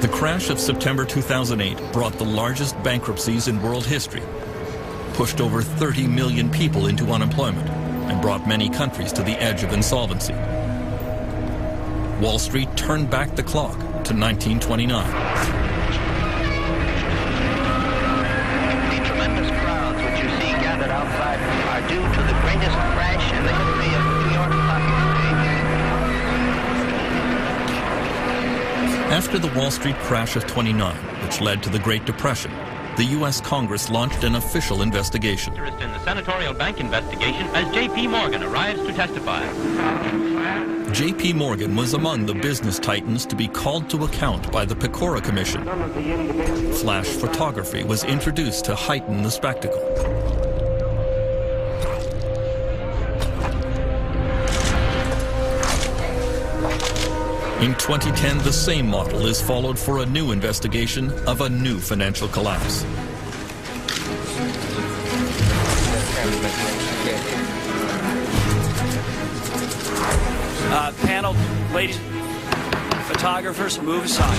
The crash of September 2008 brought the largest bankruptcies in world history, pushed over 30 million people into unemployment, and brought many countries to the edge of insolvency. Wall Street turned back the clock to 1929. The tremendous crowds which you see gathered outside are due to the greatest crash in the history of the New York Stock Exchange. After the Wall Street crash of '29, which led to the Great Depression, the U.S. Congress launched an official investigation. Interest in the senatorial bank investigation as J.P. Morgan arrives to testify. J.P. Morgan was among the business titans to be called to account by the Pecora Commission. Flash photography was introduced to heighten the spectacle. In 2010, the same model is followed for a new investigation of a new financial collapse. Panel, ladies, photographers, move aside.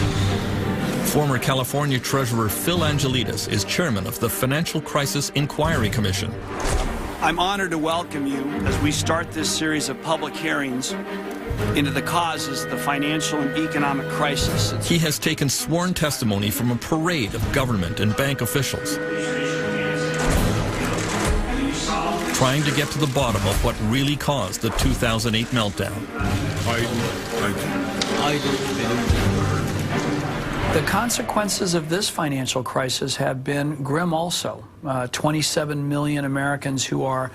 Former California Treasurer Phil Angelides is chairman of the Financial Crisis Inquiry Commission. I'm honored to welcome you as we start this series of public hearings into the causes of the financial and economic crisis. He has taken sworn testimony from a parade of government and bank officials, trying to get to the bottom of what really caused the 2008 meltdown. The consequences of this financial crisis have been grim also. 27 million Americans who are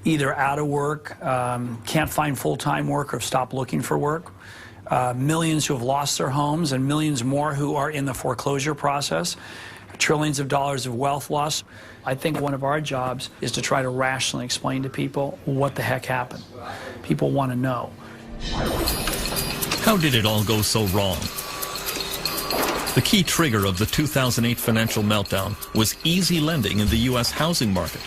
either out of work, can't find full-time work, or have stopped looking for work. Millions who have lost their homes, and millions more who are in the foreclosure process. Trillions of dollars of wealth loss. I think one of our jobs is to try to rationally explain to people what the heck happened. People want to know. How did it all go so wrong? The key trigger of the 2008 financial meltdown was easy lending in the U.S. housing market.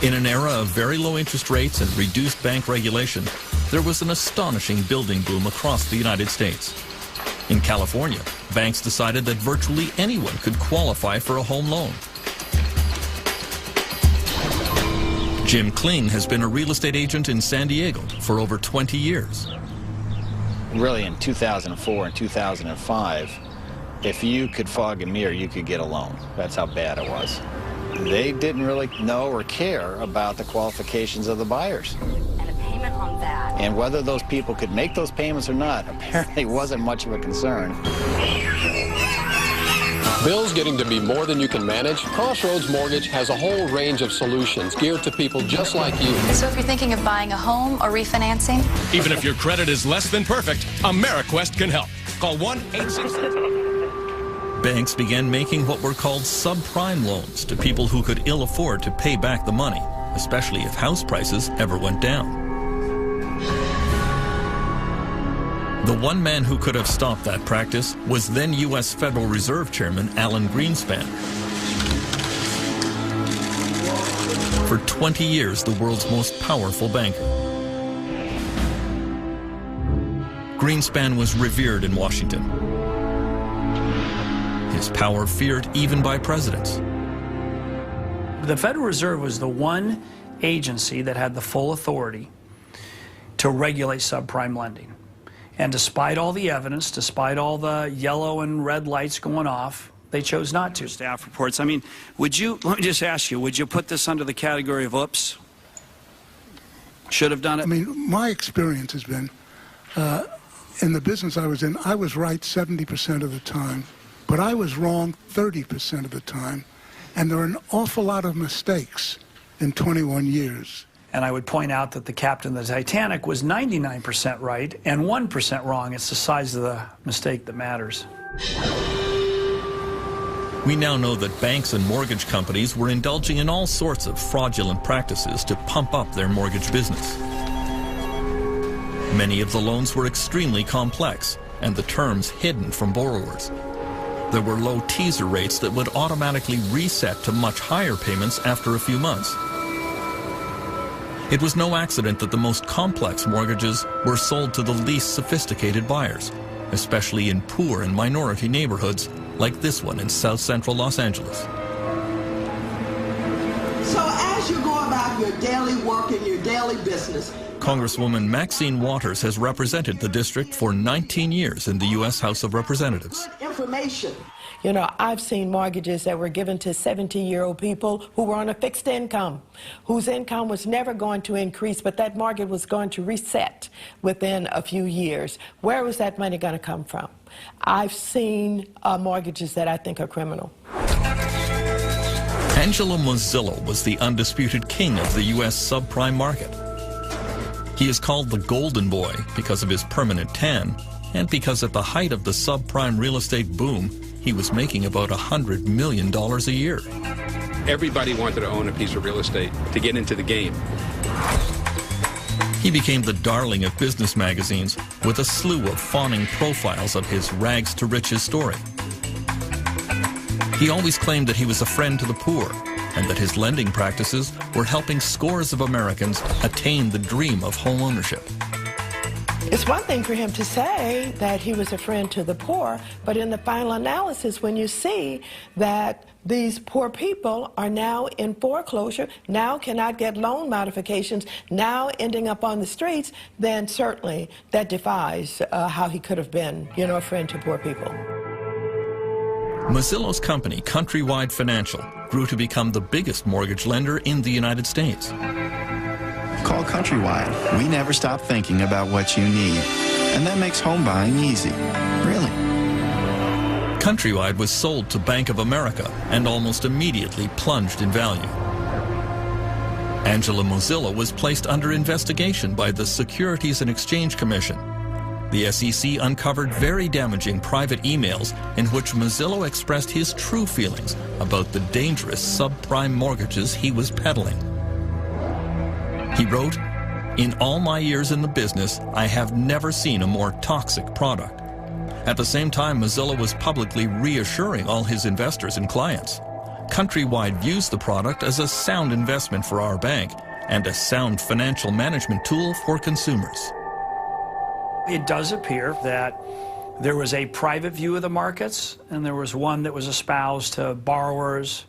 In an era of very low interest rates and reduced bank regulation, there was an astonishing building boom across the United States. In California, banks decided that virtually anyone could qualify for a home loan. Jim Kling has been a real estate agent in San Diego for over 20 years. Really, in 2004 and 2005, if you could fog a mirror, you could get a loan. That's how bad it was. They didn't really know or care about the qualifications of the buyers. And a payment on that. And whether those people could make those payments or not apparently wasn't much of a concern. Bills getting to be more than you can manage? Crossroads Mortgage has a whole range of solutions geared to people just like you. So if you're thinking of buying a home or refinancing? Even if your credit is less than perfect, AmeriQuest can help. Call 1-866... Banks began making what were called subprime loans to people who could ill afford to pay back the money, especially if house prices ever went down. The one man who could have stopped that practice was then U.S. Federal Reserve Chairman Alan Greenspan. For 20 years, the world's most powerful banker. Greenspan was revered in Washington. His power feared even by presidents. The Federal Reserve was the one agency that had the full authority to regulate subprime lending. And despite all the evidence, despite all the yellow and red lights going off, they chose not to. Staff reports. I mean, let me just ask you, would you put this under the category of oops? Should have done it? I mean, my experience has been, in the business I was in, I was right 70% of the time. But I was wrong 30% of the time, and there are an awful lot of mistakes in 21 years. And I would point out that the captain of the Titanic was 99% right and 1% wrong. It's the size of the mistake that matters. We now know that banks and mortgage companies were indulging in all sorts of fraudulent practices to pump up their mortgage business. Many of the loans were extremely complex, and the terms hidden from borrowers. There were low teaser rates that would automatically reset to much higher payments after a few months. It was no accident that the most complex mortgages were sold to the least sophisticated buyers, especially in poor and minority neighborhoods like this one in South Central Los Angeles. So as you go about your daily work and your daily business, Congresswoman Maxine Waters has represented the district for 19 years in the U.S. House of Representatives. Information. You know, I've seen mortgages that were given to 70-year-old people who were on a fixed income, whose income was never going to increase, but that mortgage was going to reset within a few years. Where was that money going to come from? I've seen mortgages that I think are criminal. Angelo Mozillo was the undisputed king of the U.S. subprime market. He is called the Golden Boy because of his permanent tan and because at the height of the subprime real estate boom, he was making about $100 million a year. Everybody wanted to own a piece of real estate to get into the game. He became the darling of business magazines with a slew of fawning profiles of his rags to riches story. He always claimed that he was a friend to the poor and that his lending practices were helping scores of Americans attain the dream of home ownership. It's one thing for him to say that he was a friend to the poor, but in the final analysis, when you see that these poor people are now in foreclosure, now cannot get loan modifications, now ending up on the streets, then certainly that defies how he could have been, you know, a friend to poor people. Mozillo's company, Countrywide Financial, grew to become the biggest mortgage lender in the United States. Call Countrywide. We never stop thinking about what you need. And that makes home buying easy. Really. Countrywide was sold to Bank of America and almost immediately plunged in value. Angelo Mozillo was placed under investigation by the Securities and Exchange Commission. The SEC uncovered very damaging private emails in which Mozillo expressed his true feelings about the dangerous subprime mortgages he was peddling. He wrote, "In all my years in the business, I have never seen a more toxic product." At the same time, Mozillo was publicly reassuring all his investors and clients. Countrywide views the product as a sound investment for our bank and a sound financial management tool for consumers. It does appear that there was a private view of the markets, and there was one that was espoused to borrowers,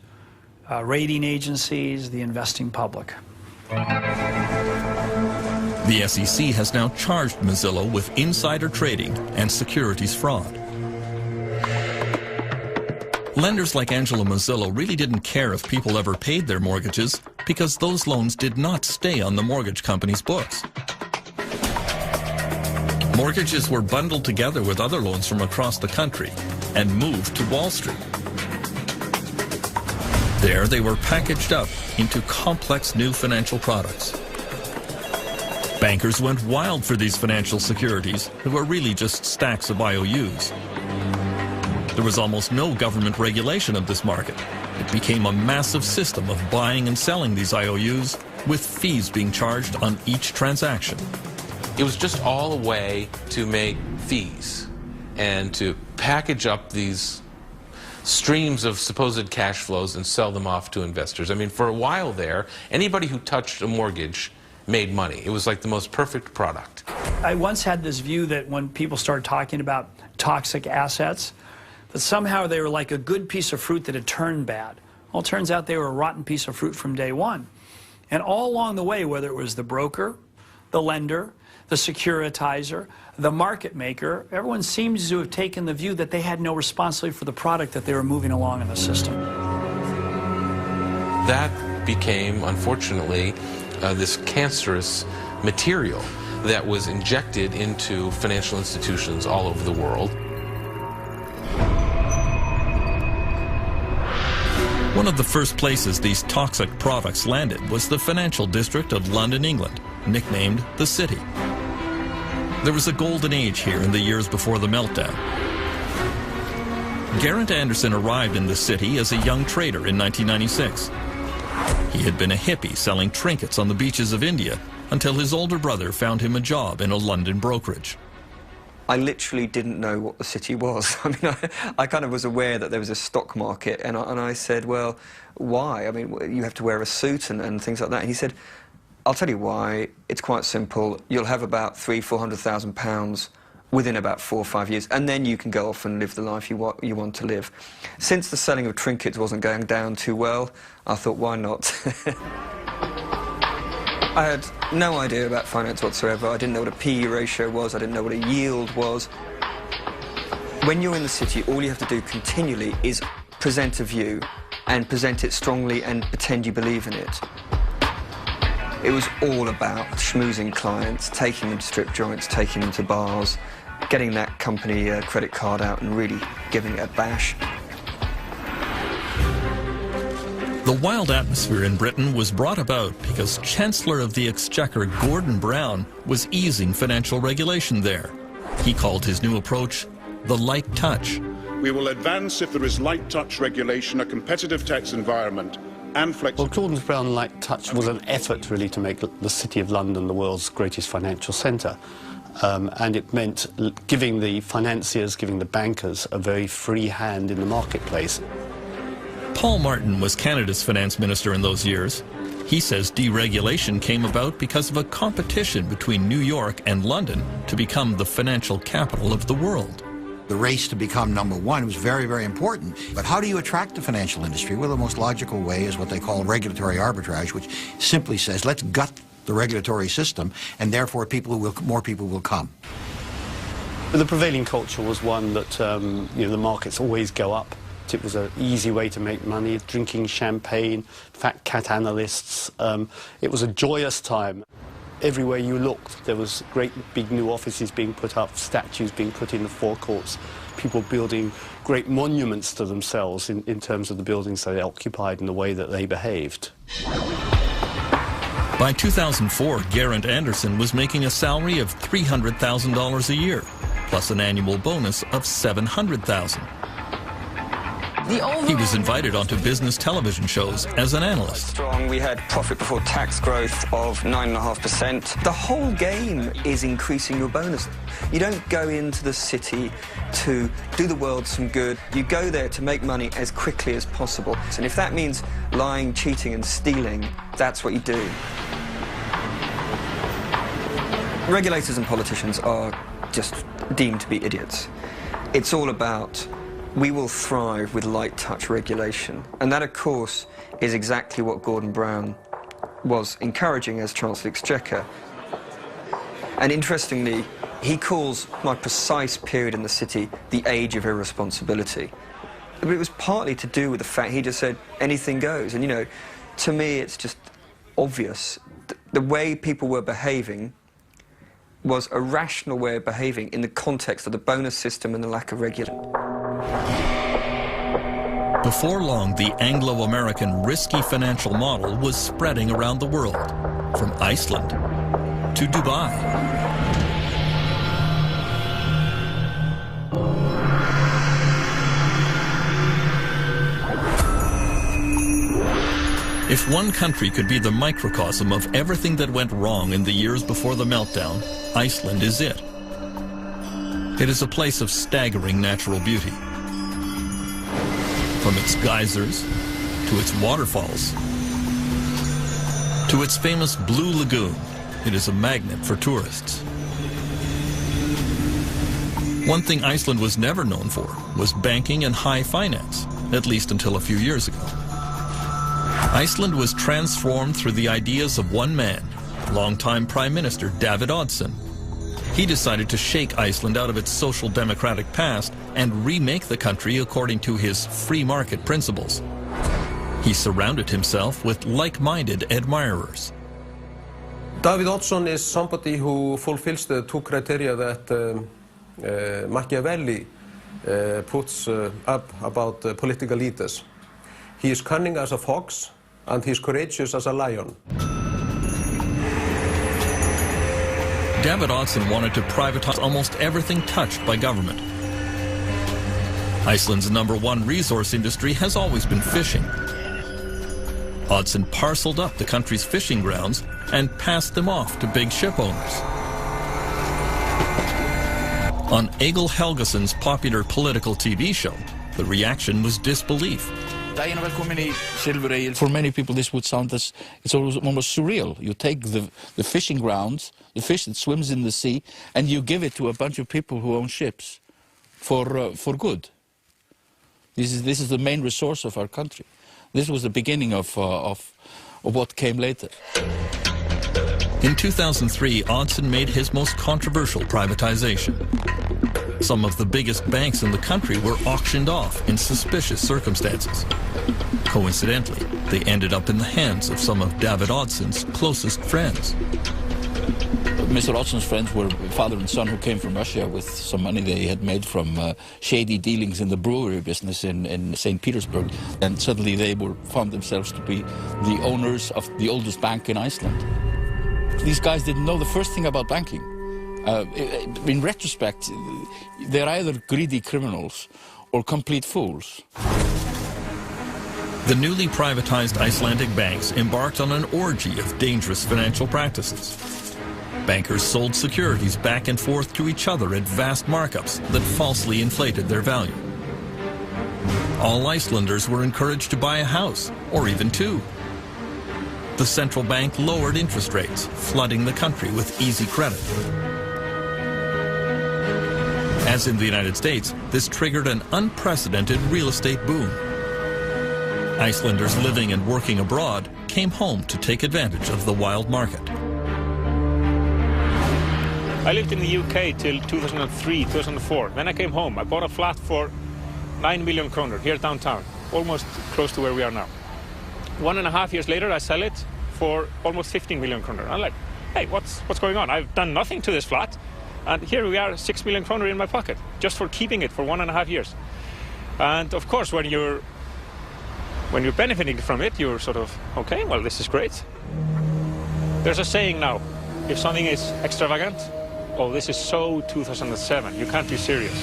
rating agencies, the investing public. The SEC has now charged Mozillo with insider trading and securities fraud. Lenders like Angelo Mozillo really didn't care if people ever paid their mortgages because those loans did not stay on the mortgage company's books. Mortgages were bundled together with other loans from across the country and moved to Wall Street. There, they were packaged up into complex new financial products. Bankers went wild for these financial securities that were really just stacks of IOUs. There was almost no government regulation of this market. It became a massive system of buying and selling these IOUs with fees being charged on each transaction. It was just all a way to make fees and to package up these streams of supposed cash flows and sell them off to investors. I mean, for a while there, anybody who touched a mortgage made money. It was like the most perfect product. I once had this view that when people started talking about toxic assets, that somehow they were like a good piece of fruit that had turned bad. Well, it turns out they were a rotten piece of fruit from day one. And all along the way, whether it was the broker, the lender, the securitizer, the market maker, everyone seems to have taken the view that they had no responsibility for the product that they were moving along in the system. That became, unfortunately, this cancerous material that was injected into financial institutions all over the world. One of the first places these toxic products landed was the financial district of London, England, nicknamed the City. There was a golden age here in the years before the meltdown. Garrett Anderson arrived in the city as a young trader in 1996. He had been a hippie selling trinkets on the beaches of India until his older brother found him a job in a London brokerage. I literally didn't know what the city was. I mean, I kind of was aware that there was a stock market, and I said, well, why? I mean, you have to wear a suit and things like that. And he said, I'll tell you why. It's quite simple. You'll have about £300,000 to £400,000 within about 4 or 5 years, and then you can go off and live the life you want to live. Since the selling of trinkets wasn't going down too well, I thought, why not? I had no idea about finance whatsoever. I didn't know what a PE ratio was. I didn't know what a yield was. When you're in the city, all you have to do continually is present a view and present it strongly and pretend you believe in it. It was all about schmoozing clients, taking them to strip joints, taking them to bars, getting that company credit card out and really giving it a bash. The wild atmosphere in Britain was brought about because Chancellor of the Exchequer Gordon Brown was easing financial regulation there. He called his new approach the light touch. We will advance if there is light touch regulation, a competitive tax environment and flexibility. Well, Gordon Brown light touch was an effort really to make the City of London the world's greatest financial centre. And it meant giving the financiers, giving the bankers a very free hand in the marketplace. Paul Martin was Canada's finance minister in those years. He says deregulation came about because of a competition between New York and London to become the financial capital of the world. The race to become #1 was very, very important. But how do you attract the financial industry? Well, the most logical way is what they call regulatory arbitrage, which simply says, let's gut the regulatory system, and therefore more people will come. But the prevailing culture was one that the markets always go up. It was an easy way to make money, drinking champagne, fat cat analysts. It was a joyous time. Everywhere you looked, there was great big new offices being put up, statues being put in the forecourts, people building great monuments to themselves in terms of the buildings they occupied and the way that they behaved. By 2004, Geraint Anderson was making a salary of $300,000 a year, plus an annual bonus of $700,000. He was invited onto business television shows as an analyst. We had profit before tax growth of 9.5%. The whole game is increasing your bonus. You don't go into the city to do the world some good. You go there to make money as quickly as possible. And if that means lying, cheating and stealing, that's what you do. Regulators and politicians are just deemed to be idiots. It's all about we will thrive with light touch regulation. And that, of course, is exactly what Gordon Brown was encouraging as Chancellor of the Exchequer. And interestingly, he calls my precise period in the city the age of irresponsibility. But it was partly to do with the fact he just said anything goes. And, you know, to me, it's just obvious. The way people were behaving was a rational way of behaving in the context of the bonus system and the lack of regulation. Before long, the Anglo-American risky financial model was spreading around the world, from Iceland to Dubai. If one country could be the microcosm of everything that went wrong in the years before the meltdown, Iceland is it. It is a place of staggering natural beauty. From its geysers, to its waterfalls, to its famous Blue Lagoon, it is a magnet for tourists. One thing Iceland was never known for was banking and high finance, at least until a few years ago. Iceland was transformed through the ideas of one man, longtime Prime Minister David Oddsson. He decided to shake Iceland out of its social democratic past and remake the country according to his free market principles. He surrounded himself with like-minded admirers. David Oddsson is somebody who fulfills the two criteria that Machiavelli puts up about political leaders. He is cunning as a fox and he is courageous as a lion. David Oddsson wanted to privatize almost everything touched by government. Iceland's #1 resource industry has always been fishing. Oddsson parceled up the country's fishing grounds and passed them off to big ship owners. On Egil Helgason's popular political TV show, the reaction was disbelief. For many people, this would sound as it's almost surreal. You take the fishing grounds, the fish that swims in the sea, and you give it to a bunch of people who own ships for good. This is the main resource of our country. This was the beginning of what came later. In 2003, Odson made his most controversial privatization. Some of the biggest banks in the country were auctioned off in suspicious circumstances. Coincidentally, they ended up in the hands of some of David Odson's closest friends. Mr. Odson's friends were father and son who came from Russia with some money they had made from shady dealings in the brewery business in St. Petersburg. And suddenly they found themselves to be the owners of the oldest bank in Iceland. These guys didn't know the first thing about banking. In retrospect, they're either greedy criminals or complete fools. The newly privatized Icelandic banks embarked on an orgy of dangerous financial practices. Bankers sold securities back and forth to each other at vast markups that falsely inflated their value. All Icelanders were encouraged to buy a house, or even two. The central bank lowered interest rates, flooding the country with easy credit. As in the United States, this triggered an unprecedented real estate boom. Icelanders living and working abroad came home to take advantage of the wild market. I lived in the UK till 2003, 2004. Then I came home. I bought a flat for 9 million kroner here downtown, almost close to where we are now. 1.5 years later, I sell it for almost 15 million kroner. I'm like, hey, what's going on? I've done nothing to this flat, and here we are, 6 million kroner in my pocket, just for keeping it for 1.5 years. And of course, when you're benefiting from it, you're sort of, okay, well, this is great. There's a saying now, if something is extravagant, oh, this is so 2007, you can't be serious.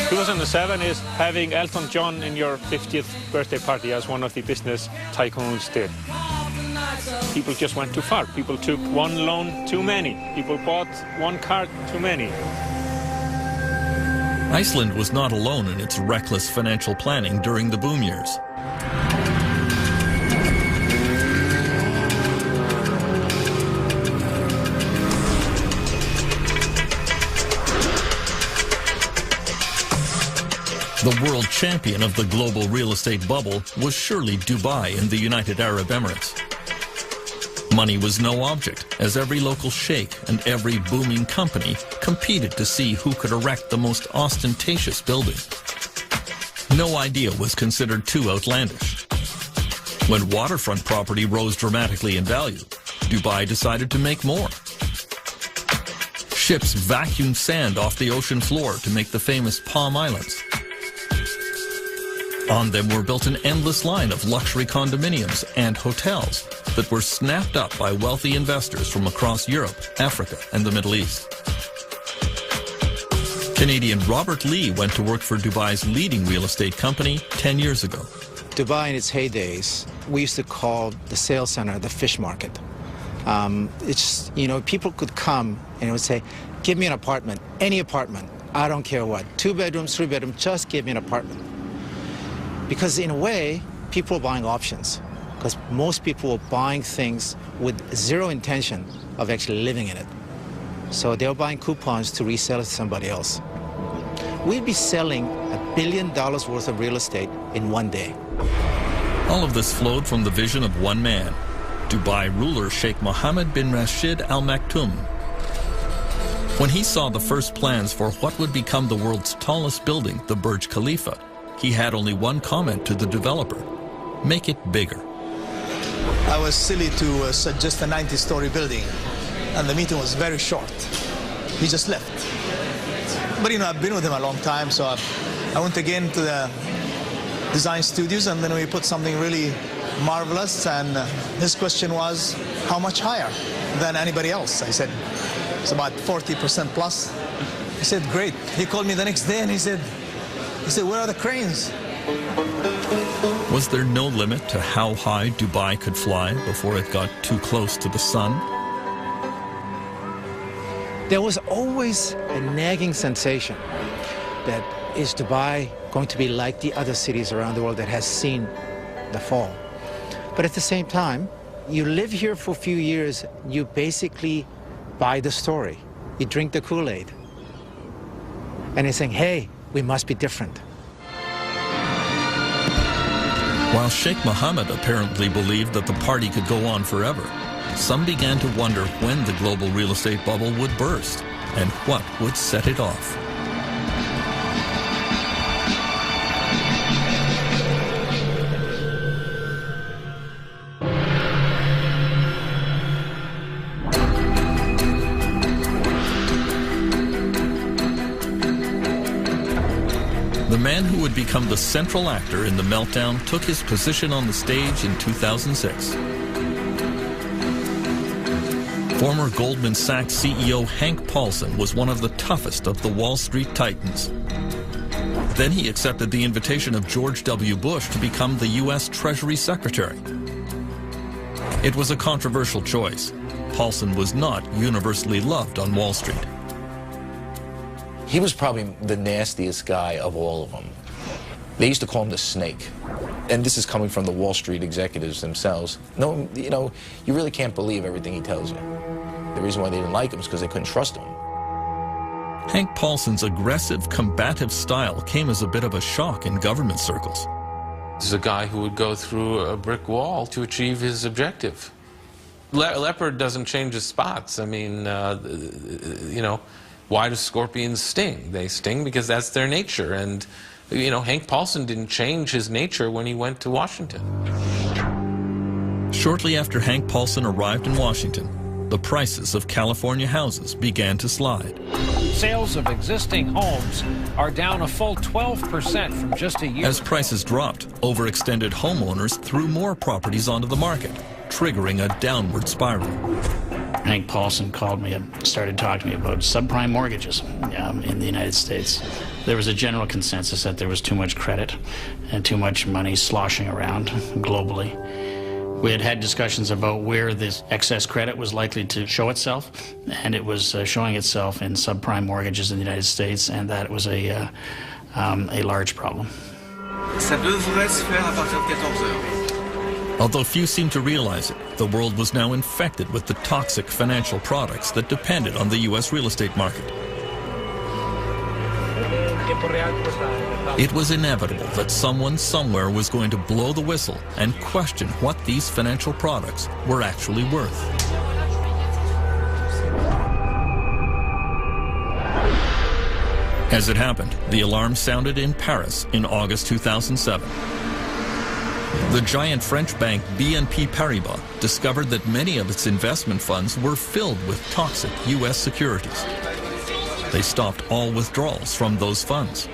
2007 is having Elton John in your 50th birthday party, as one of the business tycoons did. People just went too far. People took one loan too many. People bought one car too many. Iceland was not alone in its reckless financial planning during the boom years. The world champion of the global real estate bubble was surely Dubai in the United Arab Emirates. Money was no object, as every local sheikh and every booming company competed to see who could erect the most ostentatious building. No idea was considered too outlandish. When waterfront property rose dramatically in value, Dubai decided to make more. Ships vacuumed sand off the ocean floor to make the famous Palm Islands. On them were built an endless line of luxury condominiums and hotels that were snapped up by wealthy investors from across Europe, Africa, and the Middle East. Canadian Robert Lee went to work for Dubai's leading real estate company 10 years ago. Dubai in its heydays, we used to call the sales center the fish market. It's, you know, people could come and would say, give me an apartment, any apartment, I don't care what, 2 bedrooms, 3 bedrooms, just give me an apartment. Because in a way, people were buying options, because most people were buying things with zero intention of actually living in it. So they were buying coupons to resell it to somebody else. We'd be selling $1 billion worth of real estate in one day. All of this flowed from the vision of one man, Dubai ruler Sheikh Mohammed bin Rashid Al Maktoum. When he saw the first plans for what would become the world's tallest building, the Burj Khalifa, he had only one comment to the developer: make it bigger. I was silly to suggest a 90-story building, and the meeting was very short. He just left. But you know, I've been with him a long time, so I went again to the design studios, and then we put something really marvelous, and his question was, how much higher than anybody else? I said, it's about 40% plus. He said, great. He called me the next day and he said, where are the cranes? Was there no limit to how high Dubai could fly before it got too close to the sun? There was always a nagging sensation that is Dubai going to be like the other cities around the world that has seen the fall? But at the same time, you live here for a few years, you basically buy the story. You drink the Kool-Aid. And you're saying, hey, we must be different. While Sheikh Mohammed apparently believed that the party could go on forever, some began to wonder when the global real estate bubble would burst and what would set it off. The man who would become the central actor in the meltdown took his position on the stage in 2006. Former Goldman Sachs CEO Hank Paulson was one of the toughest of the Wall Street titans. Then he accepted the invitation of George W. Bush to become the U.S. Treasury Secretary. It was a controversial choice. Paulson was not universally loved on Wall Street. He was probably the nastiest guy of all of them. They used to call him the snake. And this is coming from the Wall Street executives themselves. No, you know, you really can't believe everything he tells you. The reason why they didn't like him is because they couldn't trust him. Hank Paulson's aggressive, combative style came as a bit of a shock in government circles. This is a guy who would go through a brick wall to achieve his objective. Leopard doesn't change his spots. I mean, you know, why do scorpions sting? They sting because that's their nature. And, you know, Hank Paulson didn't change his nature when he went to Washington. Shortly after Hank Paulson arrived in Washington, the prices of California houses began to slide. Sales of existing homes are down a full 12% from just a year As prices dropped, overextended homeowners threw more properties onto the market, triggering a downward spiral. Hank Paulson called me and started talking to me about subprime mortgages in the United States. There was a general consensus that there was too much credit and too much money sloshing around globally. We had had discussions about where this excess credit was likely to show itself, and it was showing itself in subprime mortgages in the United States, and that was a large problem. Ça devrait se faire à partir de 14 heures. Although few seemed to realize it, the world was now infected with the toxic financial products that depended on the U.S. real estate market. It was inevitable that someone somewhere was going to blow the whistle and question what these financial products were actually worth. As it happened, the alarm sounded in Paris in August 2007. The giant French bank BNP Paribas discovered that many of its investment funds were filled with toxic U.S. securities. They stopped all withdrawals from those funds.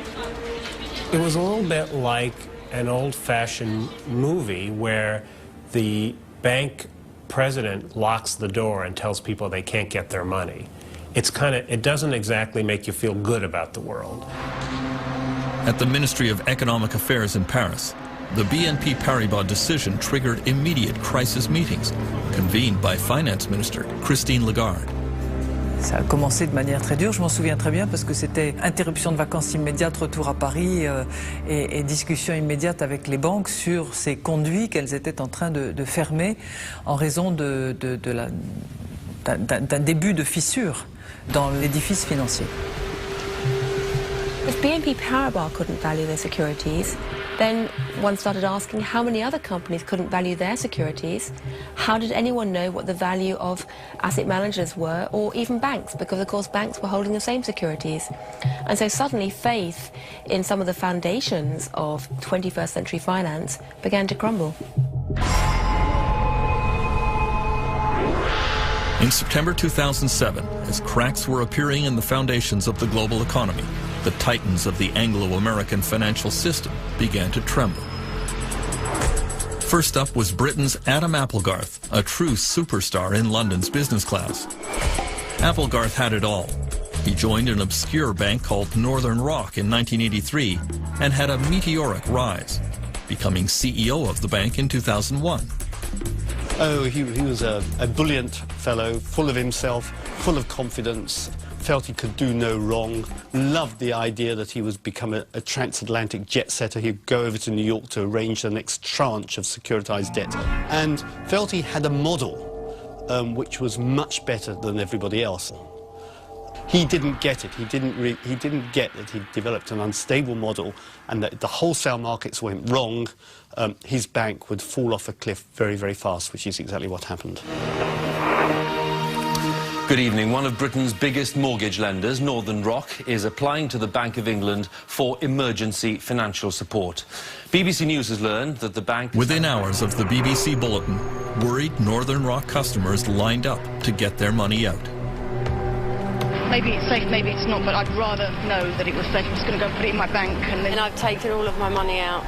It was a little bit like an old-fashioned movie where the bank president locks the door and tells people they can't get their money. It doesn't exactly make you feel good about the world. At the Ministry of Economic Affairs in Paris, the BNP Paribas decision triggered immediate crisis meetings, convened by Finance Minister Christine Lagarde. Ça a commencé de manière très dure, je m'en souviens très bien, parce que c'était interruption de vacances immédiate, retour à Paris et discussion immédiate avec les banques sur ces conduits qu'elles étaient en train de fermer en raison d'un début de fissure dans l'édifice financier. If BNP Paribas couldn't value their securities, then one started asking how many other companies couldn't value their securities. How did anyone know what the value of asset managers were, or even banks? Because, of course, banks were holding the same securities. And so suddenly faith in some of the foundations of 21st century finance began to crumble. In September 2007, as cracks were appearing in the foundations of the global economy, the titans of the Anglo-American financial system began to tremble. First up was Britain's Adam Applegarth, a true superstar in London's business class. Applegarth had it all. He joined an obscure bank called Northern Rock in 1983 and had a meteoric rise, becoming CEO of the bank in 2001. Oh, he was a brilliant fellow, full of himself, full of confidence, felt he could do no wrong, loved the idea that he was become a transatlantic jet setter. He'd go over to New York to arrange the next tranche of securitized debt, and felt he had a model which was much better than everybody else. He didn't get it. He didn't get that he'd developed an unstable model and that if the wholesale markets went wrong, his bank would fall off a cliff very, very fast, which is exactly what happened. Good evening. One of Britain's biggest mortgage lenders, Northern Rock, is applying to the Bank of England for emergency financial support. BBC News has learned that the bank... Within hours of the BBC bulletin, worried Northern Rock customers lined up to get their money out. Maybe it's safe, maybe it's not, but I'd rather know that it was safe. I'm just going to go put it in my bank and then... And I've taken all of my money out.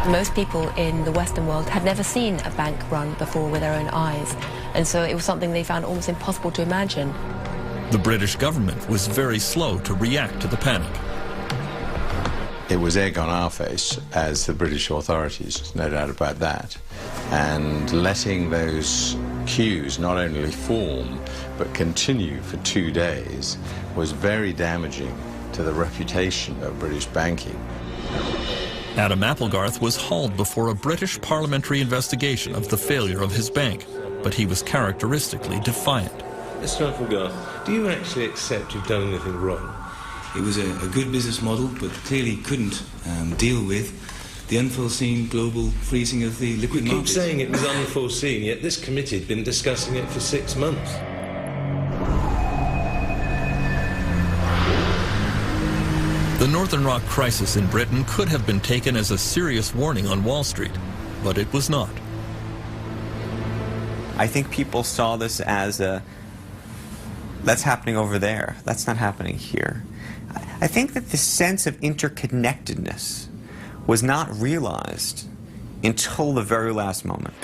Most people in the Western world had never seen a bank run before with their own eyes, and so it was something they found almost impossible to imagine. The British government was very slow to react to the panic. It was egg on our face as the British authorities, no doubt about that, and letting those queues not only form but continue for 2 days was very damaging to the reputation of British banking. Adam Applegarth was hauled before a British parliamentary investigation of the failure of his bank, but he was characteristically defiant. Mr. Applegarth, do you actually accept you've done anything wrong? It was a good business model, but clearly couldn't deal with the unforeseen global freezing of the liquid markets. You keep saying it was unforeseen, yet this committee had been discussing it for 6 months. The Northern Rock crisis in Britain could have been taken as a serious warning on Wall Street, but it was not. I think people saw this as that's happening over there, that's not happening here. I think that the sense of interconnectedness was not realized until the very last moment.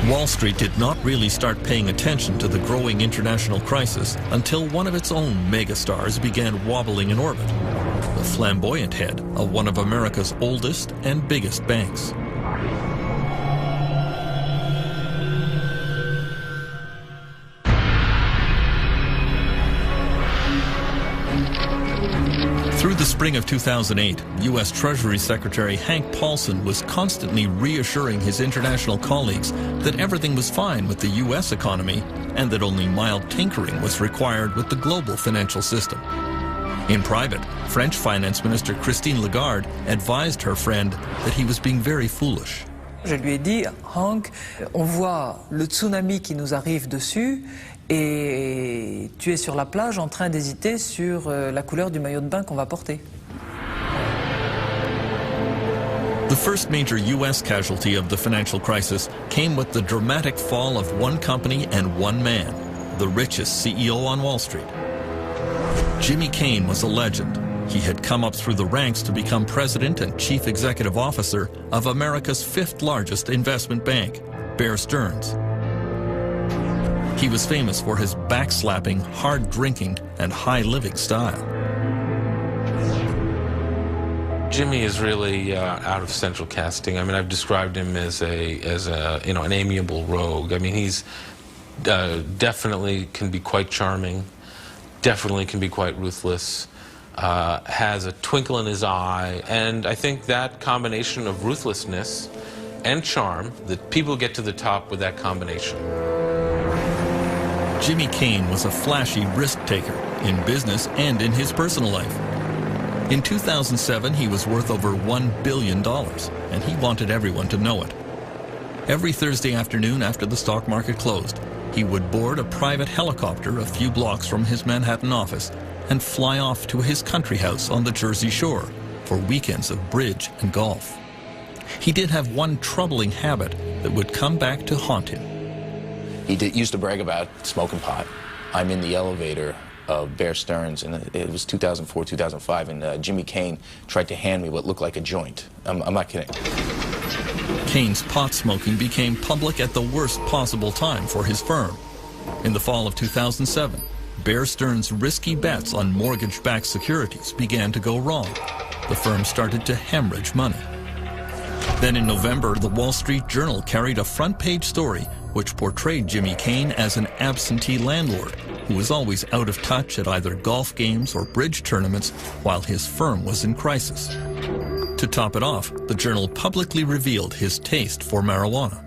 Wall Street did not really start paying attention to the growing international crisis until one of its own megastars began wobbling in orbit, the flamboyant head of one of America's oldest and biggest banks. Through the spring of 2008, U.S. Treasury Secretary Hank Paulson was constantly reassuring his international colleagues that everything was fine with the U.S. economy and that only mild tinkering was required with the global financial system. In private, French Finance Minister Christine Lagarde advised her friend that he was being very foolish. Je lui ai dit, Hank, on voit le tsunami qui nous arrive dessus, et tu es sur la plage en train d'hésiter sur la couleur du maillot de bain qu'on va porter. The first major U.S. casualty of the financial crisis came with the dramatic fall of one company and one man, the richest CEO on Wall Street. Jimmy Cain was a legend. He had come up through the ranks to become president and chief executive officer of America's fifth largest investment bank, Bear Stearns. He was famous for his backslapping, hard drinking, and high living style. Jimmy is really out of central casting. I mean, I've described him as an amiable rogue. I mean, he's definitely can be quite charming, definitely can be quite ruthless, has a twinkle in his eye, and I think that combination of ruthlessness and charm, that people get to the top with that combination. Jimmy Cain was a flashy risk-taker in business and in his personal life. In 2007, he was worth over $1 billion, and he wanted everyone to know it. Every Thursday afternoon after the stock market closed, he would board a private helicopter a few blocks from his Manhattan office and fly off to his country house on the Jersey Shore for weekends of bridge and golf. He did have one troubling habit that would come back to haunt him. He used to brag about smoking pot. I'm in the elevator of Bear Stearns, and it was 2004, 2005, and Jimmy Cain tried to hand me what looked like a joint. I'm not kidding. Cain's pot smoking became public at the worst possible time for his firm. In the fall of 2007, Bear Stearns' risky bets on mortgage-backed securities began to go wrong. The firm started to hemorrhage money. Then in November, the Wall Street Journal carried a front-page story which portrayed Jimmy Cain as an absentee landlord who was always out of touch at either golf games or bridge tournaments while his firm was in crisis. To top it off, the Journal publicly revealed his taste for marijuana.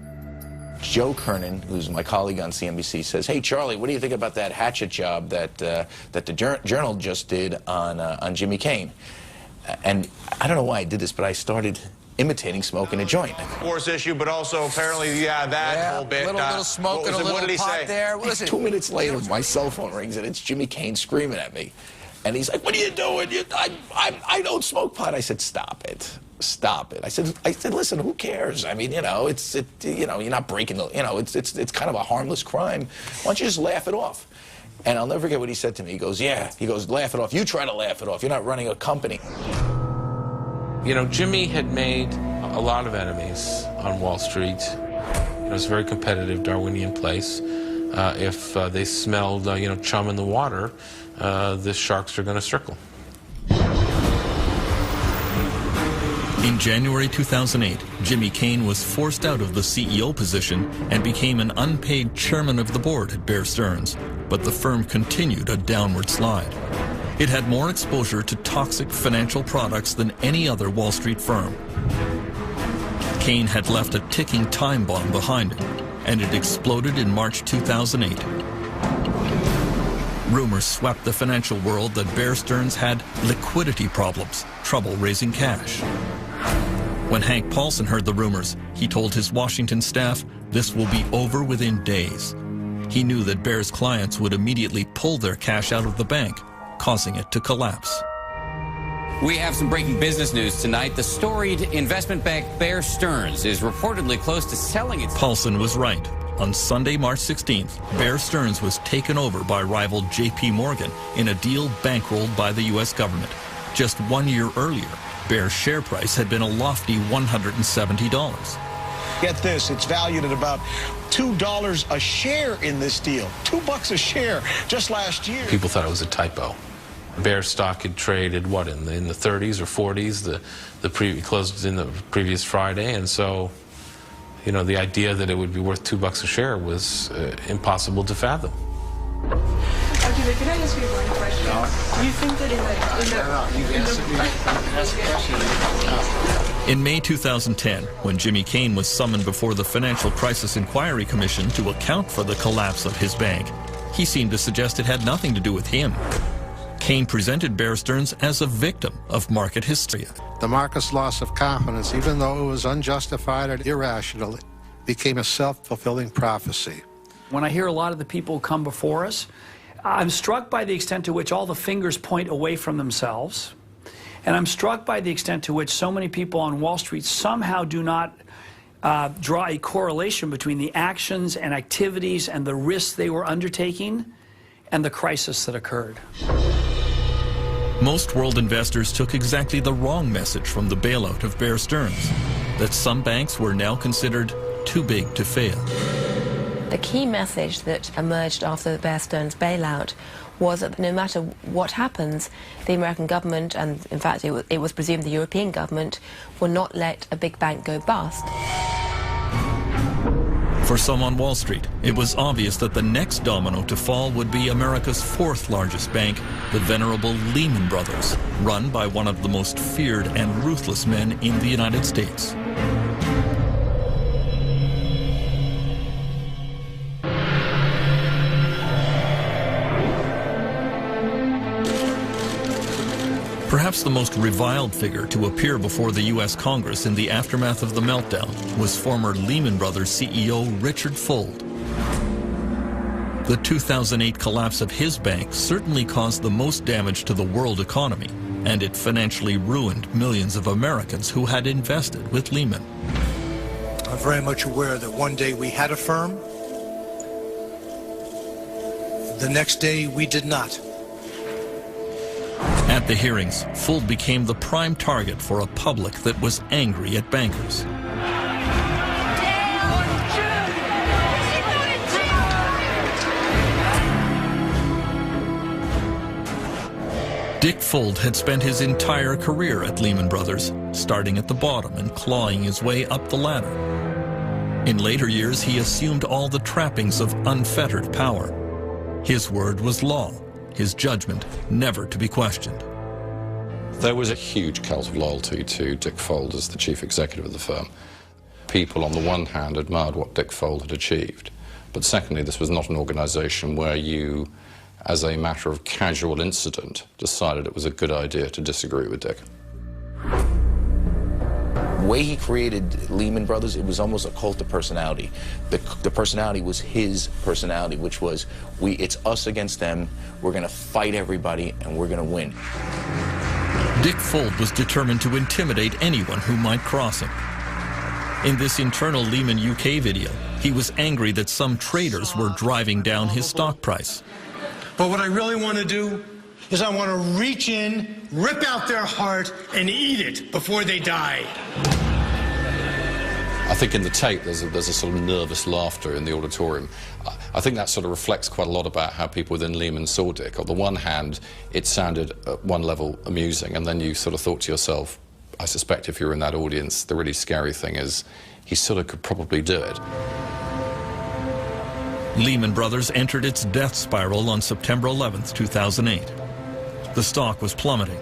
Joe Kernan, who's my colleague on CNBC, says, "Hey, Charlie, what do you think about that hatchet job that the Journal just did on Jimmy Cain?" And I don't know why I did this, but I started imitating smoking a joint. Force issue, but also apparently, that whole bit. Little smoke and a little pot there. Listen, 2 minutes later, my cell phone rings, and it's Jimmy Cain screaming at me. And he's like, "What are you doing? I don't smoke pot." I said, "Stop it. Stop it." I said, "Listen, who cares? I mean, you're not breaking the, it's kind of a harmless crime. Why don't you just laugh it off?" And I'll never forget what he said to me. He goes, "Laugh it off. You try to laugh it off. You're not running a company." You know, Jimmy had made a lot of enemies on Wall Street. It's a very competitive Darwinian place. If they smelled, chum in the water, the sharks are going to circle. In January 2008, Jimmy Cain was forced out of the CEO position and became an unpaid chairman of the board at Bear Stearns, but the firm continued a downward slide. It had more exposure to toxic financial products than any other Wall Street firm. Cain had left a ticking time bomb behind him, and it exploded in March 2008. Rumors swept the financial world that Bear Stearns had liquidity problems, trouble raising cash. When Hank Paulson heard the rumors, he told his Washington staff this will be over within days. He knew that Bear's clients would immediately pull their cash out of the bank, causing it to collapse. We have some breaking business news tonight. The storied investment bank Bear Stearns is reportedly close to selling its... Paulson was right. On Sunday, March 16th, Bear Stearns was taken over by rival J.P. Morgan in a deal bankrolled by the U.S. government. Just 1 year earlier, Bear's share price had been a lofty $170. Get this, it's valued at about $2 a share in this deal. $2 a share just last year. People thought it was a typo. Bear stock had traded, what, in the 30s or 40s? The closed in the previous Friday, and so, the idea that it would be worth $2 a share was impossible to fathom. Okay, can I ask you one question? No. Do you think that in May 2010, when Jimmy Cain was summoned before the Financial Crisis Inquiry Commission to account for the collapse of his bank, he seemed to suggest it had nothing to do with him. Cain presented Bear Stearns as a victim of market hysteria. The market's loss of confidence, even though it was unjustified and irrational, became a self-fulfilling prophecy. When I hear a lot of the people who come before us, I'm struck by the extent to which all the fingers point away from themselves. And I'm struck by the extent to which so many people on Wall Street somehow do not draw a correlation between the actions and activities and the risks they were undertaking and the crisis that occurred. Most world investors took exactly the wrong message from the bailout of Bear Stearns, that some banks were now considered too big to fail. The key message that emerged after the Bear Stearns bailout was that no matter what happens, the American government, and in fact it was presumed the European government, will not let a big bank go bust. For some on Wall Street, it was obvious that the next domino to fall would be America's fourth largest bank, the venerable Lehman Brothers, run by one of the most feared and ruthless men in the United States. Perhaps the most reviled figure to appear before the U.S. Congress in the aftermath of the meltdown was former Lehman Brothers CEO Richard Fuld. The 2008 collapse of his bank certainly caused the most damage to the world economy, and it financially ruined millions of Americans who had invested with Lehman. I'm very much aware that one day we had a firm, the next day we did not. At the hearings, Fuld became the prime target for a public that was angry at bankers. Dick Fuld had spent his entire career at Lehman Brothers, starting at the bottom and clawing his way up the ladder. In later years, he assumed all the trappings of unfettered power. His word was law, his judgment never to be questioned. There was a huge cult of loyalty to Dick Fuld as the chief executive of the firm. People, on the one hand, admired what Dick Fuld had achieved, but secondly, this was not an organization where you, as a matter of casual incident, decided it was a good idea to disagree with Dick. The way he created Lehman Brothers, it was almost a cult of personality. The personality was his personality, which was, it's us against them, we're going to fight everybody, and we're going to win. Dick Fuld was determined to intimidate anyone who might cross him. In this internal Lehman UK video, he was angry that some traders were driving down his stock price. But what I really want to do is I want to reach in, rip out their heart, and eat it before they die. I think in the tape there's a sort of nervous laughter in the auditorium. I think that sort of reflects quite a lot about how people within Lehman saw Dick. On the one hand, it sounded at one level amusing, and then you sort of thought to yourself, I suspect if you're in that audience, the really scary thing is he sort of could probably do it. Lehman Brothers entered its death spiral on September 11th, 2008. The stock was plummeting.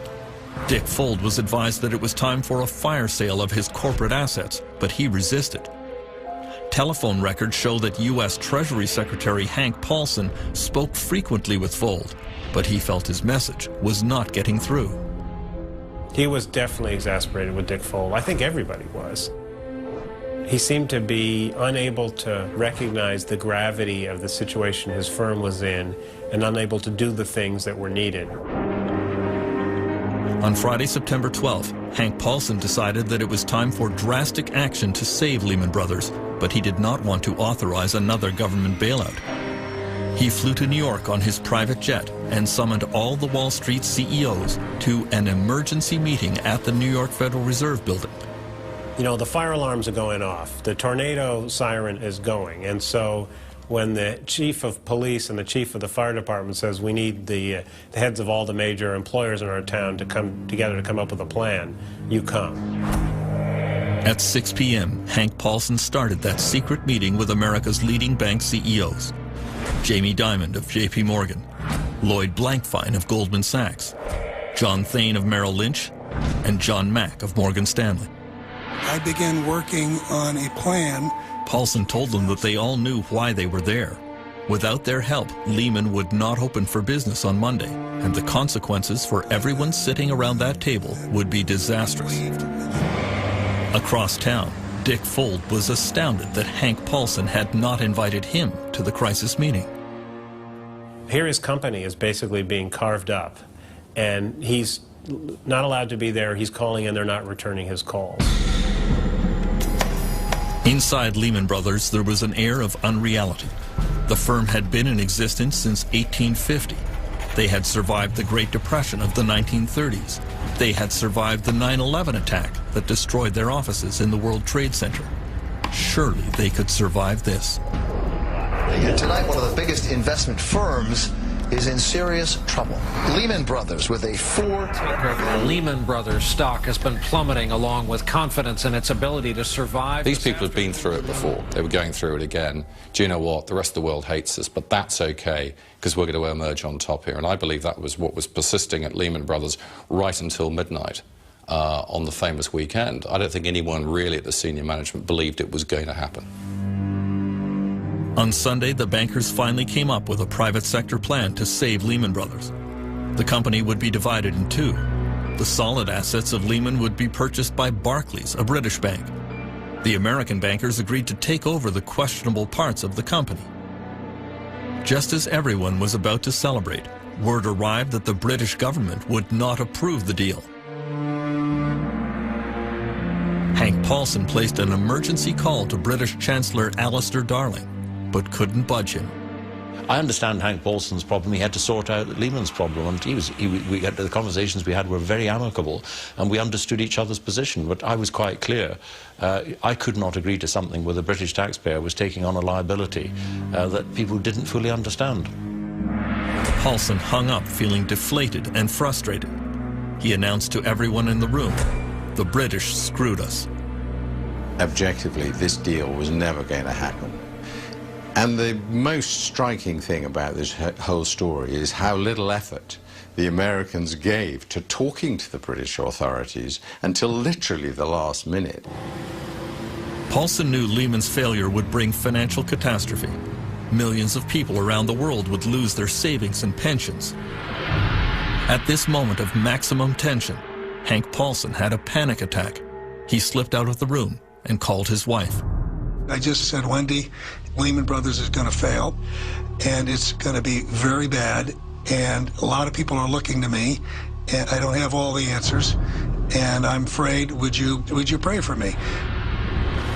Dick Fuld was advised that it was time for a fire sale of his corporate assets, but he resisted. Telephone records show that U.S. Treasury Secretary Hank Paulson spoke frequently with Fuld, but he felt his message was not getting through. He was definitely exasperated with Dick Fuld. I think everybody was. He seemed to be unable to recognize the gravity of the situation his firm was in and unable to do the things that were needed. On Friday, September 12th, Hank Paulson decided that it was time for drastic action to save Lehman Brothers, but he did not want to authorize another government bailout. He flew to New York on his private jet and summoned all the Wall Street CEOs to an emergency meeting at the New York Federal Reserve Building. You know, the fire alarms are going off. The tornado siren is going. And so when the chief of police and the chief of the fire department says we need the heads of all the major employers in our town to come together to come up with a plan, you come. At 6 p.m., Hank Paulson started that secret meeting with America's leading bank CEOs. Jamie Dimon of J.P. Morgan, Lloyd Blankfein of Goldman Sachs, John Thain of Merrill Lynch, and John Mack of Morgan Stanley. I began working on a plan. Paulson told them that they all knew why they were there. Without their help, Lehman would not open for business on Monday, and the consequences for everyone sitting around that table would be disastrous. Across town, Dick Fuld was astounded that Hank Paulson had not invited him to the crisis meeting. Here his company is basically being carved up, and he's not allowed to be there. He's calling and they're not returning his calls. Inside Lehman Brothers, there was an air of unreality. The firm had been in existence since 1850. They had survived the Great Depression of the 1930s. They had survived the 9/11 attack that destroyed their offices in the World Trade Center. Surely they could survive this. Tonight, one of the biggest investment firms is in serious trouble. Lehman Brothers with a Lehman Brothers stock has been plummeting along with confidence in its ability to survive. These people have been through it before. They were going through it again. Do you know what? The rest of the world hates us, but that's okay because we're going to emerge on top here. And I believe that was what was persisting at Lehman Brothers right until midnight on the famous weekend. I don't think anyone really at the senior management believed it was going to happen. On Sunday, the bankers finally came up with a private sector plan to save Lehman Brothers. The company would be divided in two. The solid assets of Lehman would be purchased by Barclays, a British bank. The American bankers agreed to take over the questionable parts of the company. Just as everyone was about to celebrate, word arrived that the British government would not approve the deal. Hank Paulson placed an emergency call to British Chancellor Alistair Darling, but couldn't budge him. I understand Hank Paulson's problem. He had to sort out Lehman's problem, and the conversations we had were very amicable, and we understood each other's position. But I was quite clear. I could not agree to something where the British taxpayer was taking on a liability that people didn't fully understand. Paulson hung up feeling deflated and frustrated. He announced to everyone in the room, "The British screwed us." objectively, this deal was never going to happen. And the most striking thing about this whole story is how little effort the Americans gave to talking to the British authorities until literally the last minute. Paulson knew Lehman's failure would bring financial catastrophe. Millions of people around the world would lose their savings and pensions. At this moment of maximum tension, Hank Paulson had a panic attack. He slipped out of the room and called his wife. I just said, Wendy, Lehman Brothers is going to fail, and it's going to be very bad, and a lot of people are looking to me, and I don't have all the answers, and I'm afraid, would you pray for me?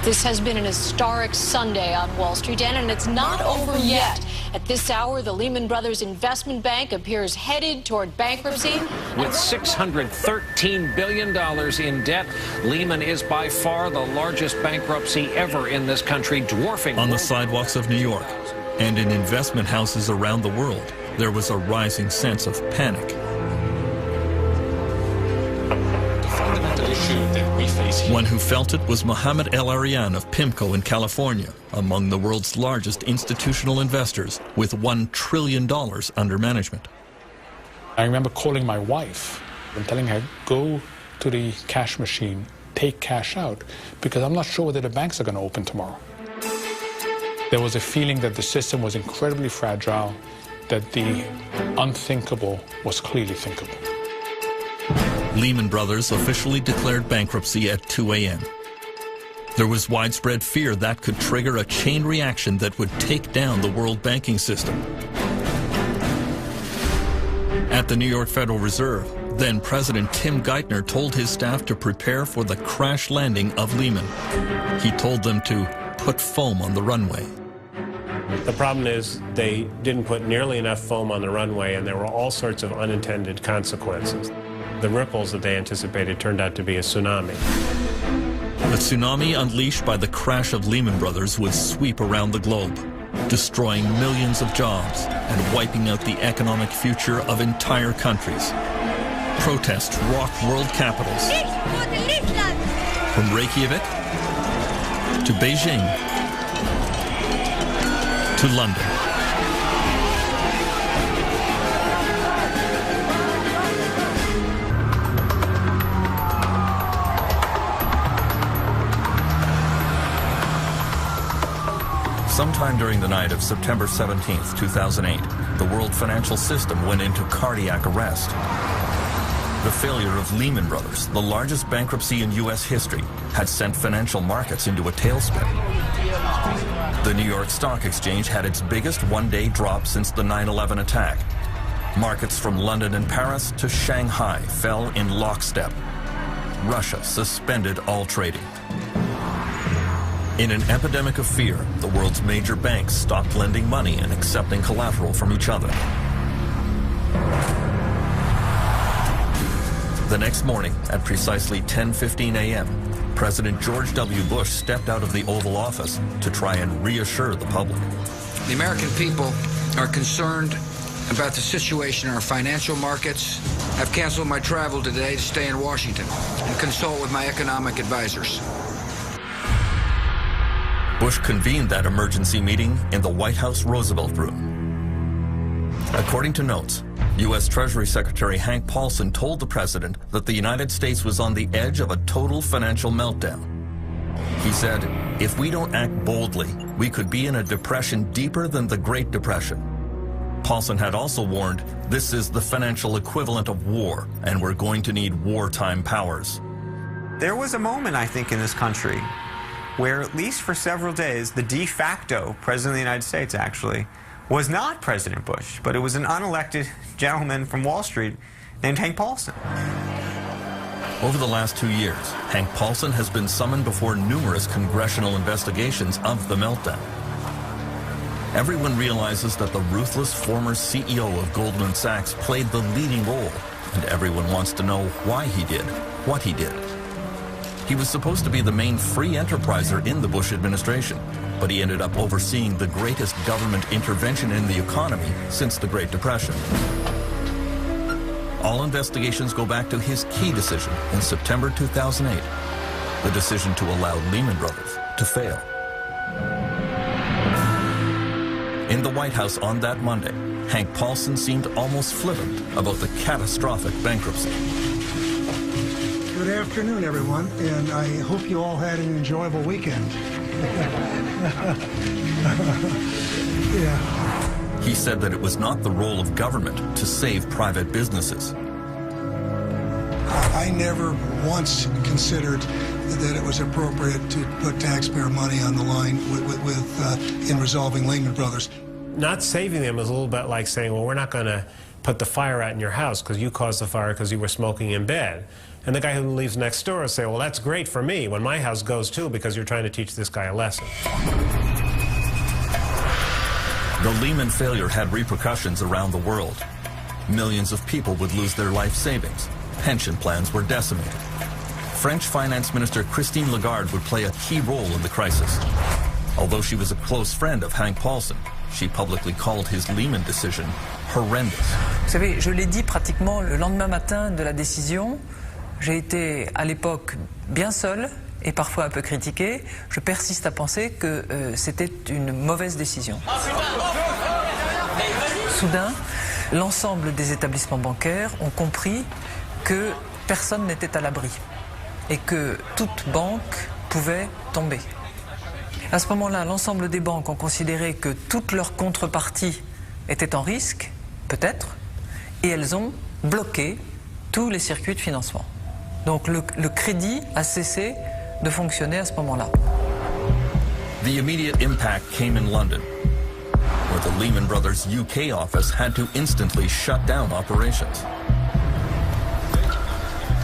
This has been an historic Sunday on Wall Street, and it's not over yet. At this hour, the Lehman Brothers Investment Bank appears headed toward bankruptcy. With $613 billion in debt, Lehman is by far the largest bankruptcy ever in this country, dwarfing... On the sidewalks of New York and in investment houses around the world, there was a rising sense of panic. One who felt it was Mohammed El Arian of Pimco in California, among the world's largest institutional investors with $1 trillion under management. I remember calling my wife and telling her, go to the cash machine, take cash out, because I'm not sure whether the banks are going to open tomorrow. There was a feeling that the system was incredibly fragile, that the unthinkable was clearly thinkable. Lehman Brothers officially declared bankruptcy at 2 a.m. There was widespread fear that could trigger a chain reaction that would take down the world banking system. At the New York Federal Reserve, then President Tim Geithner told his staff to prepare for the crash landing of Lehman. He told them to put foam on the runway. The problem is they didn't put nearly enough foam on the runway, and there were all sorts of unintended consequences. The ripples that they anticipated turned out to be a tsunami. The tsunami unleashed by the crash of Lehman Brothers would sweep around the globe, destroying millions of jobs and wiping out the economic future of entire countries. Protests rocked world capitals, from Reykjavik to Beijing to London. Sometime during the night of September 17, 2008, the world financial system went into cardiac arrest. The failure of Lehman Brothers, the largest bankruptcy in U.S. history, had sent financial markets into a tailspin. The New York Stock Exchange had its biggest one-day drop since the 9/11 attack. Markets from London and Paris to Shanghai fell in lockstep. Russia suspended all trading. In an epidemic of fear, the world's major banks stopped lending money and accepting collateral from each other. The next morning, at precisely 10:15 a.m., President George W. Bush stepped out of the Oval Office to try and reassure the public. The American people are concerned about the situation in our financial markets. I've canceled my travel today to stay in Washington and consult with my economic advisors. Bush convened that emergency meeting in the White House Roosevelt Room. According to notes, U.S. Treasury Secretary Hank Paulson told the president that the United States was on the edge of a total financial meltdown. He said, if we don't act boldly, we could be in a depression deeper than the Great Depression. Paulson had also warned, this is the financial equivalent of war, and we're going to need wartime powers. There was a moment, I think, in this country where, at least for several days, the de facto President of the United States, actually, was not President Bush, but it was an unelected gentleman from Wall Street named Hank Paulson. Over the last 2 years, Hank Paulson has been summoned before numerous congressional investigations of the meltdown. Everyone realizes that the ruthless former CEO of Goldman Sachs played the leading role, and everyone wants to know why he did what he did. He was supposed to be the main free enterpriser in the Bush administration, but he ended up overseeing the greatest government intervention in the economy since the Great Depression. All investigations go back to his key decision in September 2008 the decision to allow Lehman Brothers to fail. In the White House on that Monday, Hank Paulson seemed almost flippant about the catastrophic bankruptcy. Good afternoon, everyone, and I hope you all had an enjoyable weekend. Yeah. He said that it was not the role of government to save private businesses. I never once considered that it was appropriate to put taxpayer money on the line in resolving Lehman Brothers. Not saving them is a little bit like saying, well, we're not going to put the fire out in your house because you caused the fire because you were smoking in bed. And the guy who lives next door will say, well, that's great for me when my house goes too because you're trying to teach this guy a lesson. The Lehman failure had repercussions around the world. Millions of people would lose their life savings. Pension plans were decimated. French Finance Minister Christine Lagarde would play a key role in the crisis. Although she was a close friend of Hank Paulson, she publicly called his Lehman decision horrendous. Vous savez, je l'ai dit pratiquement le lendemain matin de la décision. J'ai été à l'époque bien seul et parfois un peu critiqué. Je persiste à penser que c'était une mauvaise décision. Soudain, l'ensemble des établissements bancaires ont compris que personne n'était à l'abri et que toute banque pouvait tomber. À ce moment-là, l'ensemble des banques ont considéré que toutes leurs contreparties étaient en risque, peut-être, et elles ont bloqué tous les circuits de financement. Donc le crédit a cessé de fonctionner à ce moment-là. The immediate impact came in London, where the Lehman Brothers UK office had to instantly shut down operations.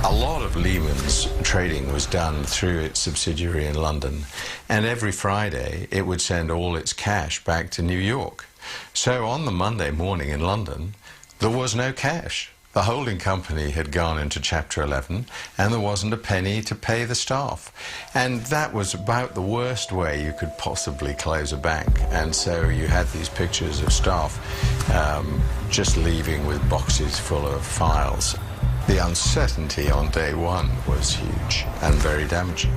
A lot of Lehman's trading was done through its subsidiary in London, and every Friday it would send all its cash back to New York. So on the Monday morning in London, there was no cash. The holding company had gone into Chapter 11, and there wasn't a penny to pay the staff. And that was about the worst way you could possibly close a bank. And so you had these pictures of staff just leaving with boxes full of files. The uncertainty on day one was huge and very damaging.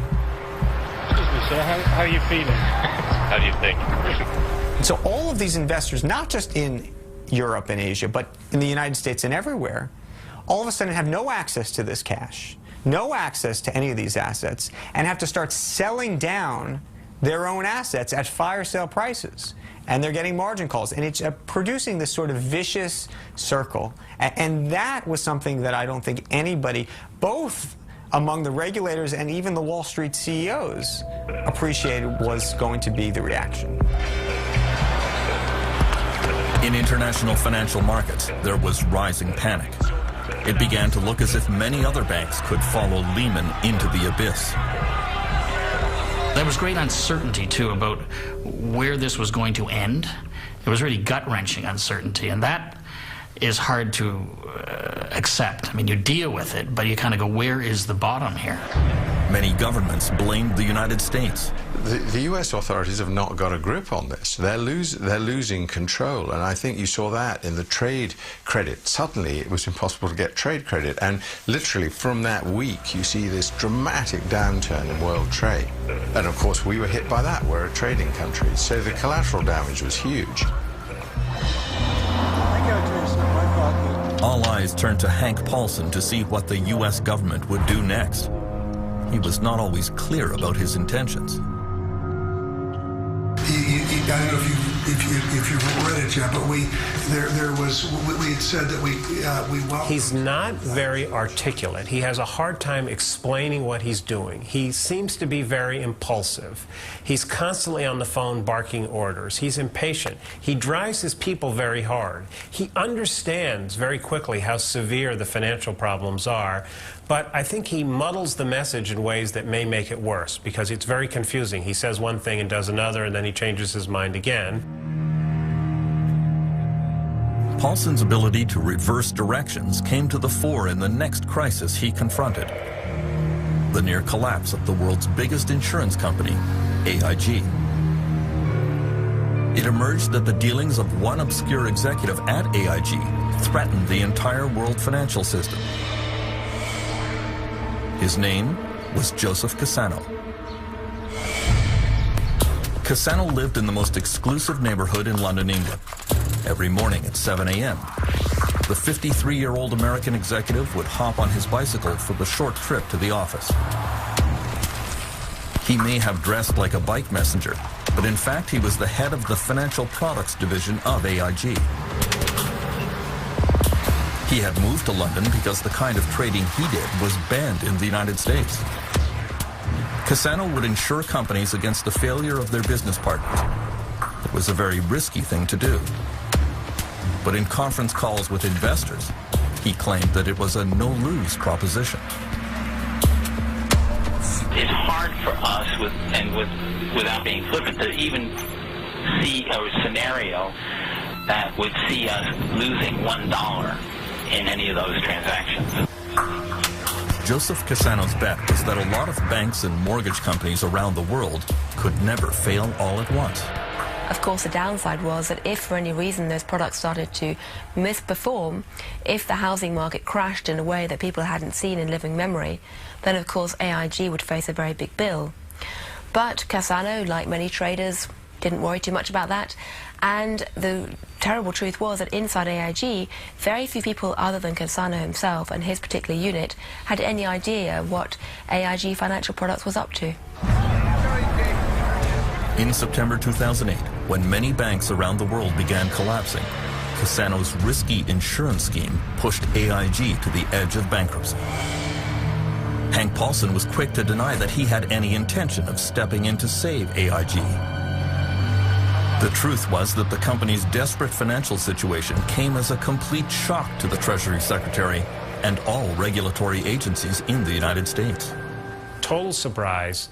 So how are you feeling? How do you think? So all of these investors, not just in Europe and Asia, but in the United States and everywhere, all of a sudden have no access to this cash, no access to any of these assets, and have to start selling down their own assets at fire sale prices. And they're getting margin calls, and it's producing this sort of vicious circle. And that was something that I don't think anybody, both among the regulators and even the Wall Street CEOs, appreciated was going to be the reaction. In international financial markets, there was rising panic. It began to look as if many other banks could follow Lehman into the abyss. There was great uncertainty, too, about where this was going to end. It was really gut-wrenching uncertainty, and that is hard to accept. I mean, you deal with it, but you kind of go, where is the bottom here? Many governments blamed the United States. The U.S. authorities have not got a grip on this. They're losing control, and I think you saw that in the trade credit. Suddenly, it was impossible to get trade credit, and literally from that week, you see this dramatic downturn in world trade. And of course, we were hit by that. We're a trading country, so the collateral damage was huge. All eyes turned to Hank Paulson to see what the U.S. government would do next. He was not always clear about his intentions. I don't know if you've read it yet, but we had said that we welcome. He's not very articulate. He has a hard time explaining what he's doing. He seems to be very impulsive. He's constantly on the phone barking orders. He's impatient. He drives his people very hard. He understands very quickly how severe the financial problems are, but I think he muddles the message in ways that may make it worse, because it's very confusing. He says one thing and does another, and then he changes his mind again. Paulson's ability to reverse directions came to the fore in the next crisis he confronted: the near collapse of the world's biggest insurance company, AIG. It emerged that the dealings of one obscure executive at AIG threatened the entire world financial system. His name, was Joseph Cassano. Cassano lived in the most exclusive neighborhood in London, England. Every morning at 7 a.m., the 53-year-old American executive would hop on his bicycle for the short trip to the office. He may have dressed like a bike messenger, but in fact he was the head of the financial products division of AIG. He had moved to London because the kind of trading he did was banned in the United States. Cassano would insure companies against the failure of their business partners. It was a very risky thing to do. But in conference calls with investors, he claimed that it was a no-lose proposition. It's hard for us, without being flippant, to even see a scenario that would see us losing $1 in any of those transactions. Joseph Cassano's bet was that a lot of banks and mortgage companies around the world could never fail all at once. Of course, the downside was that if for any reason those products started to misperform, if the housing market crashed in a way that people hadn't seen in living memory, then of course AIG would face a very big bill. But Cassano, like many traders, didn't worry too much about that. And the terrible truth was that inside AIG, very few people other than Cassano himself and his particular unit had any idea what AIG Financial Products was up to. In September 2008, when many banks around the world began collapsing, Cassano's risky insurance scheme pushed AIG to the edge of bankruptcy. Hank Paulson was quick to deny that he had any intention of stepping in to save AIG. The truth was that the company's desperate financial situation came as a complete shock to the Treasury Secretary and all regulatory agencies in the United States. Total surprise,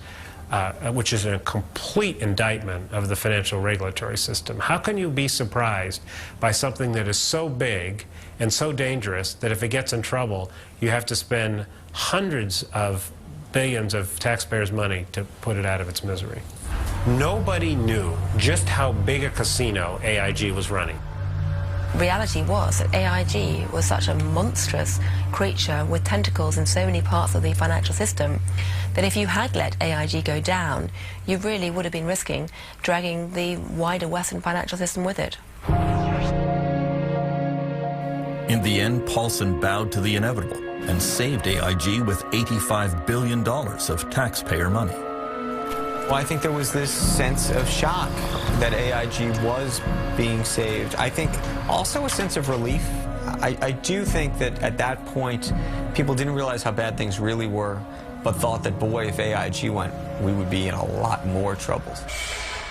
which is a complete indictment of the financial regulatory system. How can you be surprised by something that is so big and so dangerous that if it gets in trouble, you have to spend hundreds of billions of taxpayers' money to put it out of its misery? Nobody knew just how big a casino AIG was running. Reality was that AIG was such a monstrous creature with tentacles in so many parts of the financial system that if you had let AIG go down, you really would have been risking dragging the wider Western financial system with it. In the end, Paulson bowed to the inevitable and saved AIG with $85 billion of taxpayer money. Well, I think there was this sense of shock that AIG was being saved. I think also a sense of relief. I do think that at that point, people didn't realize how bad things really were, but thought that, boy, if AIG went, we would be in a lot more trouble.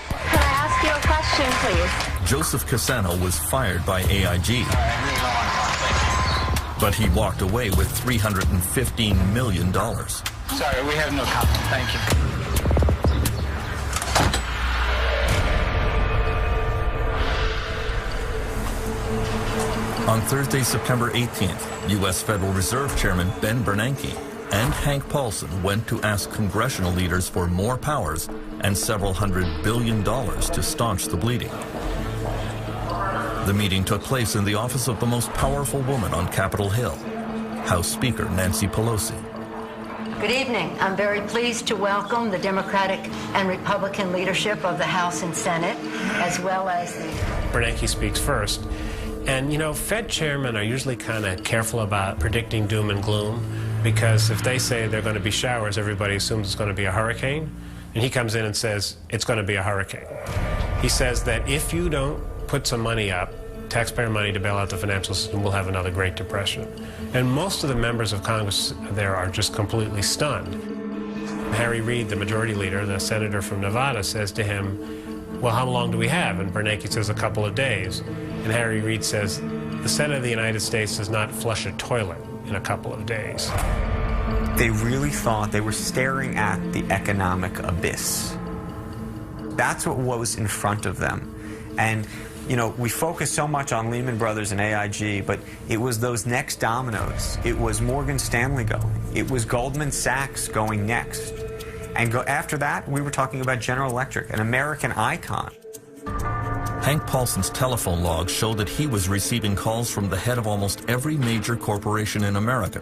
Can I ask you a question, please? Joseph Cassano was fired by AIG, but he walked away with $315 million. Sorry, we have no comment. Thank you. On Thursday, September 18th, U.S. Federal Reserve Chairman Ben Bernanke and Hank Paulson went to ask congressional leaders for more powers and several $100 billion to staunch the bleeding. The meeting took place in the office of the most powerful woman on Capitol Hill, House Speaker Nancy Pelosi. Good evening. I'm very pleased to welcome the Democratic and Republican leadership of the House and Senate, as well as the... Bernanke speaks first. And, you know, Fed chairmen are usually kind of careful about predicting doom and gloom, because if they say they're going to be showers, everybody assumes it's going to be a hurricane. And he comes in and says, it's going to be a hurricane. He says that if you don't put some money up, taxpayer money to bail out the financial system, we'll have another Great Depression. And most of the members of Congress there are just completely stunned. Harry Reid, the majority leader, the senator from Nevada, says to him, well, how long do we have? And Bernanke says a couple of days. And Harry Reid says, the Senate of the United States does not flush a toilet in a couple of days. They really thought they were staring at the economic abyss. That's what was in front of them. And, you know, we focus so much on Lehman Brothers and AIG, but it was those next dominoes. It was Morgan Stanley going. It was Goldman Sachs going next. And after that, we were talking about General Electric, an American icon. Hank Paulson's telephone logs show that he was receiving calls from the head of almost every major corporation in America,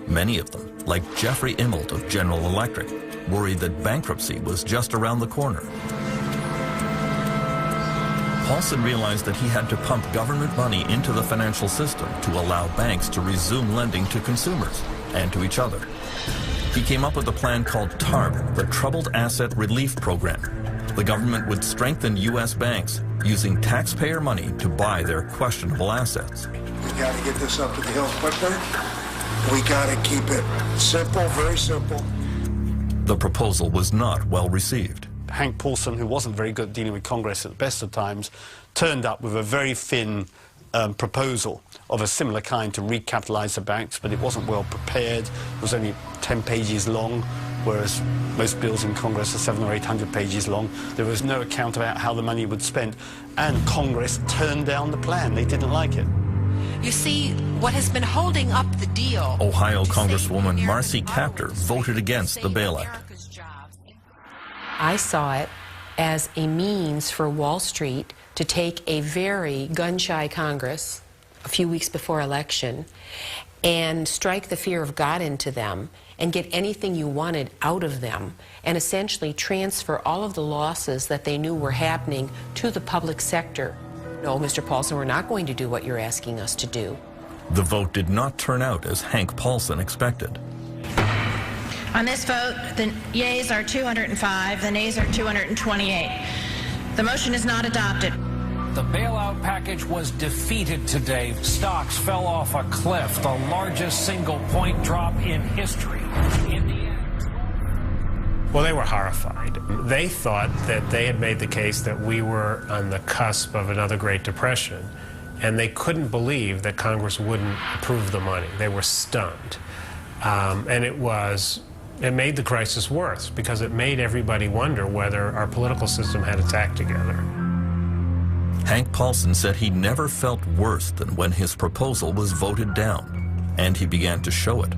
Many of them, like Jeffrey Immelt of General Electric, worried that bankruptcy was just around the corner. Paulson realized that he had to pump government money into the financial system to allow banks to resume lending to consumers and to each other. He came up with a plan called TARP, the Troubled Asset Relief Program. The government would strengthen U.S. banks using taxpayer money to buy their questionable assets. We got to get this up to the hill quicker. We got to keep it simple, very simple. The proposal was not well received. Hank Paulson, who wasn't very good at dealing with Congress at the best of times, turned up with a very thin proposal of a similar kind to recapitalize the banks, but it wasn't well prepared. It was only 10 pages long, whereas most bills in Congress are 700 or 800 pages long. There was no account about how the money would be spent, and Congress turned down the plan. They didn't like it. You see, what has been holding up the deal... Ohio Congresswoman Marcy Kaptur voted against the bailout. I saw it as a means for Wall Street to take a very gun-shy Congress a few weeks before election and strike the fear of God into them and get anything you wanted out of them and essentially transfer all of the losses that they knew were happening to the public sector. No, Mr. Paulson, we're not going to do what you're asking us to do. The vote did not turn out as Hank Paulson expected. On this vote, the yeas are 205, the nays are 228. The motion is not adopted. The bailout package was defeated today. Stocks fell off a cliff, the largest single-point drop in history. In the end... Well, they were horrified. They thought that they had made the case that we were on the cusp of another Great Depression, and they couldn't believe that Congress wouldn't approve the money. They were stunned. And it made the crisis worse because it made everybody wonder whether our political system had its act together. Hank Paulson said he never felt worse than when his proposal was voted down, and he began to show it.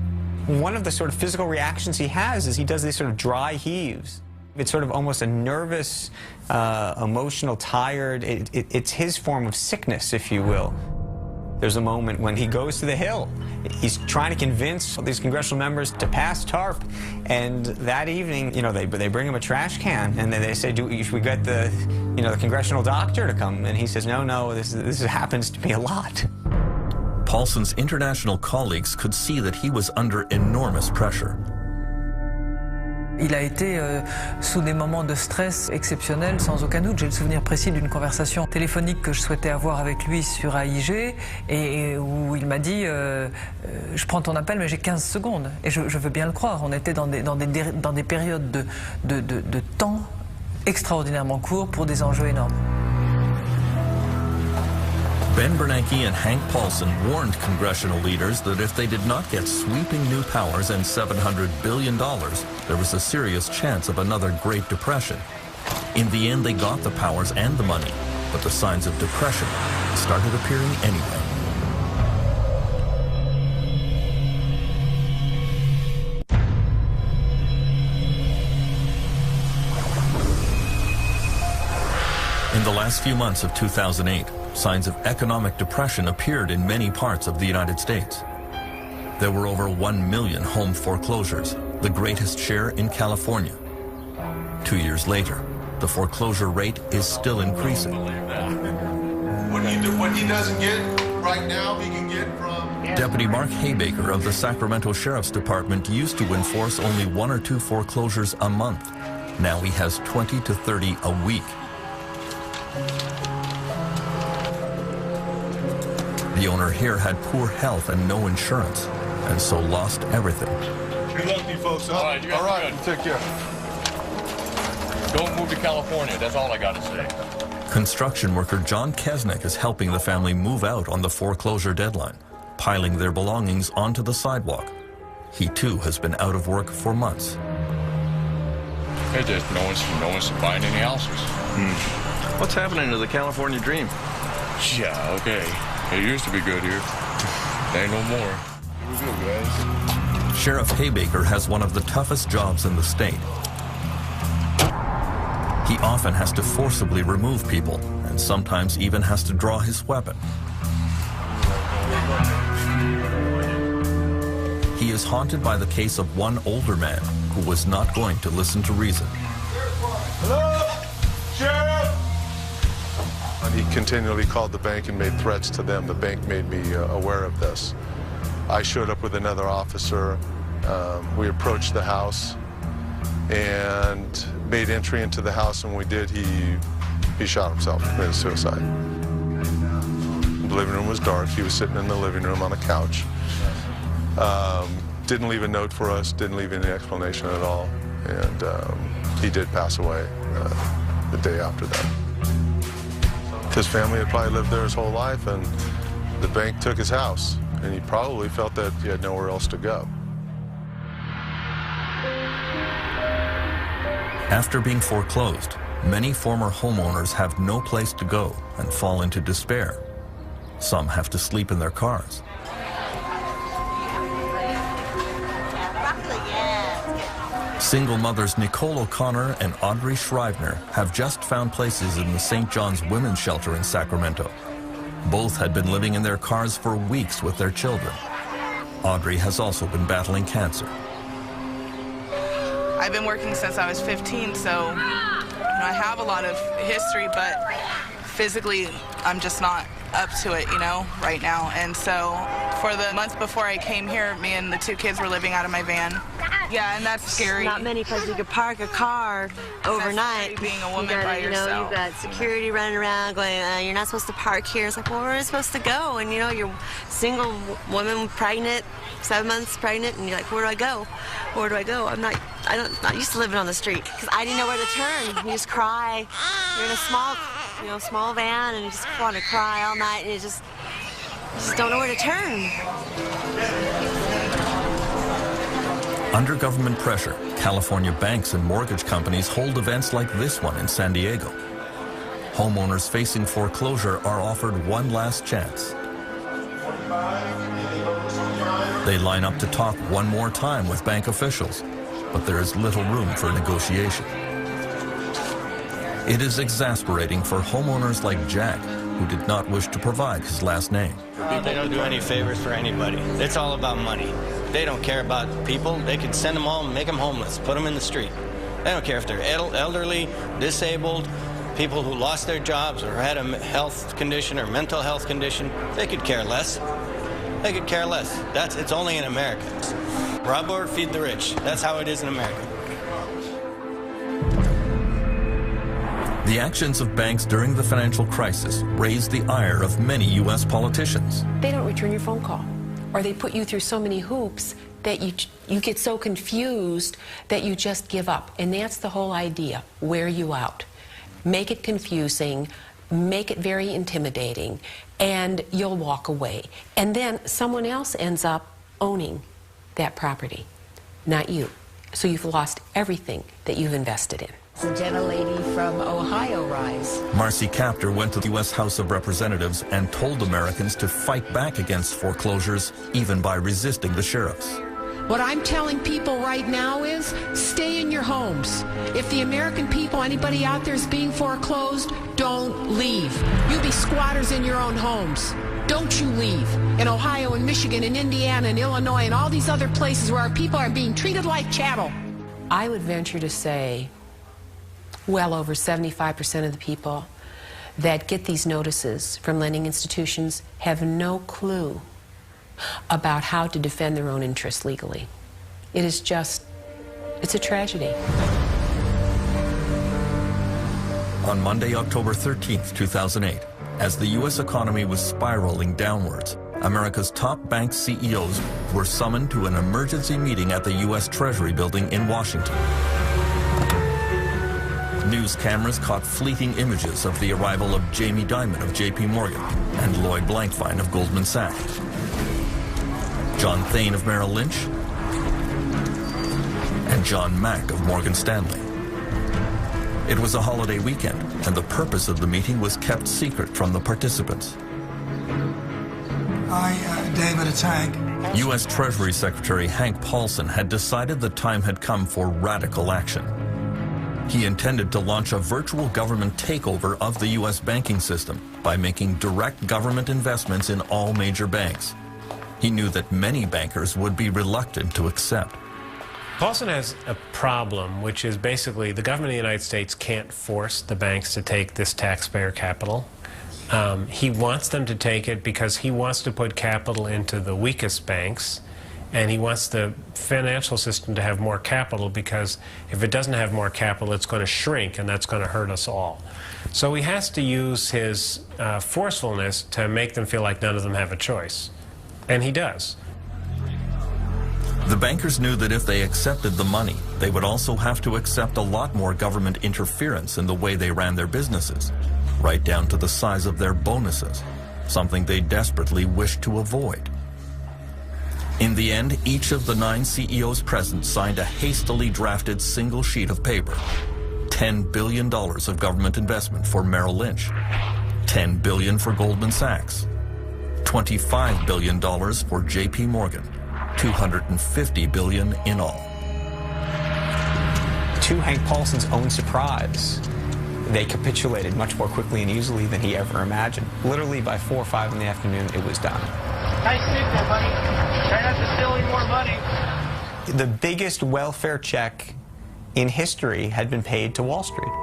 One of the sort of physical reactions he has is he does these sort of dry heaves. It's sort of almost a nervous, emotional, tired, it's his form of sickness, if you will. There's a moment when he goes to the Hill. He's trying to convince these congressional members to pass TARP, and that evening, you know, they bring him a trash can, and then they say, should we get the congressional doctor to come? And he says, no, this happens to be a lot. Paulson's international colleagues could see that he was under enormous pressure. Il a été sous des moments de stress exceptionnels, sans aucun doute. J'ai le souvenir précis d'une conversation téléphonique que je souhaitais avoir avec lui sur AIG et où il m'a dit je prends ton appel mais j'ai 15 secondes. Et je veux bien le croire. On était dans des périodes de temps extraordinairement courts pour des enjeux énormes. Ben Bernanke and Hank Paulson warned congressional leaders that if they did not get sweeping new powers and $700 billion, there was a serious chance of another Great Depression. In the end, they got the powers and the money, but the signs of depression started appearing anyway. In the last few months of 2008, signs of economic depression appeared in many parts of the United States. There were over 1 million home foreclosures, the greatest share in California. 2 years later, the foreclosure rate is still increasing. What he doesn't get right now, he can get from... Deputy Mark Haybaker of the Sacramento Sheriff's Department used to enforce only 1 or 2 foreclosures a month. Now he has 20 to 30 a week. The owner here had poor health and no insurance, and so lost everything. Good luck to you folks, huh? All right, take care. Don't move to California, that's all I gotta say. Construction worker John Kesnick is helping the family move out on the foreclosure deadline, piling their belongings onto the sidewalk. He too has been out of work for months. Hey, just no one's buying any houses. What's happening to the California dream? Yeah, okay. It used to be good here. Ain't no more. It was good, guys. Sheriff Haybaker has one of the toughest jobs in the state. He often has to forcibly remove people, and sometimes even has to draw his weapon. He is haunted by the case of one older man who was not going to listen to reason. Hello? Sheriff! And he continually called the bank and made threats to them. The bank made me aware of this. I showed up with another officer. We approached the house and made entry into the house, and when we did, he shot himself, committed suicide. The living room was dark. He was sitting in the living room on a couch. Didn't leave a note for us, didn't leave any explanation at all, and he did pass away the day after that. His family had probably lived there his whole life, and the bank took his house, and he probably felt that he had nowhere else to go. After being foreclosed, many former homeowners have no place to go and fall into despair. Some have to sleep in their cars. Single mothers Nicole O'Connor and Audrey Schreibner have just found places in the St. John's Women's Shelter in Sacramento. Both had been living in their cars for weeks with their children. Audrey has also been battling cancer. I've been working since I was 15, so I have a lot of history, but physically I'm just not up to it, right now. And so for the month before I came here, me and the two kids were living out of my van. Yeah, and that's scary. Not many places you could park a car overnight. Being a woman by yourself. You've got security running around going, you're not supposed to park here. It's like, well, where are we supposed to go? And you're single woman, pregnant, 7 months pregnant, and you're like, where do I go? Where do I go? I'm not used to living on the street because I didn't know where to turn. You just cry. You're in a small van, and you just want to cry all night, and you just don't know where to turn. Under government pressure, California banks and mortgage companies hold events like this one in San Diego. Homeowners facing foreclosure are offered one last chance. They line up to talk one more time with bank officials, but there is little room for negotiation. It is exasperating for homeowners like Jack, who did not wish to provide his last name. They don't do any favors for anybody. It's all about money. They don't care about people. They could send them home, make them homeless, put them in the street. They don't care if they're elderly, disabled, people who lost their jobs or had a health condition or mental health condition. They could care less. They could care less. It's only in America. Rob or feed the rich. That's how it is in America. The actions of banks during the financial crisis raised the ire of many U.S. politicians. They don't return your phone call, or they put you through so many hoops that you get so confused that you just give up. And that's the whole idea. Wear you out. Make it confusing, make it very intimidating, and you'll walk away. And then someone else ends up owning that property, not you. So you've lost everything that you've invested in. The gentlelady from Ohio rise. Marcy Kaptur went to the U.S. House of Representatives and told Americans to fight back against foreclosures, even by resisting the sheriffs. What I'm telling people right now is stay in your homes. If the American people, anybody out there is being foreclosed, don't leave. You be squatters in your own homes. Don't you leave. In Ohio and Michigan and Indiana and Illinois and all these other places where our people are being treated like chattel. I would venture to say well over 75% of the people that get these notices from lending institutions have no clue about how to defend their own interests legally. It's a tragedy. On Monday, October 13th, 2008, as the U.S. economy was spiraling downwards, America's top bank CEOs were summoned to an emergency meeting at the U.S. Treasury building in Washington. News cameras caught fleeting images of the arrival of Jamie Dimon of J.P. Morgan and Lloyd Blankfein of Goldman Sachs, John Thain of Merrill Lynch, and John Mack of Morgan Stanley. It was a holiday weekend, and the purpose of the meeting was kept secret from the participants. David, it's Hank. U.S. Treasury Secretary Hank Paulson had decided the time had come for radical action. He intended to launch a virtual government takeover of the U.S. banking system by making direct government investments in all major banks. he knew that many bankers would be reluctant to accept. Paulson has a problem, which is basically the government of the United States can't force the banks to take this taxpayer capital. He wants them to take it because he wants to put capital into the weakest banks, and he wants the financial system to have more capital, because if it doesn't have more capital, it's going to shrink, and that's going to hurt us all. So he has to use his forcefulness to make them feel like none of them have a choice. And he does. The bankers knew that if they accepted the money, they would also have to accept a lot more government interference in the way they ran their businesses, right down to the size of their bonuses, something they desperately wished to avoid. In the end, each of the 9 CEOs present signed a hastily drafted single sheet of paper. $10 billion of government investment for Merrill Lynch, $10 billion for Goldman Sachs, $25 billion for JP Morgan, $250 billion in all. To Hank Paulson's own surprise, they capitulated much more quickly and easily than he ever imagined. Literally by 4 or 5 in the afternoon, it was done. Nice suit there, buddy. Try not to steal any more money. The biggest welfare check in history had been paid to Wall Street.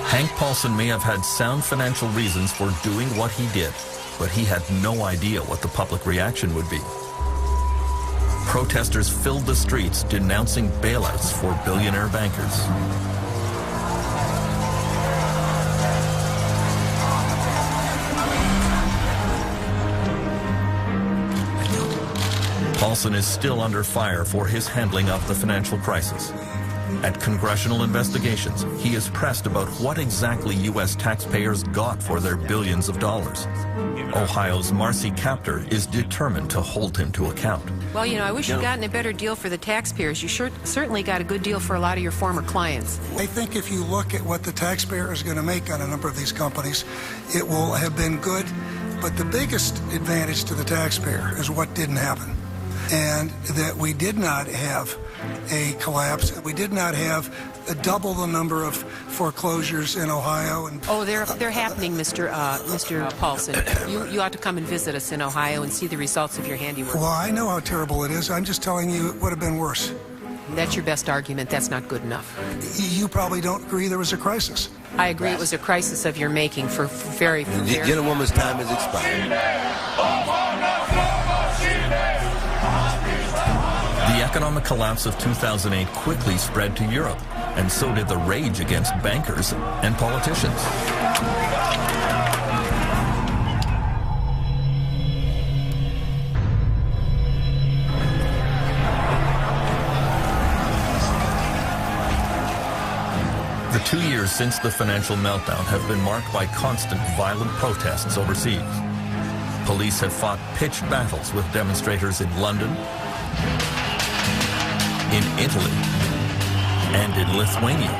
Hank Paulson may have had sound financial reasons for doing what he did, but he had no idea what the public reaction would be. Protesters filled the streets denouncing bailouts for billionaire bankers. Paulson is still under fire for his handling of the financial crisis. At congressional investigations, he is pressed about what exactly U.S. taxpayers got for their billions of dollars. Ohio's Marcy Kaptur is determined to hold him to account. Well, you know, I wish you'd gotten a better deal for the taxpayers. You certainly got a good deal for a lot of your former clients. I think if you look at what the taxpayer is going to make on a number of these companies, it will have been good. But the biggest advantage to the taxpayer is what didn't happen. And that we did not have a collapse. We did not have double the number of foreclosures in Ohio. And oh, they're happening, Mr. Paulson. You ought to come and visit us in Ohio and see the results of your handiwork. Well, I know how terrible it is. I'm just telling you it would have been worse. That's your best argument. That's not good enough. You probably don't agree there was a crisis. I agree it was a crisis of your making for very... The gentlewoman's time has expired. The economic collapse of 2008 quickly spread to Europe, and so did the rage against bankers and politicians. The 2 years since the financial meltdown have been marked by constant violent protests overseas. Police have fought pitched battles with demonstrators in London, in Italy, and in Lithuania.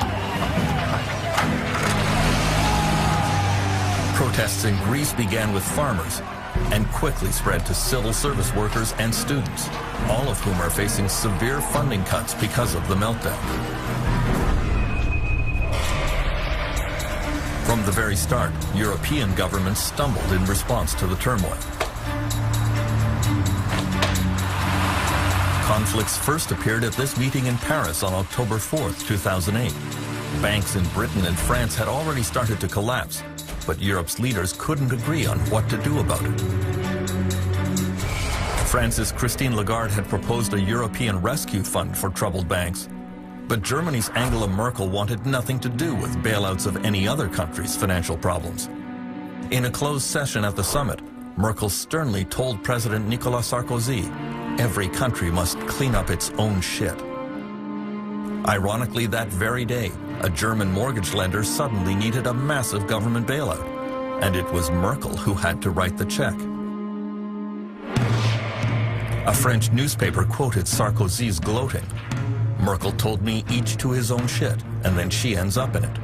Protests in Greece began with farmers and quickly spread to civil service workers and students, all of whom are facing severe funding cuts because of the meltdown. From the very start, European governments stumbled in response to the turmoil. Conflicts first appeared at this meeting in Paris on October 4th, 2008. Banks in Britain and France had already started to collapse, but Europe's leaders couldn't agree on what to do about it. France's Christine Lagarde had proposed a European rescue fund for troubled banks, but Germany's Angela Merkel wanted nothing to do with bailouts of any other country's financial problems. In a closed session at the summit, Merkel sternly told President Nicolas Sarkozy, every country must clean up its own shit. Ironically, that very day, a German mortgage lender suddenly needed a massive government bailout, and it was Merkel who had to write the check. A French newspaper quoted Sarkozy's gloating. Merkel told me each to his own shit, and then she ends up in it.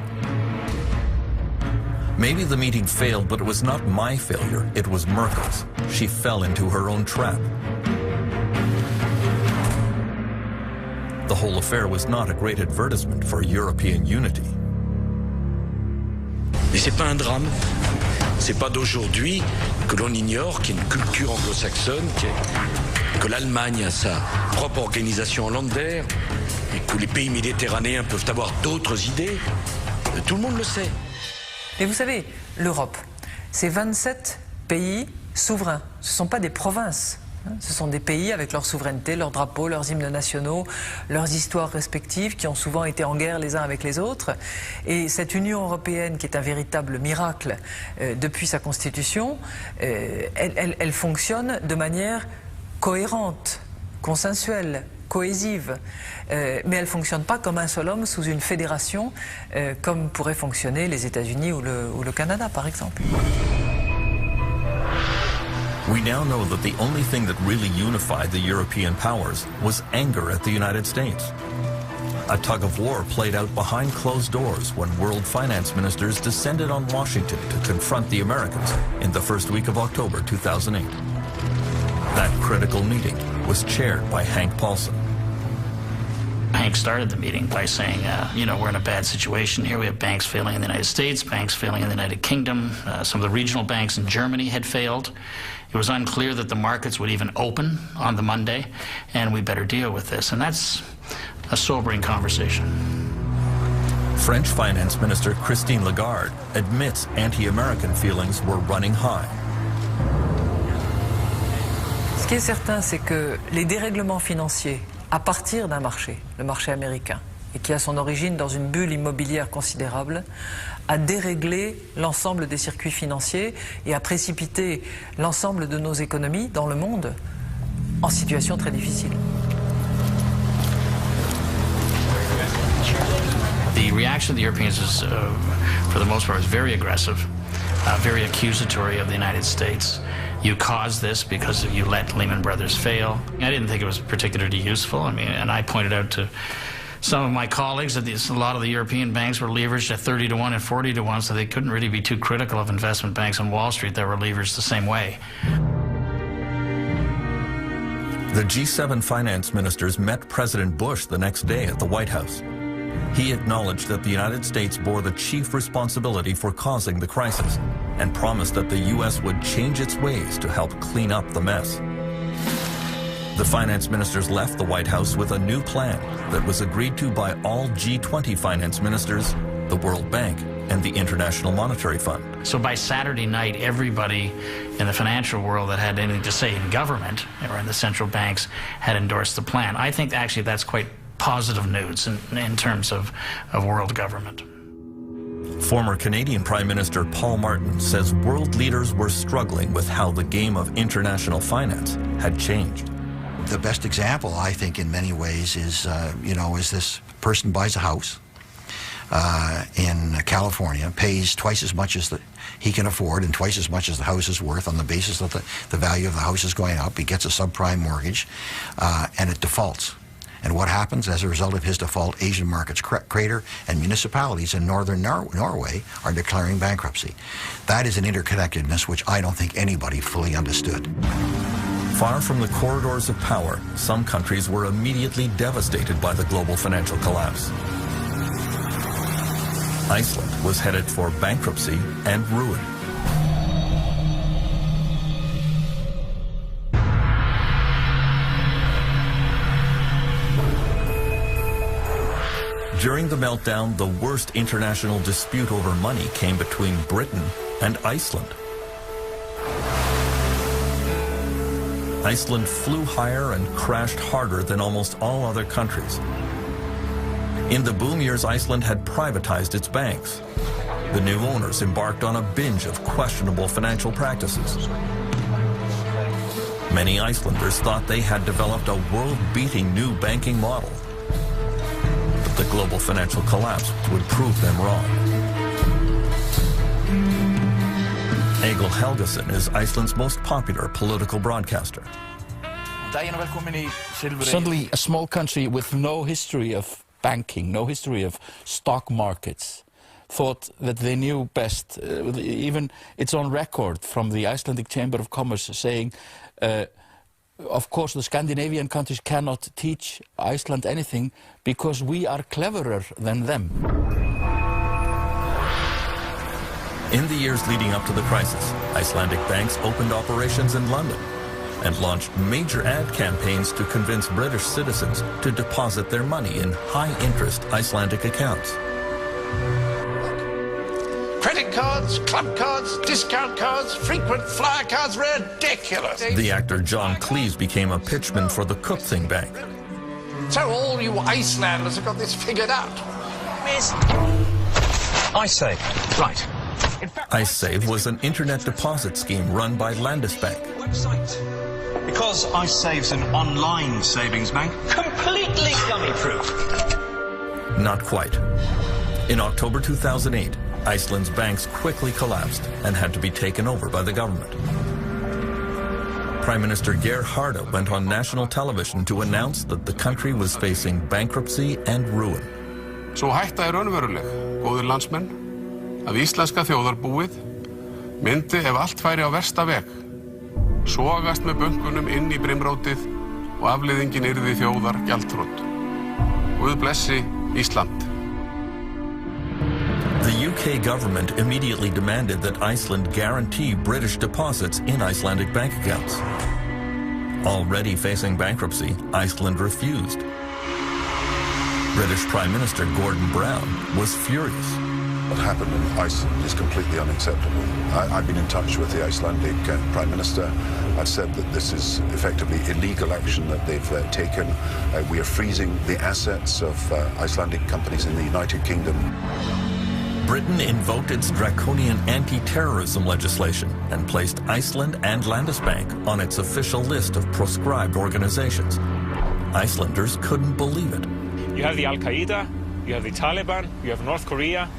Maybe the meeting failed, but it was not my failure, it was Merkel's. She fell into her own trap. The whole affair was not a great advertisement for European unity. The c'est pas un drame. C'est pas d'aujourd'hui que l'on ignore qu'il y a une culture anglo-saxonne, que l'Allemagne a sa propre organisation en Länder et que les pays méditerranéens peuvent avoir d'autres idées. Tout le monde le sait. Et vous savez, l'Europe, c'est 27 pays souverains. Ce ne sont pas des provinces. Ce sont des pays avec leur souveraineté, leurs drapeaux, leurs hymnes nationaux, leurs histoires respectives qui ont souvent été en guerre les uns avec les autres. Et cette Union européenne qui est un véritable miracle depuis sa constitution, elle fonctionne de manière cohérente, consensuelle, cohésive. Mais elle ne fonctionne pas comme un seul homme sous une fédération comme pourraient fonctionner les États-Unis ou le Canada par exemple. We now know that the only thing that really unified the European powers was anger at the United States. A tug of war played out behind closed doors when world finance ministers descended on Washington to confront the Americans in the first week of October 2008. That critical meeting was chaired by Hank Paulson. Hank started the meeting by saying, you know, we're in a bad situation here. We have banks failing in the United States, banks failing in the United Kingdom. Some of the regional banks in Germany had failed. It was unclear that the markets would even open on the Monday, and we better deal with this. And that's a sobering conversation. French Finance Minister Christine Lagarde admits anti-American feelings were running high. Ce qui est certain, c'est que les dérèglements financiers à partir d'un marché, le marché américain, et qui a son origine dans une bulle immobilière considérable, a déréglé l'ensemble des circuits financiers et a précipité l'ensemble de nos économies dans le monde en situation très difficile. The reaction of the Europeans is, for the most part, was very aggressive, very accusatory of the United States. You caused this because you let Lehman Brothers fail. I didn't think it was particularly useful. I mean, and I pointed out to some of my colleagues that a lot of the European banks were leveraged at 30 to 1 and 40 to 1, so they couldn't really be too critical of investment banks on Wall Street that were leveraged the same way. The G7 finance ministers met President Bush the next day at the White House. He acknowledged that the United States bore the chief responsibility for causing the crisis and promised that the U.S. would change its ways to help clean up the mess. The finance ministers left the White House with a new plan that was agreed to by all G20 finance ministers, the World Bank, and the International Monetary Fund. So by Saturday night, everybody in the financial world that had anything to say in government or in the central banks had endorsed the plan. I think actually that's quite positive news in terms of world government. Former Canadian Prime Minister Paul Martin says world leaders were struggling with how the game of international finance had changed. The best example, I think, in many ways is, is this person buys a house in California, pays twice as much as he can afford and twice as much as the house is worth on the basis that the value of the house is going up. He gets a subprime mortgage, and it defaults. And what happens as a result of his default? Asian markets crater, and municipalities in northern Norway are declaring bankruptcy. That is an interconnectedness which I don't think anybody fully understood. Far from the corridors of power, some countries were immediately devastated by the global financial collapse. Iceland was headed for bankruptcy and ruin. During the meltdown, the worst international dispute over money came between Britain and Iceland. Iceland flew higher and crashed harder than almost all other countries. In the boom years, Iceland had privatized its banks. The new owners embarked on a binge of questionable financial practices. Many Icelanders thought they had developed a world-beating new banking model. But the global financial collapse would prove them wrong. Egil Helgason is Iceland's most popular political broadcaster. Suddenly, a small country with no history of banking, no history of stock markets, thought that they knew best. Even it's on record from the Icelandic Chamber of Commerce saying, of course, the Scandinavian countries cannot teach Iceland anything because we are cleverer than them. In the years leading up to the crisis, Icelandic banks opened operations in London and launched major ad campaigns to convince British citizens to deposit their money in high-interest Icelandic accounts. Credit cards, club cards, discount cards, frequent flyer cards, ridiculous. The actor John Cleese became a pitchman for the Kaupthing Bank. So all you Icelanders have got this figured out. Miss IceSave, right. IceSave was an internet deposit scheme run by Landesbank. Because IceSave's an online savings bank, completely dummy-proof. Not quite. In October 2008, Iceland's banks quickly collapsed and had to be taken over by the government. Prime Minister Geir Haarde went on national television to announce that the country was facing bankruptcy and ruin. Svo hætta raunveruleg, góðir landsmenn, að íslenska þjóðarbúið myndi ef allt færi á versta veg, sogast með bönkunum inn í brimrótið og afleiðingin yrði þjóðar gjaldþrot. Guð blessi Ísland. The UK government immediately demanded that Iceland guarantee British deposits in Icelandic bank accounts. Already facing bankruptcy, Iceland refused. British Prime Minister Gordon Brown was furious. What happened in Iceland is completely unacceptable. I've been in touch with the Icelandic Prime Minister. I've said that this is effectively illegal action that they've taken. We are freezing the assets of Icelandic companies in the United Kingdom. Britain invoked its draconian anti-terrorism legislation and placed Iceland and Landesbank on its official list of proscribed organizations. Icelanders couldn't believe it. You have the Al-Qaeda, you have the Taliban, you have North Korea,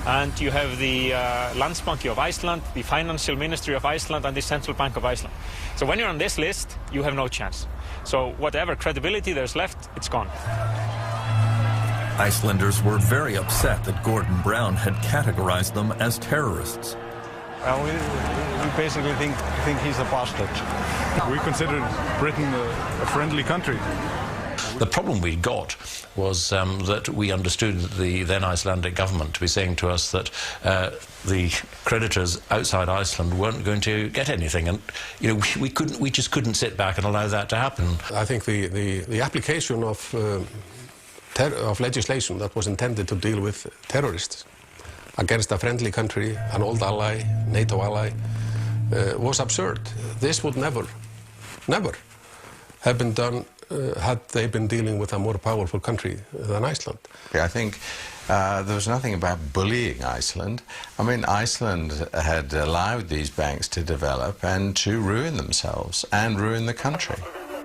and you have the Landsbanki of Iceland, the Financial Ministry of Iceland, and the Central Bank of Iceland. So when you're on this list, you have no chance. So whatever credibility there's left, it's gone. Icelanders were very upset that Gordon Brown had categorized them as terrorists. Well, we basically think he's a bastard. We consider Britain a friendly country. The problem we got was that we understood the then Icelandic government to be saying to us that the creditors outside Iceland weren't going to get anything, and we just couldn't sit back and allow that to happen. I think the application of legislation that was intended to deal with terrorists against a friendly country, an old ally, NATO ally, was absurd. This would never have been done had they been dealing with a more powerful country than Iceland. I think there was nothing about bullying Iceland. I mean, Iceland had allowed these banks to develop and to ruin themselves and ruin the country.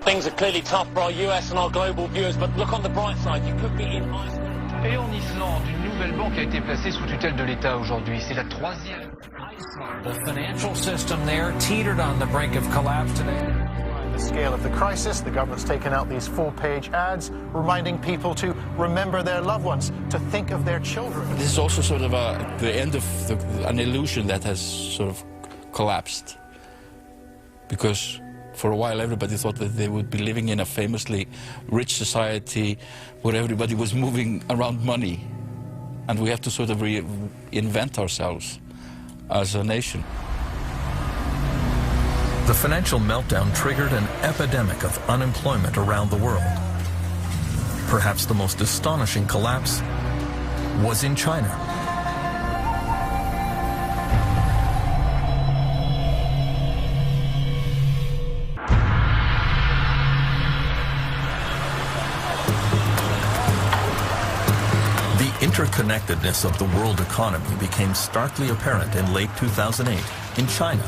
Things are clearly tough for our US and our global viewers, but look on the bright side, you could be in Iceland. Et en Islande, une nouvelle banque a été placée sous tutelle de l'État aujourd'hui. C'est la troisième. The financial system there teetered on the brink of collapse today. The scale of the crisis, the government's taken out these full-page ads reminding people to remember their loved ones, to think of their children. This is also sort of the end of an illusion that has sort of collapsed, because for a while everybody thought that they would be living in a famously rich society where everybody was moving around money, and we have to sort of reinvent ourselves as a nation. The financial meltdown triggered an epidemic of unemployment around the world. Perhaps the most astonishing collapse was in China. The interconnectedness of the world economy became starkly apparent in late 2008 in China.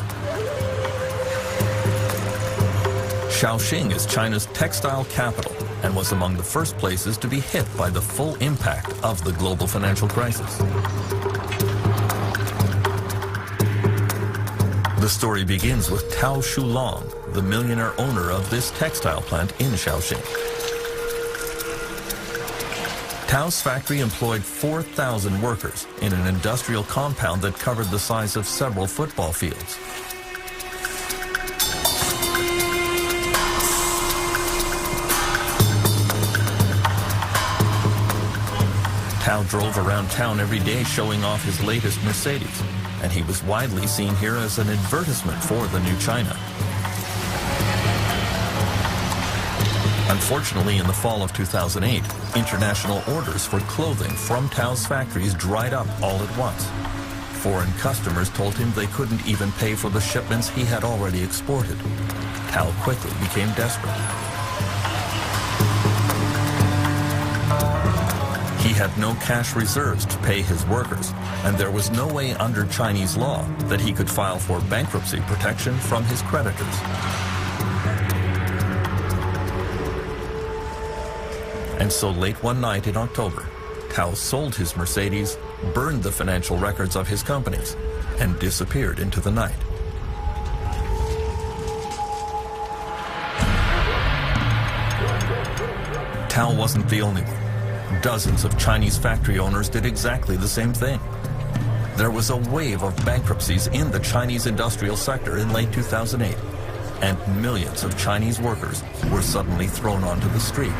Shaoxing is China's textile capital and was among the first places to be hit by the full impact of the global financial crisis. The story begins with Tao Shulong, the millionaire owner of this textile plant in Shaoxing. Tao's factory employed 4,000 workers in an industrial compound that covered the size of several football fields. Tao drove around town every day showing off his latest Mercedes, and he was widely seen here as an advertisement for the new China. Unfortunately, in the fall of 2008, international orders for clothing from Tao's factories dried up all at once. Foreign customers told him they couldn't even pay for the shipments he had already exported. Tao quickly became desperate. He had no cash reserves to pay his workers, and there was no way under Chinese law that he could file for bankruptcy protection from his creditors. And so late one night in October, Tao sold his Mercedes, burned the financial records of his companies, and disappeared into the night. Tao wasn't the only one. Dozens of Chinese factory owners did exactly the same thing. There was a wave of bankruptcies in the Chinese industrial sector in late 2008, and millions of Chinese workers were suddenly thrown onto the street.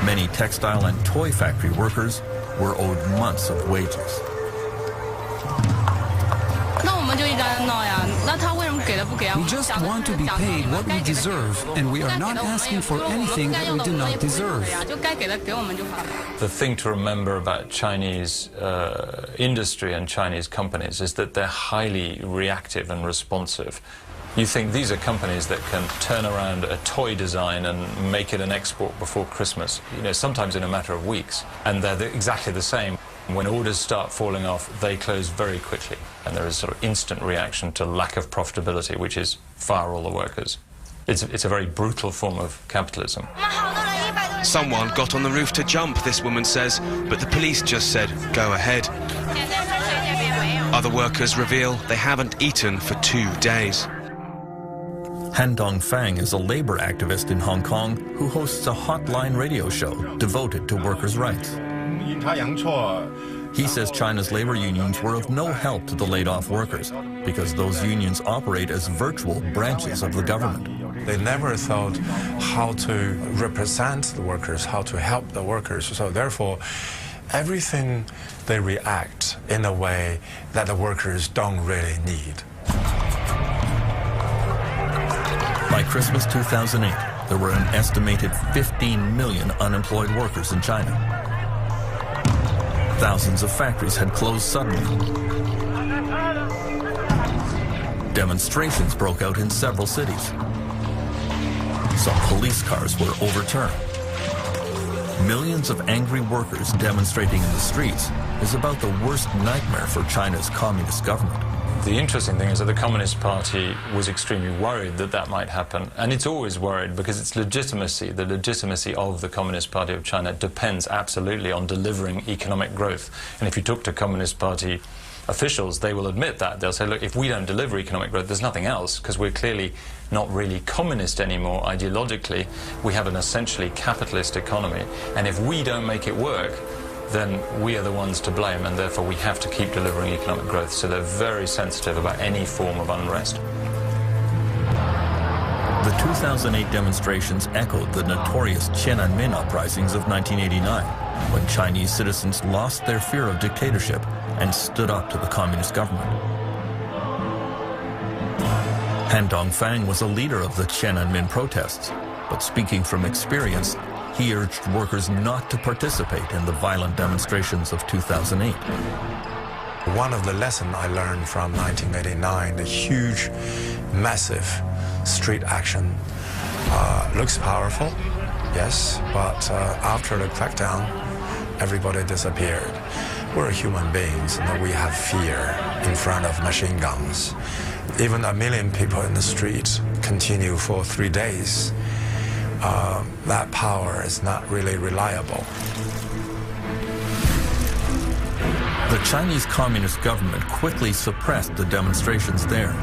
Many textile and toy factory workers were owed months of wages. We just want to be paid what we deserve, and we are not asking for anything that we do not deserve. The thing to remember about Chinese industry and Chinese companies is that they're highly reactive and responsive. You think these are companies that can turn around a toy design and make it an export before Christmas, sometimes in a matter of weeks. And they're exactly the same. When orders start falling off, they close very quickly. And there is sort of instant reaction to lack of profitability, which is fire all the workers. It's a very brutal form of capitalism. Someone got on the roof to jump, this woman says, but the police just said, go ahead. Other workers reveal they haven't eaten for 2 days. Han Dongfang is a labor activist in Hong Kong who hosts a hotline radio show devoted to workers' rights. He says China's labor unions were of no help to the laid-off workers because those unions operate as virtual branches of the government. They never thought how to represent the workers, how to help the workers. So therefore, everything they react in a way that the workers don't really need. By Christmas 2008, there were an estimated 15 million unemployed workers in China. Thousands of factories had closed suddenly. Demonstrations broke out in several cities. Some police cars were overturned. Millions of angry workers demonstrating in the streets is about the worst nightmare for China's communist government. The interesting thing is that the Communist Party was extremely worried that that might happen. And it's always worried because its legitimacy, the legitimacy of the Communist Party of China depends absolutely on delivering economic growth. And if you talk to Communist Party officials, they will admit that. They'll say, look, if we don't deliver economic growth, there's nothing else, because we're clearly not really communist anymore ideologically. We have an essentially capitalist economy. And if we don't make it work, then we are the ones to blame, and therefore we have to keep delivering economic growth. So they're very sensitive about any form of unrest. The 2008 demonstrations echoed the notorious Tiananmen uprisings of 1989, when Chinese citizens lost their fear of dictatorship and stood up to the communist government. Han Dongfang was a leader of the Tiananmen protests, but speaking from experience, he urged workers not to participate in the violent demonstrations of 2008. One of the lessons I learned from 1989, the huge, massive street action, looks powerful, yes, but after the crackdown, everybody disappeared. We're human beings, and we have fear in front of machine guns. Even 1 million people in the street continue for 3 days. That power is not really reliable. The Chinese Communist government quickly suppressed the demonstrations there.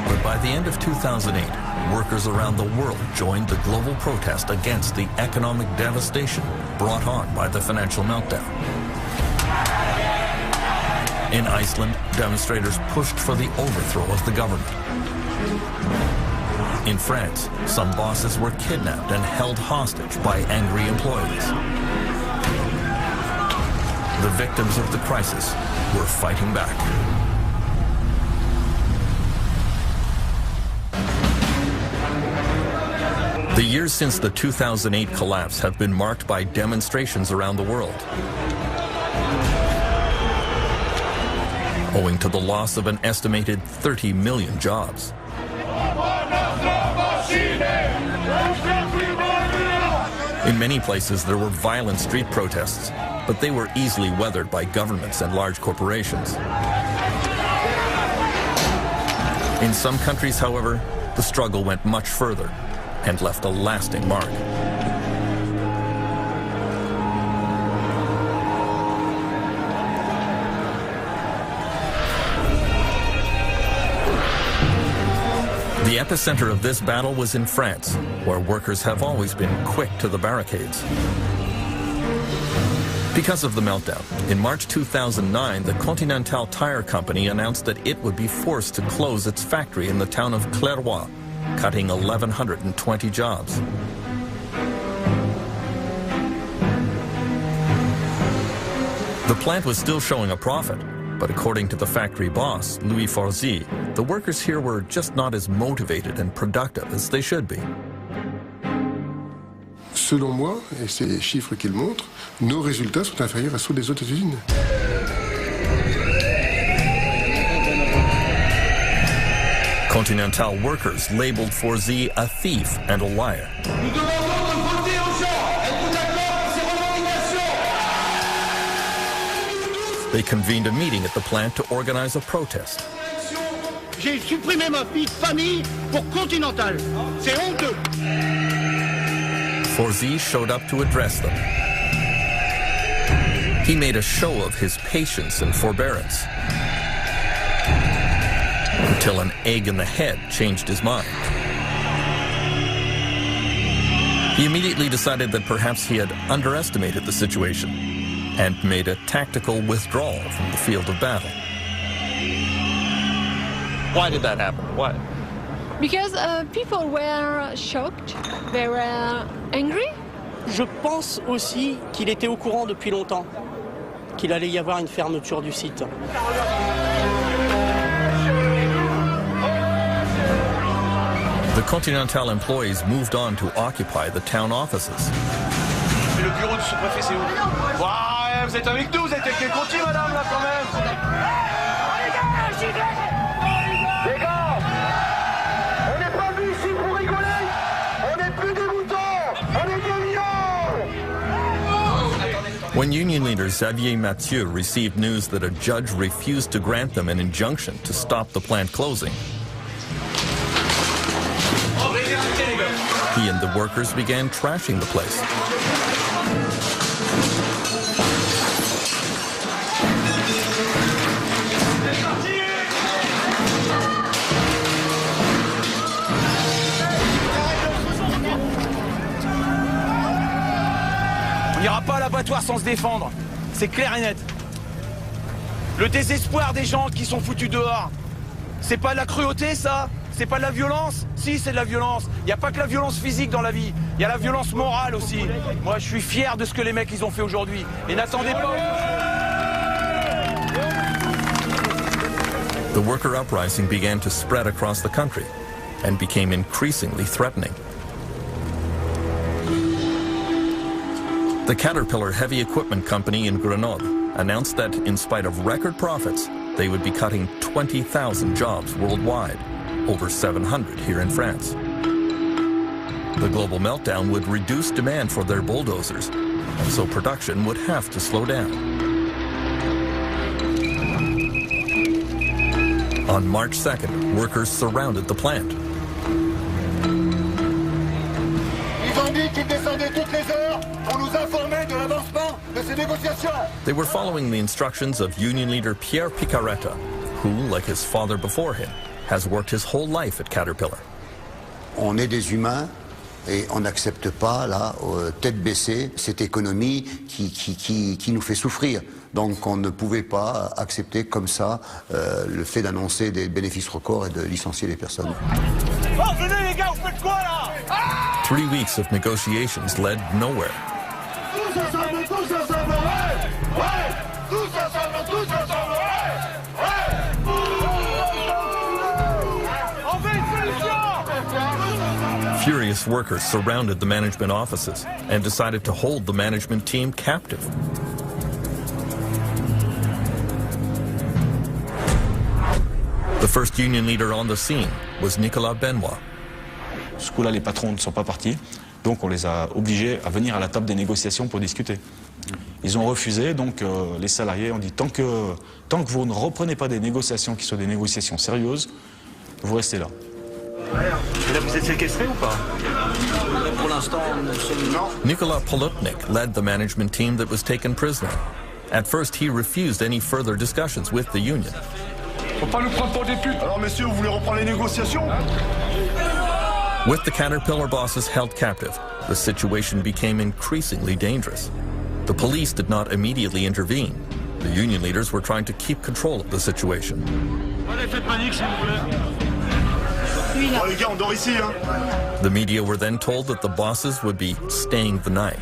But by the end of 2008, workers around the world joined the global protest against the economic devastation brought on by the financial meltdown. In Iceland, demonstrators pushed for the overthrow of the government. In France, some bosses were kidnapped and held hostage by angry employees. The victims of the crisis were fighting back. The years since the 2008 collapse have been marked by demonstrations around the world. Owing to the loss of an estimated 30 million jobs. In many places, there were violent street protests, but they were easily weathered by governments and large corporations. In some countries, however, the struggle went much further and left a lasting mark. The epicenter of this battle was in France, where workers have always been quick to the barricades. Because of the meltdown, in March 2009, the Continental Tire Company announced that it would be forced to close its factory in the town of Clairvaux, cutting 1,120 jobs. The plant was still showing a profit, but according to the factory boss, Louis Forzy, the workers here were just not as motivated and productive as they should be. Selon moi, et c'est les chiffres qu'ils montrent, nos résultats sont inférieurs à ceux des autres usines. Continental workers labeled Forzy a thief and a liar. They convened a meeting at the plant to organize a protest. J'ai supprimé ma vie de famille pour Continental. C'est honteux. Forzy showed up to address them. He made a show of his patience and forbearance, until an egg in the head changed his mind. He immediately decided that perhaps he had underestimated the situation and made a tactical withdrawal from the field of battle. Why did that happen? Why? Because people were shocked, they were angry. Je pense aussi qu'il était au courant depuis longtemps qu'il allait y avoir une fermeture du site. The Continental employees moved on to occupy the town offices. Le bureau du sous-préfet, c'est où? Ouais, vous êtes avec nous, vous êtes avec les Conti, madame, là, quand même. Les gars, on n'est pas venus ici pour rigoler. On est plus dégoûtants. On est des lions. When union leader Xavier Mathieu received news that a judge refused to grant them an injunction to stop the plant closing, he and the workers began trashing the place. On n'ira pas à l'abattoir sans se défendre. C'est clair et net. Le désespoir des gens qui sont foutus dehors. C'est pas de la cruauté, ça? C'est pas de la violence? Si, c'est de la violence. Il n'y a pas que la violence physique dans la vie. Il y a la violence morale aussi. Moi, je suis fier de ce que les mecs ils ont fait aujourd'hui. Et n'attendez pas. The worker uprising began to spread across the country and became increasingly threatening. The Caterpillar Heavy Equipment Company in Grenoble announced that, in spite of record profits, they would be cutting 20,000 jobs worldwide, over 700 here in France. The global meltdown would reduce demand for their bulldozers, and so production would have to slow down. On March 2nd, workers surrounded the plant. They were following the instructions of union leader Pierre Picaretta, who, like his father before him, has worked his whole life at Caterpillar. On est des humains Et on n'accepte pas, là, tête baissée, cette économie qui nous fait souffrir. Donc on ne pouvait pas accepter comme ça le fait d'annoncer des bénéfices records et de licencier les personnes. Oh, venez les gars, vous faites quoi là? 3 weeks of negotiations led nowhere. Tous ensemble, ouais! Ouais! Tous ensemble, ouais! On veut une solution! Furious workers surrounded the management offices and decided to hold the management team captive. The first union leader on the scene was Nicolas Benoit. Ce coup-là, les patrons ne sont pas partis, donc on les a obligés à venir à la table des négociations pour discuter. Ils ont refusé, donc les salariés ont dit tant que vous ne reprenez pas des négociations qui soient des négociations sérieuses, vous restez là. Et là, vous êtes séquestré ou pas? Pour l'instant, non. Nicolas Polutnik led the management team that was taken prisoner. At first, he refused any further discussions with the union. Faut pas nous prendre pour des putes. Alors, messieurs, vous voulez reprendre les négociations? With the Caterpillar bosses held captive, the situation became increasingly dangerous. The police did not immediately intervene. The union leaders were trying to keep control of the situation. Allez, faites panique, s'il vous plaît. Oh, les gars, on dort ici, hein. The media were then told that the bosses would be staying the night.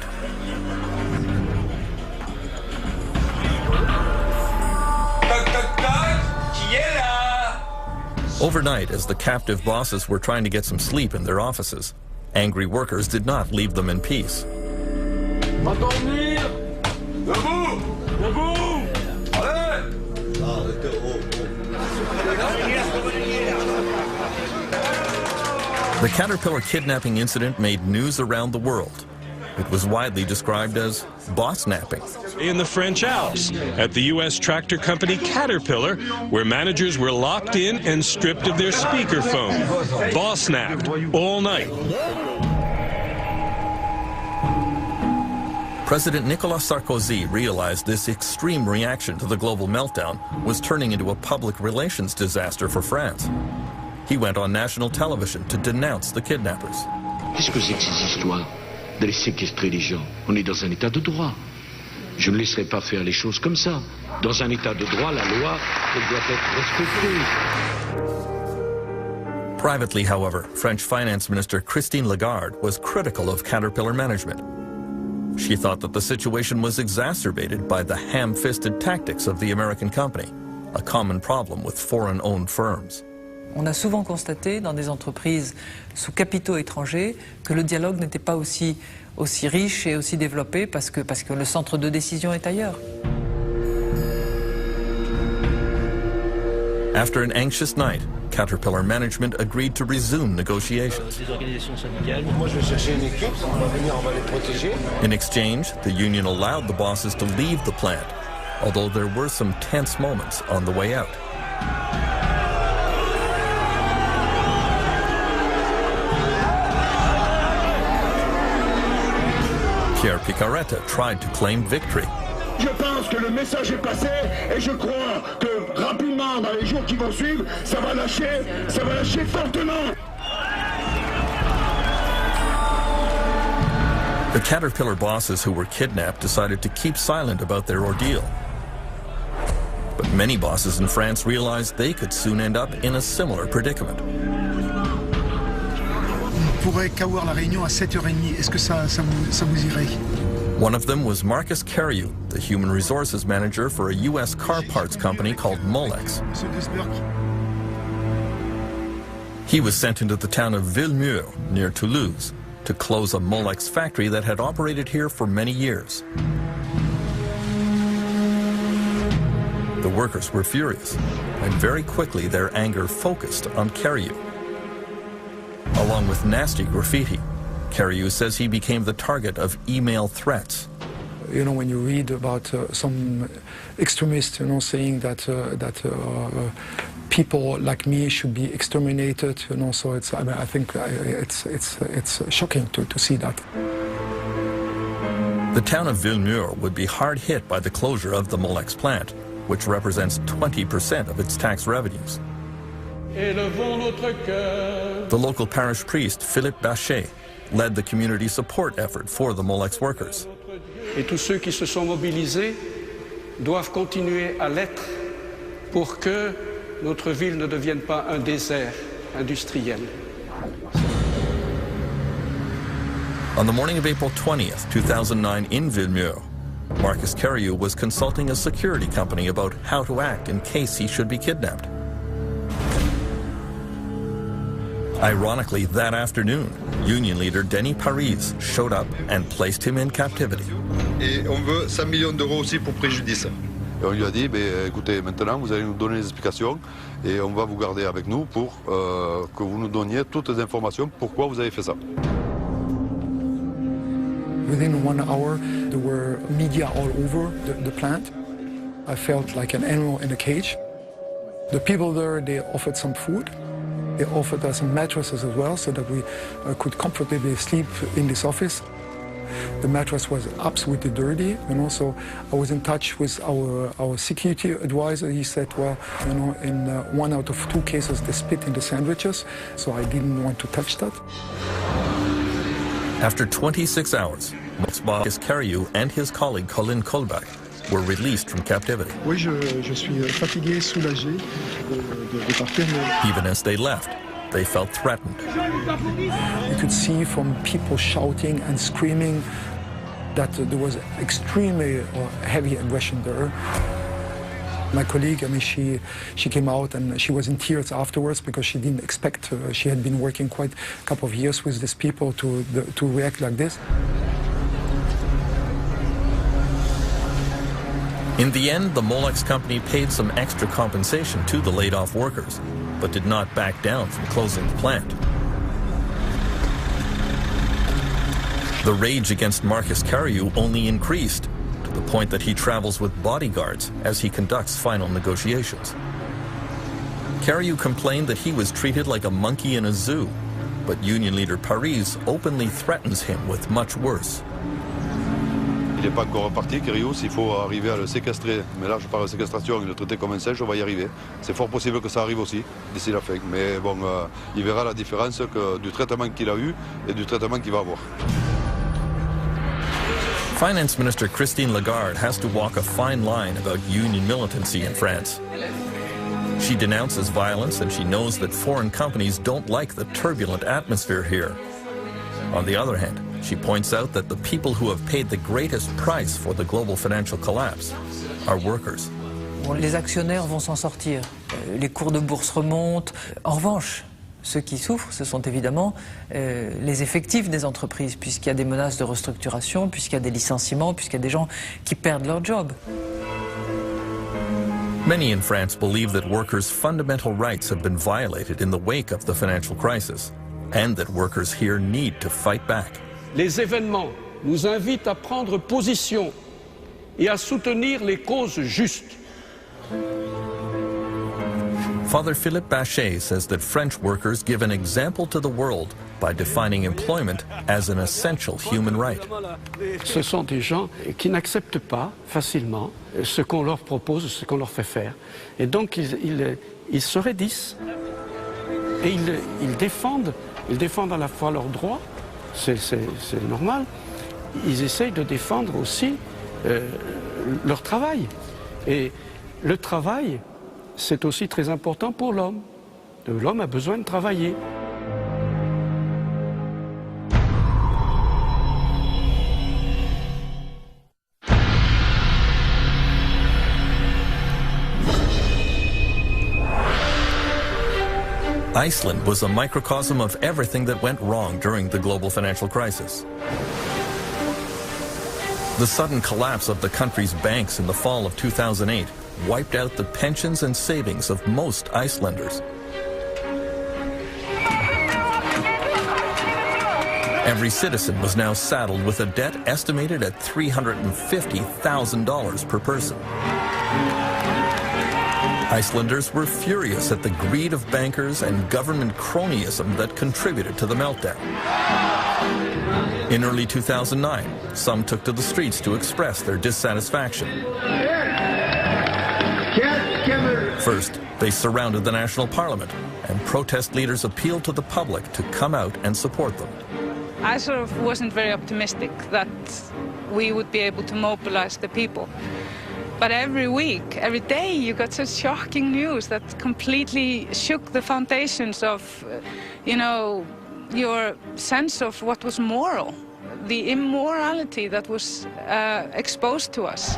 Overnight, as the captive bosses were trying to get some sleep in their offices, angry workers did not leave them in peace. The Caterpillar kidnapping incident made news around the world. It was widely described as boss-napping. In the French Alps, at the U.S. tractor company Caterpillar, where managers were locked in and stripped of their speakerphone, boss-napped all night. President Nicolas Sarkozy realized this extreme reaction to the global meltdown was turning into a public relations disaster for France. He went on national television to denounce the kidnappers. Qu'est-ce que c'est que ces histoires d'aller séquestrer les gens? On est dans un état de droit. Je ne laisserai pas faire les choses comme ça. Dans un état de droit, la loi, elle doit être respectée. Privately, however, French Finance Minister Christine Lagarde was critical of Caterpillar management. She thought that the situation was exacerbated by the ham-fisted tactics of the American company, a common problem with foreign-owned firms. On a souvent constaté dans des entreprises sous capitaux étrangers que le dialogue n'était pas aussi riche et aussi développé parce que le centre de décision est ailleurs. After an anxious night, Caterpillar management agreed to resume negotiations. In exchange, the union allowed the bosses to leave the plant, although there were some tense moments on the way out. Pierre Picaretta tried to claim victory. Je pense que le message est passé et je crois que rapidement, dans les jours qui vont suivre, ça va lâcher fortement. The Caterpillar bosses who were kidnapped decided to keep silent about their ordeal. But many bosses in France realized they could soon end up in a similar predicament. On pourrait qu'avoir la réunion à 7h30. Est-ce que ça vous irait? One of them was Marcus Carriou, the human resources manager for a U.S. car parts company called Molex. He was sent into the town of Villemur, near Toulouse, to close a Molex factory that had operated here for many years. The workers were furious, and very quickly their anger focused on Carriou. Along with nasty graffiti, Carriou says he became the target of email threats. You know, when you read about some extremists, you know, saying that people like me should be exterminated, you know, so it's. I mean, I think it's shocking to see that. The town of Villemur would be hard hit by the closure of the Molex plant, which represents 20% of its tax revenues. The local parish priest, Philippe Bachet, led the community support effort for the Molex workers. Et tous ceux qui se sont mobilisés doivent continuer à l'être pour que notre ville ne devienne pas un désert industriel. On the morning of April 20th, 2009 in Villemur, Marcus Carriou was consulting a security company about how to act in case he should be kidnapped. Ironically, that afternoon, union leader Denis Paris showed up and placed him in captivity. Et on veut 100 millions d'euros aussi pour préjudice. Et on lui a dit, écoutez, maintenant vous allez nous donner les explications et on va vous garder avec nous pour que vous nous donniez toutes les informations pourquoi vous avez fait ça. Within 1 hour, there were media all over the plant. I felt like an animal in a cage. The people there, they offered some food. They offered us some mattresses as well so that we could comfortably sleep in this office. The mattress was absolutely dirty, so I was in touch with our security advisor. He said, well, in 1 out of 2 cases they spit in the sandwiches, so I didn't want to touch that. After 26 hours, Marcus Carriou and his colleague Colin Colbach were released from captivity. Oui, je suis fatigué, soulagé de partir. Even as they left, they felt threatened. You could see from people shouting and screaming that there was extremely heavy aggression there. My colleague, she came out and she was in tears afterwards because she didn't expect, she had been working quite a couple of years with these people to react like this. In the end, the Molex company paid some extra compensation to the laid-off workers, but did not back down from closing the plant. The rage against Marcus Carriou only increased, to the point that he travels with bodyguards as he conducts final negotiations. Carriou complained that he was treated like a monkey in a zoo, but union leader Paris openly threatens him with much worse. Il n'est pas encore reparti, Carriou, s'il faut arriver à le séquestrer. Mais là, je parle de séquestration et le traiter comme un singe, on va y arriver. C'est fort possible que ça arrive aussi, d'ici la fin. Mais bon, il verra la différence du traitement qu'il a eu et du traitement qu'il va avoir. Finance Minister Christine Lagarde has to walk a fine line about union militancy in France. She denounces violence and she knows that foreign companies don't like the turbulent atmosphere here. On the other hand, she points out that the people who have paid the greatest price for the global financial collapse are workers. Les actionnaires vont s'en sortir. Les cours de bourse remontent. En revanche, ceux qui souffrent, ce sont évidemment les effectifs des entreprises, puisqu'il y a des menaces de restructuration, puisqu'il y a des licenciements, puisqu'il y a des gens qui perdent leur job. Many in France believe that workers' fundamental rights have been violated in the wake of the financial crisis, and that workers here need to fight back. Les événements nous invitent à prendre position et à soutenir les causes justes. Father Philippe Bachet says that French workers give an example to the world by defining employment as an essential human right. Ce sont des gens qui n'acceptent pas facilement ce qu'on leur propose, ce qu'on leur fait faire. Et donc ils se raidissent et ils défendent à la fois leurs droits, c'est normal, ils essayent de défendre aussi leur travail. Et le travail, c'est aussi très important pour l'homme. L'homme a besoin de travailler. Iceland was a microcosm of everything that went wrong during the global financial crisis. The sudden collapse of the country's banks in the fall of 2008 wiped out the pensions and savings of most Icelanders. Every citizen was now saddled with a debt estimated at $350,000 per person. Icelanders were furious at the greed of bankers and government cronyism that contributed to the meltdown. In early 2009, some took to the streets to express their dissatisfaction. First, they surrounded the national parliament, and protest leaders appealed to the public to come out and support them. I sort of wasn't very optimistic that we would be able to mobilize the people. But every week, every day, you got such shocking news that completely shook the foundations of, you know, your sense of what was moral. The immorality that was exposed to us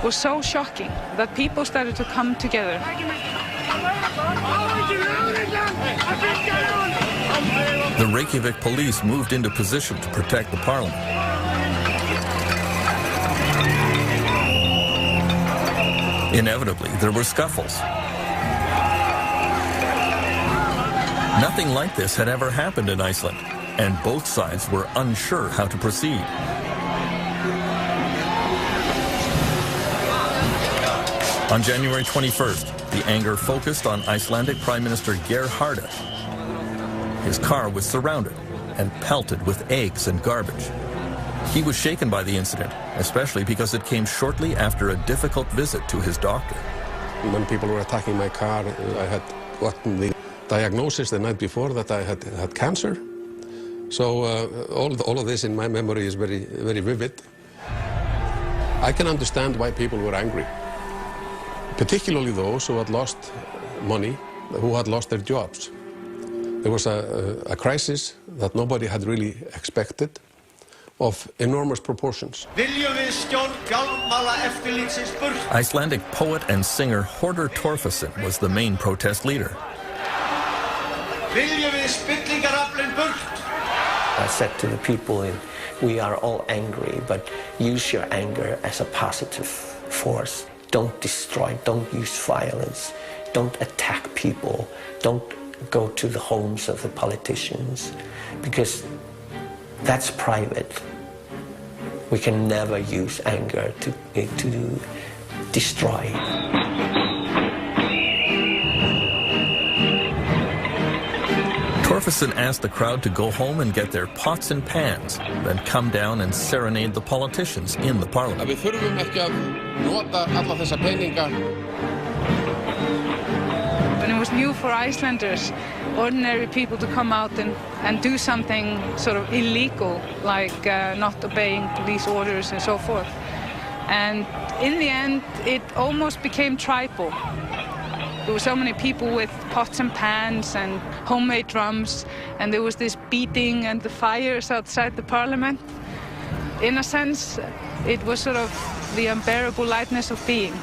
was so shocking that people started to come together. The Reykjavik police moved into position to protect the parliament. Inevitably, there were scuffles. Nothing like this had ever happened in Iceland, and both sides were unsure how to proceed. On January 21st, the anger focused on Icelandic Prime Minister Geir Haarde. His car was surrounded and pelted with eggs and garbage. He was shaken by the incident, especially because it came shortly after a difficult visit to his doctor. When people were attacking my car, I had gotten the diagnosis the night before that I had cancer. So all of this in my memory is very, very vivid. I can understand why people were angry, particularly those who had lost money, who had lost their jobs. There was a crisis that nobody had really expected, of enormous proportions. Icelandic poet and singer Hordur Torfason was the main protest leader. I said to the people, we are all angry, but use your anger as a positive force. Don't destroy, don't use violence, don't attack people, don't go to the homes of the politicians, because that's private. We can never use anger to destroy. Torfason asked the crowd to go home and get their pots and pans, then come down and serenade the politicians in the parliament. Við þurfum ekki að nota alla þessa peninga. And it was new for Icelanders, ordinary people, to come out and do something sort of illegal, like not obeying police orders and so forth. And in the end, it almost became tribal. There were so many people with pots and pans and homemade drums, and there was this beating and the fires outside the parliament. In a sense, it was sort of the unbearable lightness of being,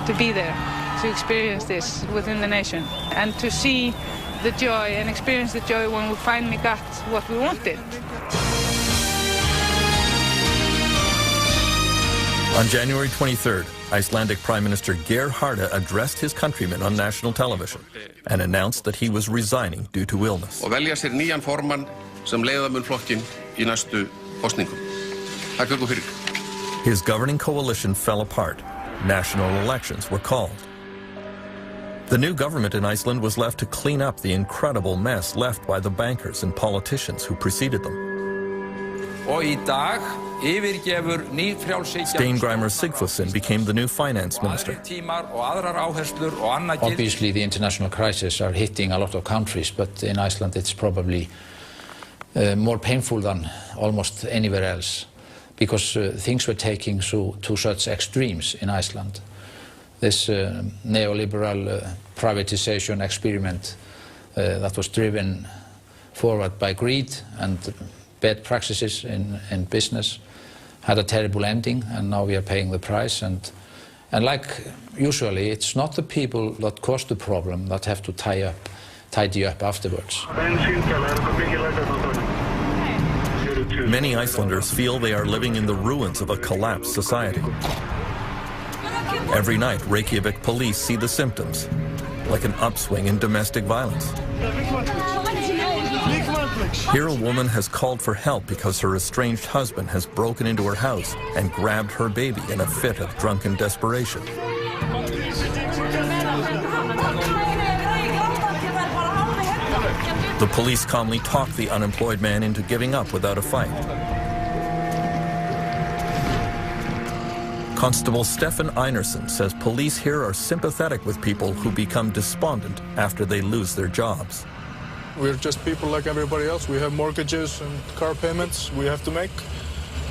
to be there, to experience this within the nation, and to see the joy and experience the joy when we finally got what we wanted. On January 23rd, Icelandic Prime Minister Geir Haarde addressed his countrymen on national television and announced that he was resigning due to illness. Og velja sér nýjan formann sem leiða mun flokkinn í næstu kosningum. Takk fyrir. His governing coalition fell apart. National elections were called. The new government in Iceland was left to clean up the incredible mess left by the bankers and politicians who preceded them. Og í dag yfirgefur Steingrímur Sigfússon became the new finance minister. Obviously, the international crises are hitting a lot of countries, but in Iceland it's probably more painful than almost anywhere else, because things were taking to such extremes in Iceland. This neoliberal privatization experiment that was driven forward by greed and bad practices in business had a terrible ending, and now we are paying the price. And like usually, it's not the people that caused the problem that have to tidy up afterwards. Many Icelanders feel they are living in the ruins of a collapsed society. Every night, Reykjavik police see the symptoms, like an upswing in domestic violence. Here a woman has called for help because her estranged husband has broken into her house and grabbed her baby in a fit of drunken desperation. The police calmly talk the unemployed man into giving up without a fight. Constable Stefan Einarsson says police here are sympathetic with people who become despondent after they lose their jobs. We're just people like everybody else. We have mortgages and car payments we have to make.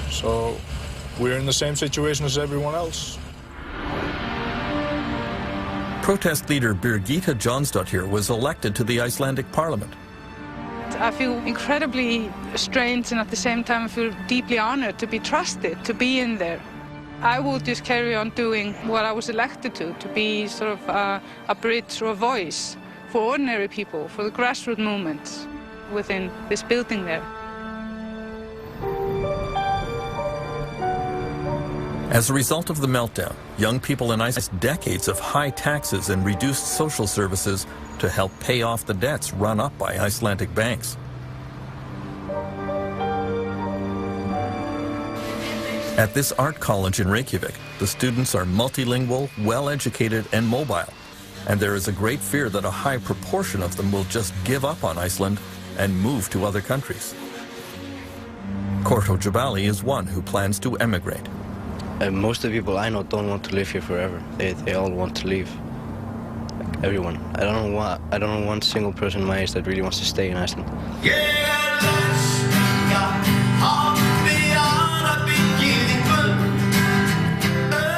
So we're in the same situation as everyone else. Protest leader Birgitta Jonsdottir was elected to the Icelandic parliament. I feel incredibly strange, and at the same time I feel deeply honored to be trusted, to be in there. I will just carry on doing what I was elected to be sort of a bridge or a voice for ordinary people, for the grassroots movements within this building there. As a result of the meltdown, young people in Iceland faced decades of high taxes and reduced social services to help pay off the debts run up by Icelandic banks. At this art college in Reykjavik, the students are multilingual, well-educated, and mobile, and there is a great fear that a high proportion of them will just give up on Iceland and move to other countries. Korto Jabali is one who plans to emigrate. Most of the people I know don't want to live here forever. They all want to leave. Like everyone. I don't know one single person my age that really wants to stay in Iceland.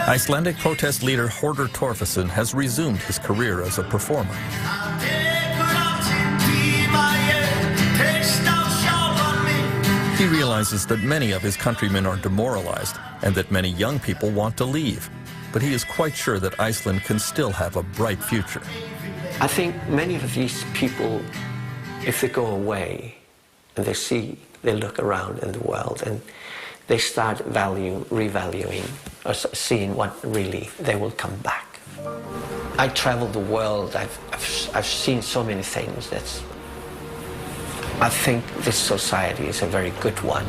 Icelandic protest leader Hordur Torfason has resumed his career as a performer. He realizes that many of his countrymen are demoralized and that many young people want to leave. But he is quite sure that Iceland can still have a bright future. I think many of these people, if they go away and they look around in the world and they start revaluing or seeing what really they will come back. I travel the world, I've seen so many things that's I think this society is a very good one,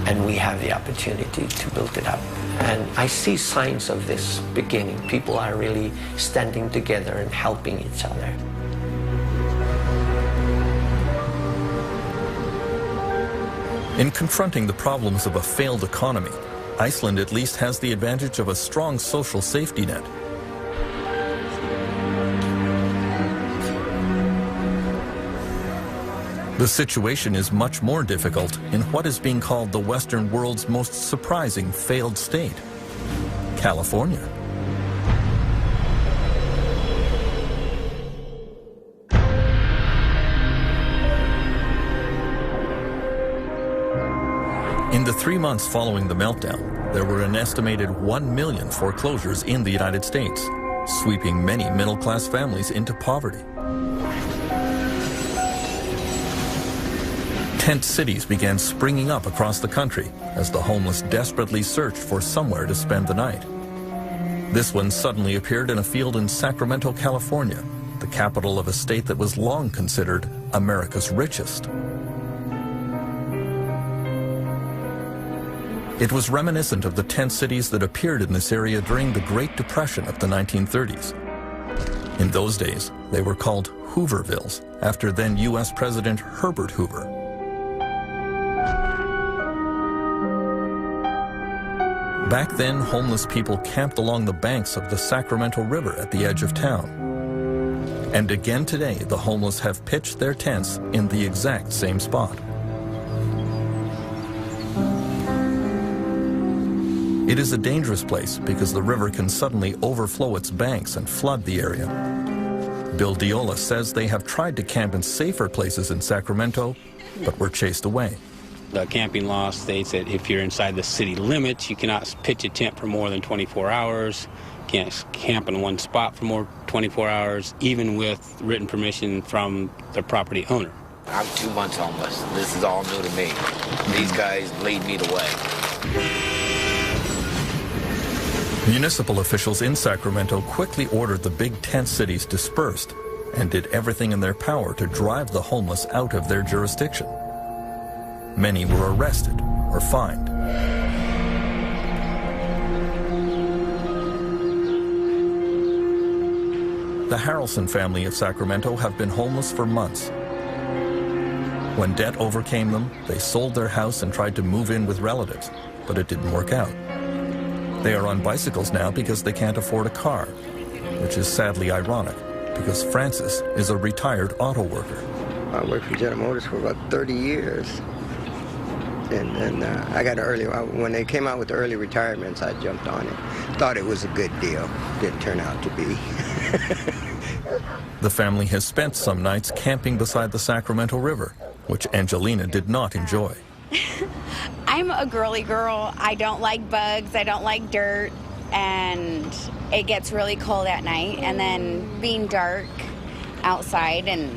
and we have the opportunity to build it up. And I see signs of this beginning. People are really standing together and helping each other. In confronting the problems of a failed economy, Iceland at least has the advantage of a strong social safety net. The situation is much more difficult in what is being called the Western world's most surprising failed state, California. In the 3 months following the meltdown, there were an estimated 1 million foreclosures in the United States, sweeping many middle-class families into poverty. Tent cities began springing up across the country as the homeless desperately searched for somewhere to spend the night. This one suddenly appeared in a field in Sacramento, California, the capital of a state that was long considered America's richest. It was reminiscent of the tent cities that appeared in this area during the Great Depression of the 1930s. In those days, they were called Hoovervilles, after then U.S. President Herbert Hoover. Back then, homeless people camped along the banks of the Sacramento River at the edge of town. And again today, the homeless have pitched their tents in the exact same spot. It is a dangerous place because the river can suddenly overflow its banks and flood the area. Bill Diola says they have tried to camp in safer places in Sacramento, but were chased away. The camping law states that if you're inside the city limits, you cannot pitch a tent for more than 24 hours. You can't camp in one spot for more than 24 hours, even with written permission from the property owner. I'm 2 months homeless. This is all new to me. These guys lead me the way. Municipal officials in Sacramento quickly ordered the big tent cities dispersed and did everything in their power to drive the homeless out of their jurisdiction. Many were arrested or fined. The Harrelson family of Sacramento have been homeless for months. When debt overcame them, they sold their house and tried to move in with relatives, but it didn't work out. They are on bicycles now because they can't afford a car, which is sadly ironic because Francis is a retired auto worker. I worked for General Motors for about 30 years. And I got an early, when they came out with the early retirements, I jumped on it. Thought it was a good deal. Didn't turn out to be. The family has spent some nights camping beside the Sacramento River, which Angelina did not enjoy. I'm a girly girl. I don't like bugs. I don't like dirt. And it gets really cold at night. And then being dark outside and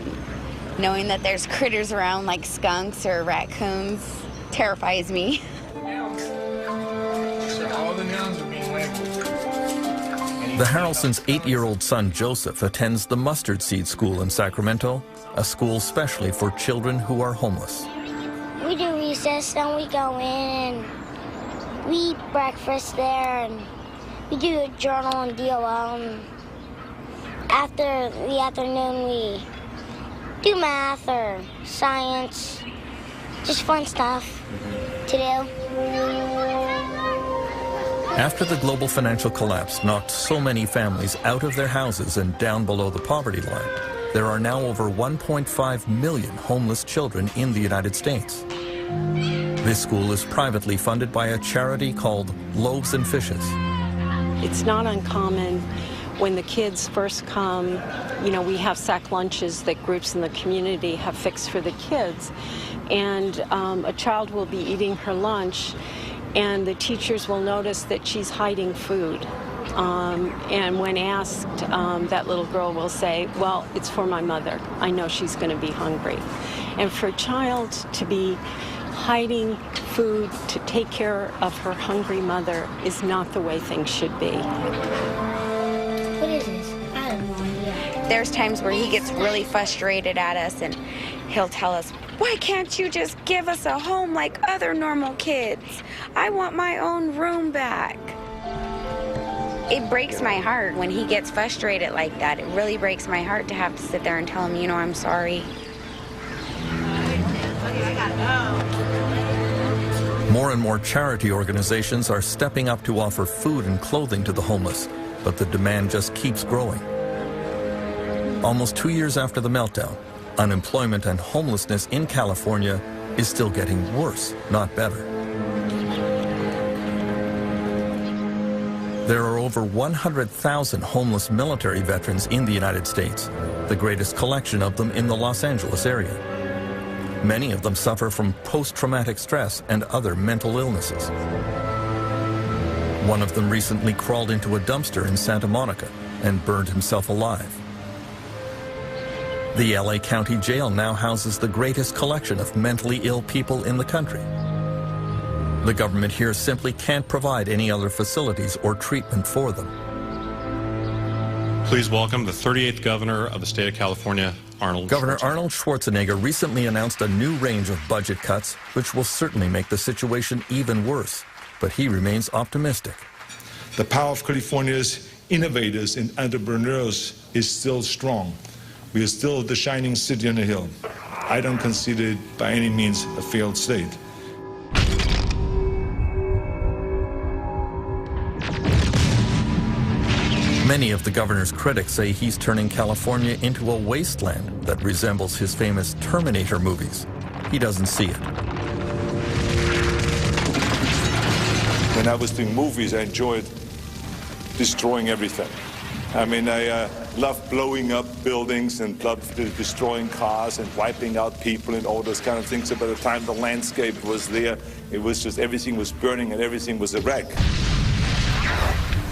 knowing that there's critters around like skunks or raccoons terrifies me. The Harrelsons' 8-year-old son Joseph attends the Mustard Seed School in Sacramento, a school specially for children who are homeless. We do recess and we go in and we eat breakfast there and we do a journal and DOL. And after the afternoon we do math or science, just fun stuff to do. After the global financial collapse knocked so many families out of their houses and down below the poverty line, there are now over 1.5 million homeless children in the United States. This school is privately funded by a charity called Loaves and Fishes. It's not uncommon when the kids first come, you know, we have sack lunches that groups in the community have fixed for the kids. And a child will be eating her lunch and the teachers will notice that she's hiding food. And when asked, that little girl will say, well, it's for my mother. I know she's going to be hungry. And for a child to be hiding food to take care of her hungry mother is not the way things should be. What is this? I have no idea. There's times where he gets really frustrated at us and he'll tell us, why can't you just give us a home like other normal kids? I want my own room back. It breaks my heart when he gets frustrated like that. It really breaks my heart to have to sit there and tell him, you know, I'm sorry. More and more charity organizations are stepping up to offer food and clothing to the homeless, but the demand just keeps growing. Almost 2 years after the meltdown, unemployment and homelessness in California is still getting worse, not better. There are over 100,000 homeless military veterans in the United States, the greatest collection of them in the Los Angeles area. Many of them suffer from post-traumatic stress and other mental illnesses. One of them recently crawled into a dumpster in Santa Monica and burned himself alive. The LA County Jail now houses the greatest collection of mentally ill people in the country. The government here simply can't provide any other facilities or treatment for them. Please welcome the 38th Governor of the state of California, Governor Arnold Schwarzenegger recently announced a new range of budget cuts, which will certainly make the situation even worse. But he remains optimistic. The power of California's innovators and entrepreneurs is still strong. We are still the shining city on the hill. I don't consider it by any means a failed state. Many of the governor's critics say he's turning California into a wasteland that resembles his famous Terminator movies. He doesn't see it. When I was doing movies, I enjoyed destroying everything. I mean, I loved blowing up buildings and loved destroying cars and wiping out people and all those kind of things. So by the time the landscape was there, it was just everything was burning and everything was a wreck.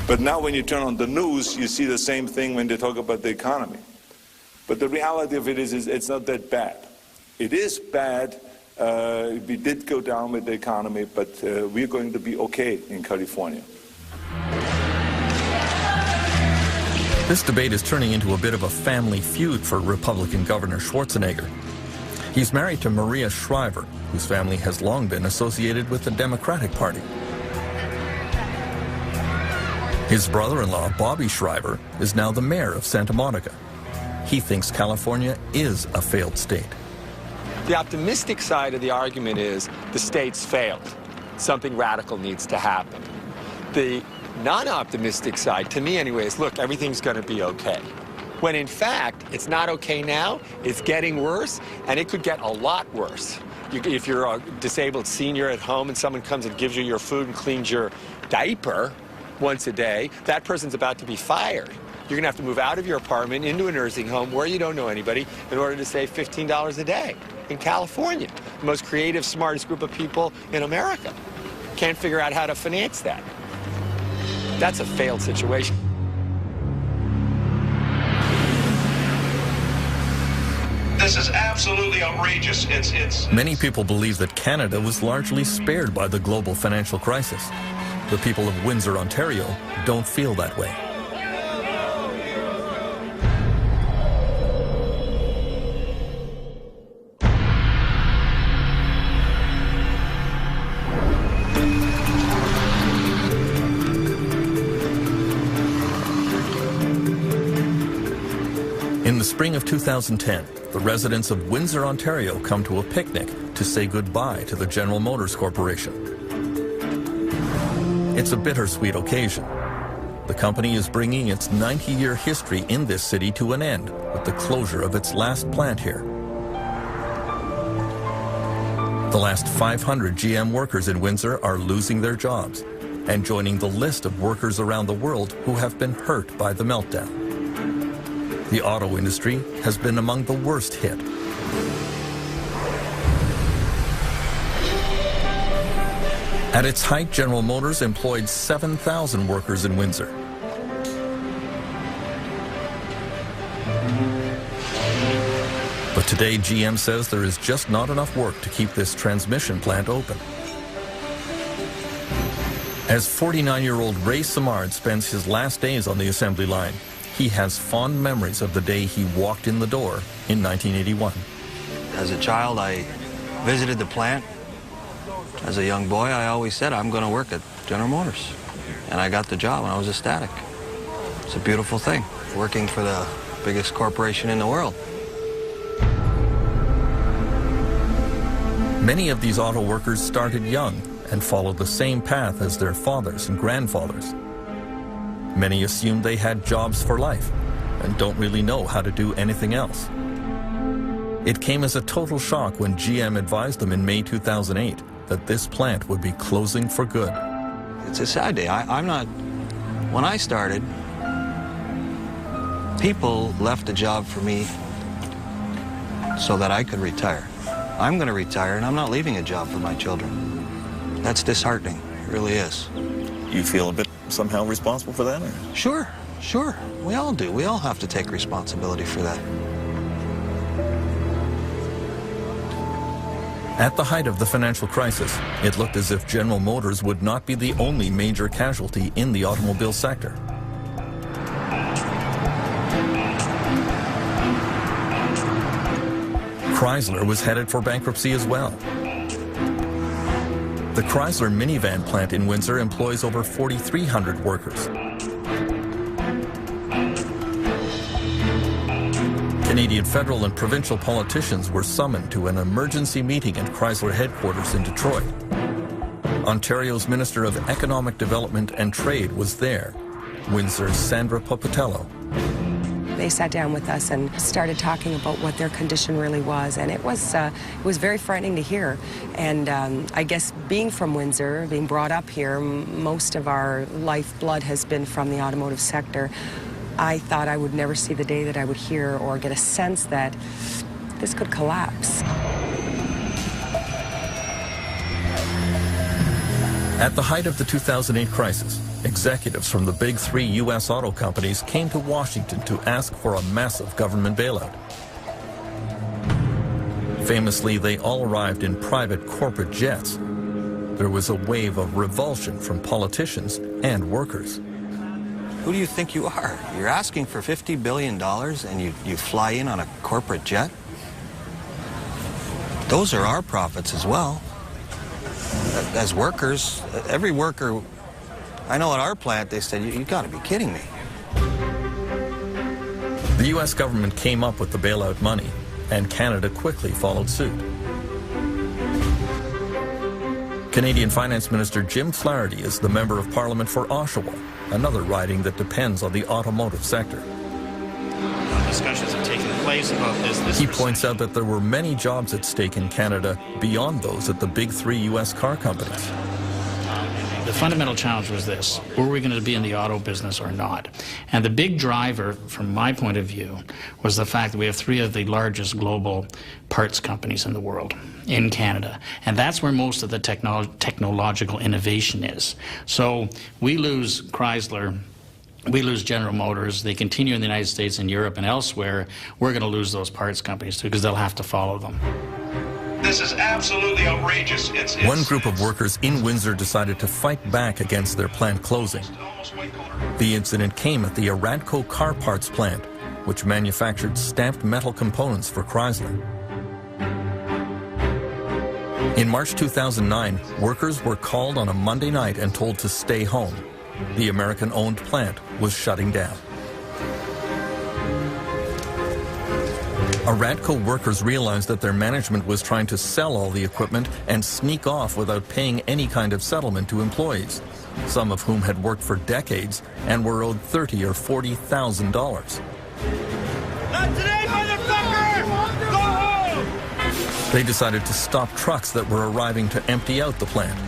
But now when you turn on the news, you see the same thing when they talk about the economy. But the reality of it is it's not that bad. It is bad. We did go down with the economy, but we're going to be okay in California. This debate is turning into a bit of a family feud for Republican Governor Schwarzenegger. He's married to Maria Shriver, whose family has long been associated with the Democratic Party. His brother-in-law, Bobby Shriver, is now the mayor of Santa Monica. He thinks California is a failed state. The optimistic side of the argument is the state's failed. Something radical needs to happen. The non-optimistic side, to me anyway, is look, everything's going to be okay. when in fact, it's not okay now, it's getting worse, and it could get a lot worse. If you're a disabled senior at home and someone comes and gives you your food and cleans your diaper once a day, that person's about to be fired. You're going to have to move out of your apartment into a nursing home where you don't know anybody in order to save $15 a day in California. The most creative, smartest group of people in America. Can't figure out how to finance that. That's a failed situation. This is absolutely outrageous. Many people believe that Canada was largely spared by the global financial crisis. The people of Windsor, Ontario, don't feel that way. In the spring of 2010, the residents of Windsor, Ontario come to a picnic to say goodbye to the General Motors Corporation. It's a bittersweet occasion. The company is bringing its 90-year history in this city to an end with the closure of its last plant here. The last 500 GM workers in Windsor are losing their jobs and joining the list of workers around the world who have been hurt by the meltdown. The auto industry has been among the worst hit. At its height, General Motors employed 7,000 workers in Windsor. But today, GM says there is just not enough work to keep this transmission plant open. As 49-year-old Ray Simard spends his last days on the assembly line, he has fond memories of the day he walked in the door in 1981. As a child, I visited the plant. As a young boy, I always said, I'm going to work at General Motors. And I got the job, and I was ecstatic. It's a beautiful thing, working for the biggest corporation in the world. Many of these auto workers started young and followed the same path as their fathers and grandfathers. Many assumed they had jobs for life and don't really know how to do anything else. It came as a total shock when GM advised them in May 2008 that this plant would be closing for good. It's a sad day. When I started, people left a job for me so that I could retire. I'm going to retire, and I'm not leaving a job for my children. That's disheartening. It really is. You feel a bit somehow responsible for that? Or? Sure. We all do. We all have to take responsibility for that. At the height of the financial crisis, it looked as if General Motors would not be the only major casualty in the automobile sector. Chrysler was headed for bankruptcy as well. The Chrysler minivan plant in Windsor employs over 4,300 workers. Canadian federal and provincial politicians were summoned to an emergency meeting at Chrysler headquarters in Detroit. Ontario's Minister of Economic Development and Trade was there, Windsor's Sandra Popatello. They sat down with us and started talking about what their condition really was, and it was very frightening to hear. And I guess being from Windsor, being brought up here, most of our lifeblood has been from the automotive sector. I thought I would never see the day that I would hear or get a sense that this could collapse. At the height of the 2008 crisis, executives from the big three U.S. auto companies came to Washington to ask for a massive government bailout. Famously, they all arrived in private corporate jets. There was a wave of revulsion from politicians and workers. Who do you think you are? You're asking for $50 billion and you fly in on a corporate jet? Those are our profits as well. As workers, every worker, I know at our plant they said, you got to be kidding me. The U.S. government came up with the bailout money, and Canada quickly followed suit. Canadian Finance Minister Jim Flaherty is the Member of Parliament for Oshawa, another riding that depends on the automotive sector. discussions have taken place about this. He points out that there were many jobs at stake in Canada beyond those at the big three U.S. car companies. The fundamental challenge was this: were we going to be in the auto business or not? And the big driver, from my point of view, was the fact that we have three of the largest global parts companies in the world, in Canada. And that's where most of the technological innovation is. So we lose Chrysler, we lose General Motors, they continue in the United States and Europe and elsewhere, we're going to lose those parts companies too, because they'll have to follow them. This is absolutely outrageous. One group of workers in Windsor decided to fight back against their plant closing. The incident came at the Aradco car parts plant, which manufactured stamped metal components for Chrysler. In March 2009, workers were called on a Monday night and told to stay home. The American-owned plant was shutting down. Aradco workers realized that their management was trying to sell all the equipment and sneak off without paying any kind of settlement to employees, some of whom had worked for decades and were owed $30,000 or $40,000. Not today, motherfucker! Go home! They decided to stop trucks that were arriving to empty out the plant.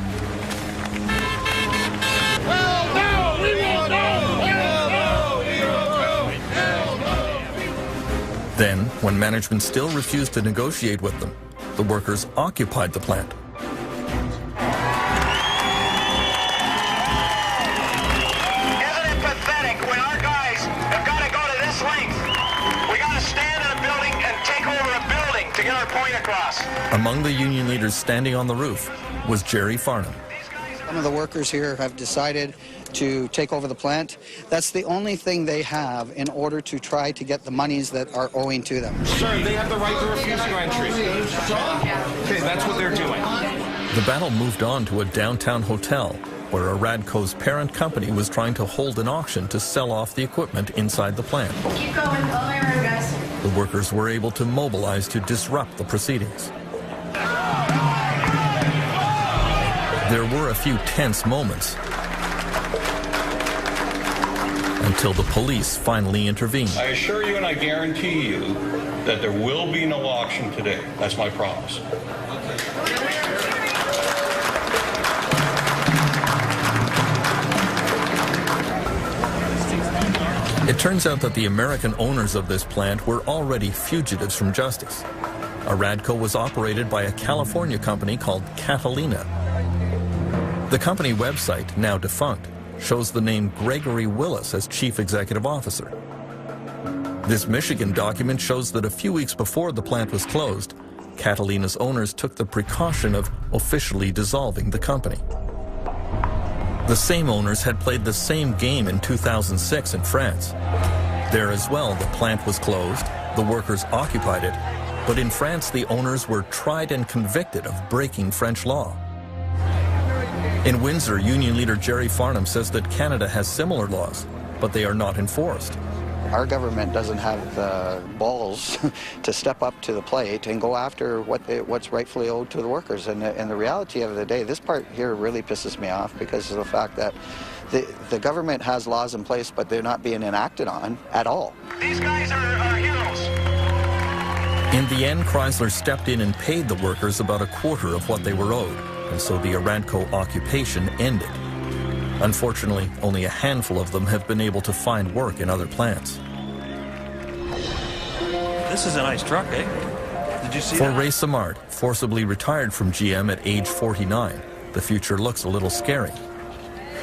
Then, when management still refused to negotiate with them, the workers occupied the plant. Isn't it pathetic when our guys have got to go to this length? We got to stand in a building and take over a building to get our point across. Among the union leaders standing on the roof was Jerry Farnham. Some of the workers here have decided to take over the plant. That's the only thing they have in order to try to get the monies that are owing to them. Sir, they have the right to refuse your entry. Okay, that's what they're doing. The battle moved on to a downtown hotel where Aradco's parent company was trying to hold an auction to sell off the equipment inside the plant. Keep going, follow my road, guys. The workers were able to mobilize to disrupt the proceedings. There were a few tense moments until the police finally intervened. I assure you and I guarantee you that there will be no auction today. That's my promise. It turns out that the American owners of this plant were already fugitives from justice. Aradco was operated by a California company called Catalina. The company website, now defunct, shows the name Gregory Willis as chief executive officer. This Michigan document shows that a few weeks before the plant was closed, Catalina's owners took the precaution of officially dissolving the company. The same owners had played the same game in 2006 in France. There as well, the plant was closed, the workers occupied it, but in France the owners were tried and convicted of breaking French law. In Windsor, union leader Jerry Farnham says that Canada has similar laws, but they are not enforced. Our government doesn't have the balls to step up to the plate and go after what's rightfully owed to the workers. And the reality of the day, this part here really pisses me off because of the fact that the government has laws in place, but they're not being enacted on at all. These guys are heroes. In the end, Chrysler stepped in and paid the workers about a quarter of what they were owed, and so the Aradco occupation ended. Unfortunately, only a handful of them have been able to find work in other plants. This is a nice truck, eh? Did you see For that? Ray Samard, forcibly retired from GM at age 49, the future looks a little scary.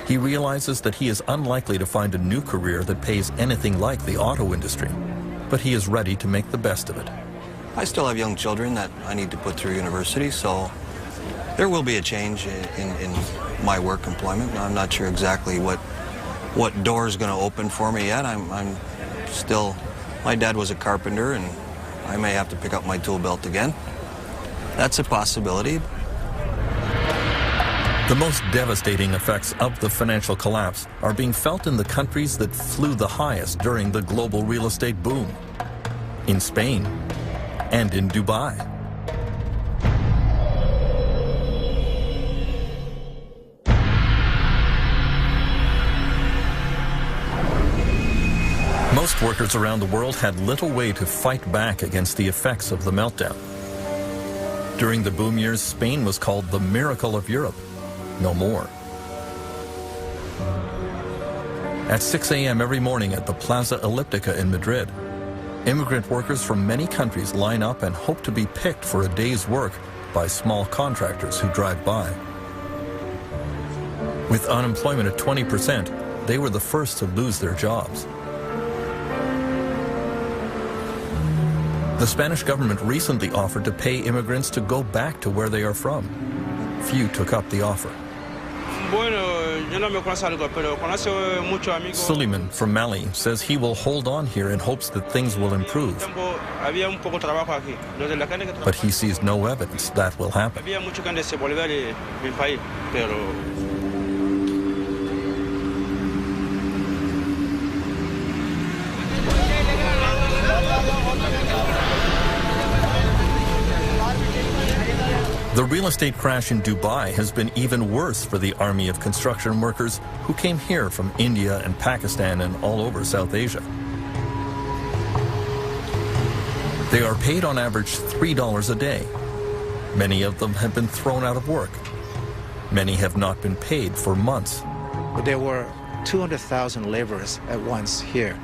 He realizes that he is unlikely to find a new career that pays anything like the auto industry, but he is ready to make the best of it. I still have young children that I need to put through university, so there will be a change in my work employment. I'm not sure exactly what door is going to open for me yet. I'm still, my dad was a carpenter, and I may have to pick up my tool belt again. That's a possibility. The most devastating effects of the financial collapse are being felt in the countries that flew the highest during the global real estate boom. In Spain and in Dubai. Most workers around the world had little way to fight back against the effects of the meltdown. During the boom years, Spain was called the miracle of Europe. No more. At 6 a.m. every morning at the Plaza Elliptica in Madrid, immigrant workers from many countries line up and hope to be picked for a day's work by small contractors who drive by. With unemployment at 20%, they were the first to lose their jobs. The Spanish government recently offered to pay immigrants to go back to where they are from. Few took up the offer. Suleiman from Mali says he will hold on here in hopes that things will improve. But he sees no evidence that will happen. The real estate crash in Dubai has been even worse for the army of construction workers who came here from India and Pakistan and all over South Asia. They are paid on average $3 a day. Many of them have been thrown out of work. Many have not been paid for months. There were 200,000 laborers at once here.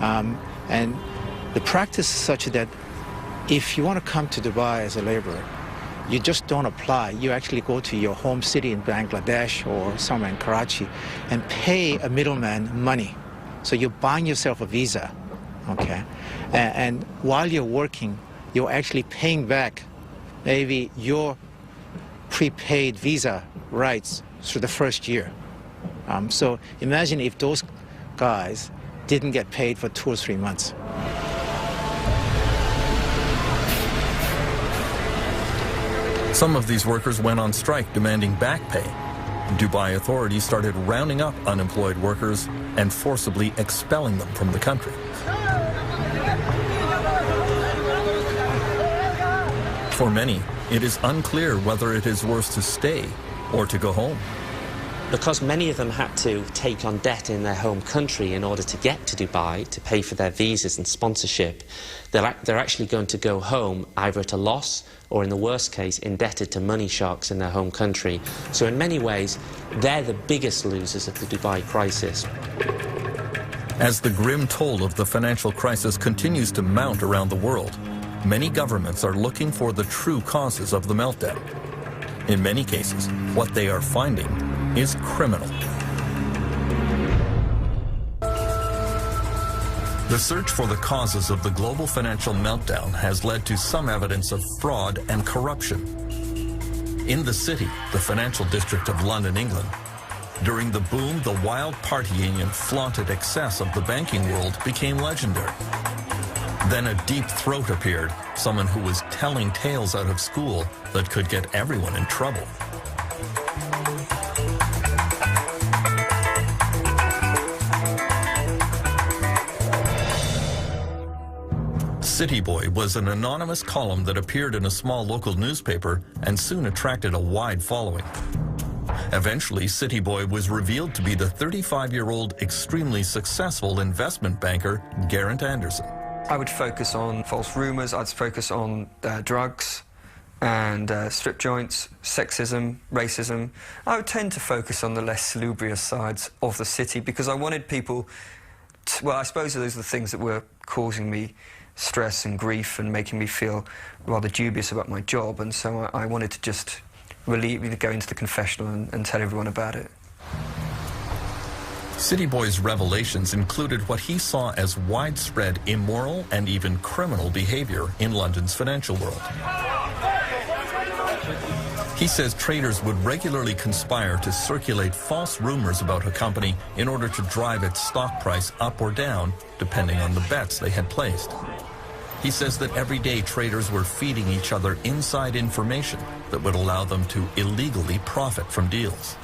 And the practice is such that if you want to come to Dubai as a laborer, you just don't apply. You actually go to your home city in Bangladesh or somewhere in Karachi and pay a middleman money. So you're buying yourself a visa, okay? And while you're working, you're actually paying back maybe your prepaid visa rights through the first year. So imagine if those guys didn't get paid for 2 or 3 months. Some of these workers went on strike demanding back pay. Dubai authorities started rounding up unemployed workers and forcibly expelling them from the country. For many, it is unclear whether it is worse to stay or to go home. Because many of them had to take on debt in their home country in order to get to Dubai, to pay for their visas and sponsorship, they're actually going to go home either at a loss or, in the worst case, indebted to money sharks in their home country. So in many ways, they're the biggest losers of the Dubai crisis. As the grim toll of the financial crisis continues to mount around the world, many governments are looking for the true causes of the meltdown. In many cases, what they are finding is criminal. The search for the causes of the global financial meltdown has led to some evidence of fraud and corruption. In the City, the financial district of London, England, during the boom, the wild partying and flaunted excess of the banking world became legendary. Then a deep throat appeared, someone who was telling tales out of school that could get everyone in trouble. City Boy was an anonymous column that appeared in a small local newspaper and soon attracted a wide following. Eventually, City Boy was revealed to be the 35-year-old extremely successful investment banker, Geraint Anderson. I would focus on false rumors, I'd focus on drugs and strip joints, sexism, racism. I would tend to focus on the less salubrious sides of the city because I wanted people to, well, I suppose those are the things that were causing me stress and grief and making me feel rather dubious about my job, and so I wanted to just really go into the confessional and tell everyone about it. City Boy's revelations included what he saw as widespread immoral and even criminal behavior in London's financial world. He says traders would regularly conspire to circulate false rumors about a company in order to drive its stock price up or down, depending on the bets they had placed. He says that every day traders were feeding each other inside information that would allow them to illegally profit from deals.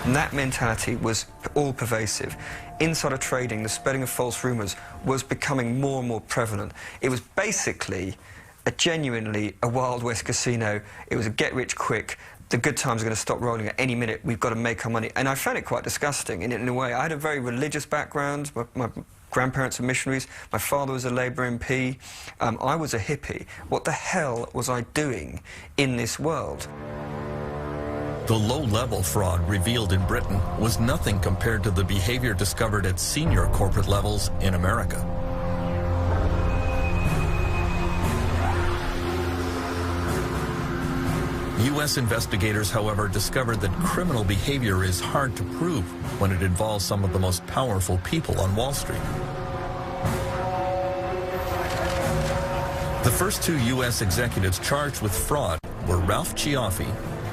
And that mentality was all pervasive. Insider trading, the spreading of false rumors, was becoming more and more prevalent. It was basically genuinely a Wild West casino. It was a get-rich-quick, the good times are going to stop rolling at any minute. We've got to make our money. And I found it quite disgusting in a way. I had a very religious background. My grandparents are missionaries. My father was a Labour MP. I was a hippie. What the hell was I doing in this world? The low-level fraud revealed in Britain was nothing compared to the behavior discovered at senior corporate levels in America. U.S. investigators, however, discovered that criminal behavior is hard to prove when it involves some of the most powerful people on Wall Street. The first two U.S. executives charged with fraud were Ralph Cioffi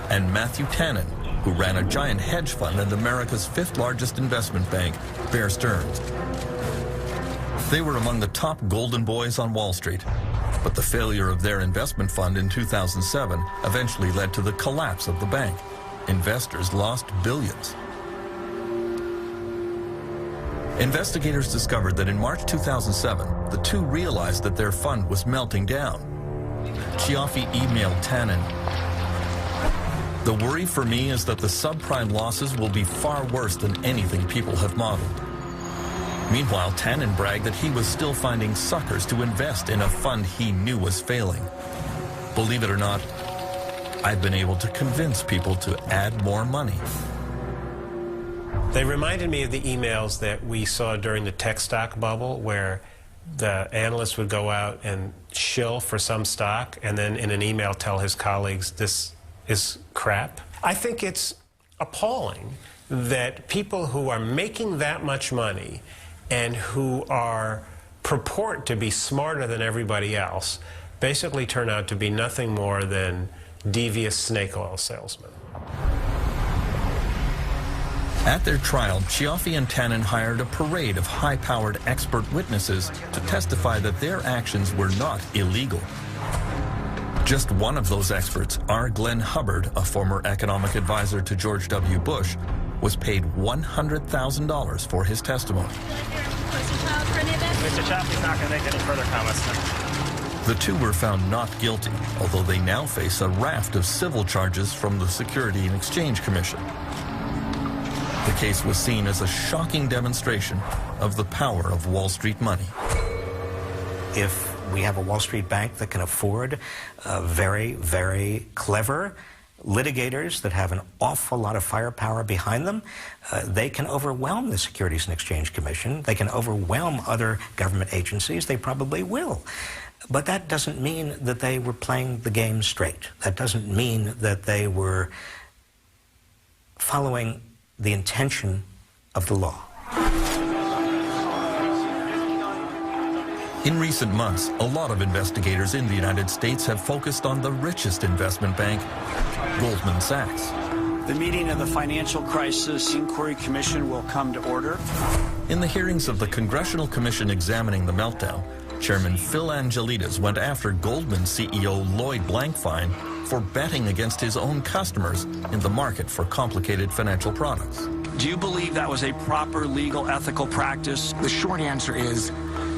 and Matthew Tannen, who ran a giant hedge fund and America's fifth-largest investment bank, Bear Stearns. They were among the top golden boys on Wall Street. But the failure of their investment fund in 2007 eventually led to the collapse of the bank. Investors lost billions. Investigators discovered that in March 2007, the two realized that their fund was melting down. Cioffi emailed Tannen, "The worry for me is that the subprime losses will be far worse than anything people have modeled." Meanwhile, Tannen bragged that he was still finding suckers to invest in a fund he knew was failing. Believe it or not, I've been able to convince people to add more money. They reminded me of the emails that we saw during the tech stock bubble, where the analyst would go out and shill for some stock and then in an email tell his colleagues this is crap. I think it's appalling that people who are making that much money and who purport to be smarter than everybody else basically turn out to be nothing more than devious snake oil salesmen. At their trial, Cioffi and Tannen hired a parade of high-powered expert witnesses to testify that their actions were not illegal. Just one of those experts, R. Glenn Hubbard, a former economic advisor to George W. Bush, was paid $100,000 for his testimony. Mr. Chaffee's not going to make any further comments now. The two were found not guilty, although they now face a raft of civil charges from the Securities and Exchange Commission. The case was seen as a shocking demonstration of the power of Wall Street money. If we have a Wall Street bank that can afford very, very clever litigators that have an awful lot of firepower behind them, they can overwhelm the Securities and Exchange Commission. They can overwhelm other government agencies. They probably will. But that doesn't mean that they were playing the game straight. That doesn't mean that they were following the intention of the law. In recent months, a lot of investigators in the United States have focused on the richest investment bank, Goldman Sachs. The meeting of the Financial Crisis Inquiry Commission will come to order. In the hearings of the Congressional Commission examining the meltdown, Chairman Phil Angelides went after Goldman CEO Lloyd Blankfein for betting against his own customers in the market for complicated financial products. Do you believe that was a proper legal, ethical practice? The short answer is,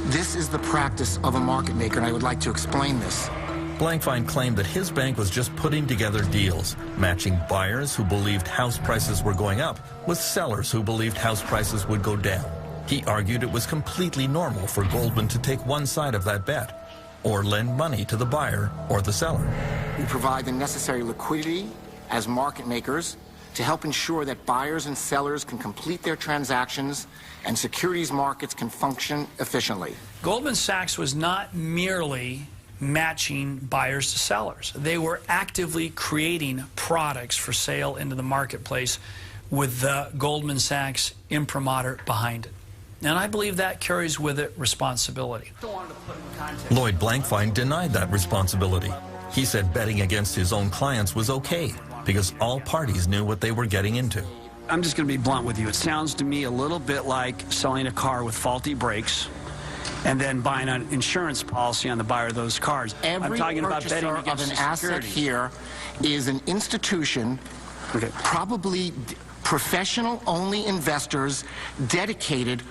this is the practice of a market maker, and I would like to explain this. Blankfein claimed that his bank was just putting together deals, matching buyers who believed house prices were going up with sellers who believed house prices would go down. He argued it was completely normal for Goldman to take one side of that bet, or lend money to the buyer or the seller. We provide the necessary liquidity as market makers to help ensure that buyers and sellers can complete their transactions and securities markets can function efficiently. Goldman Sachs was not merely matching buyers to sellers. They were actively creating products for sale into the marketplace with the Goldman Sachs imprimatur behind it. And I believe that carries with it responsibility. Lloyd Blankfein denied that responsibility. He said betting against his own clients was okay because all parties knew what they were getting into. I'm just going to be blunt with you. It sounds to me a little bit like selling a car with faulty brakes and then buying an insurance policy on the buyer of those cars. Every I'm talking about betting against of an asset here is an institution, probably professional-only investors dedicated,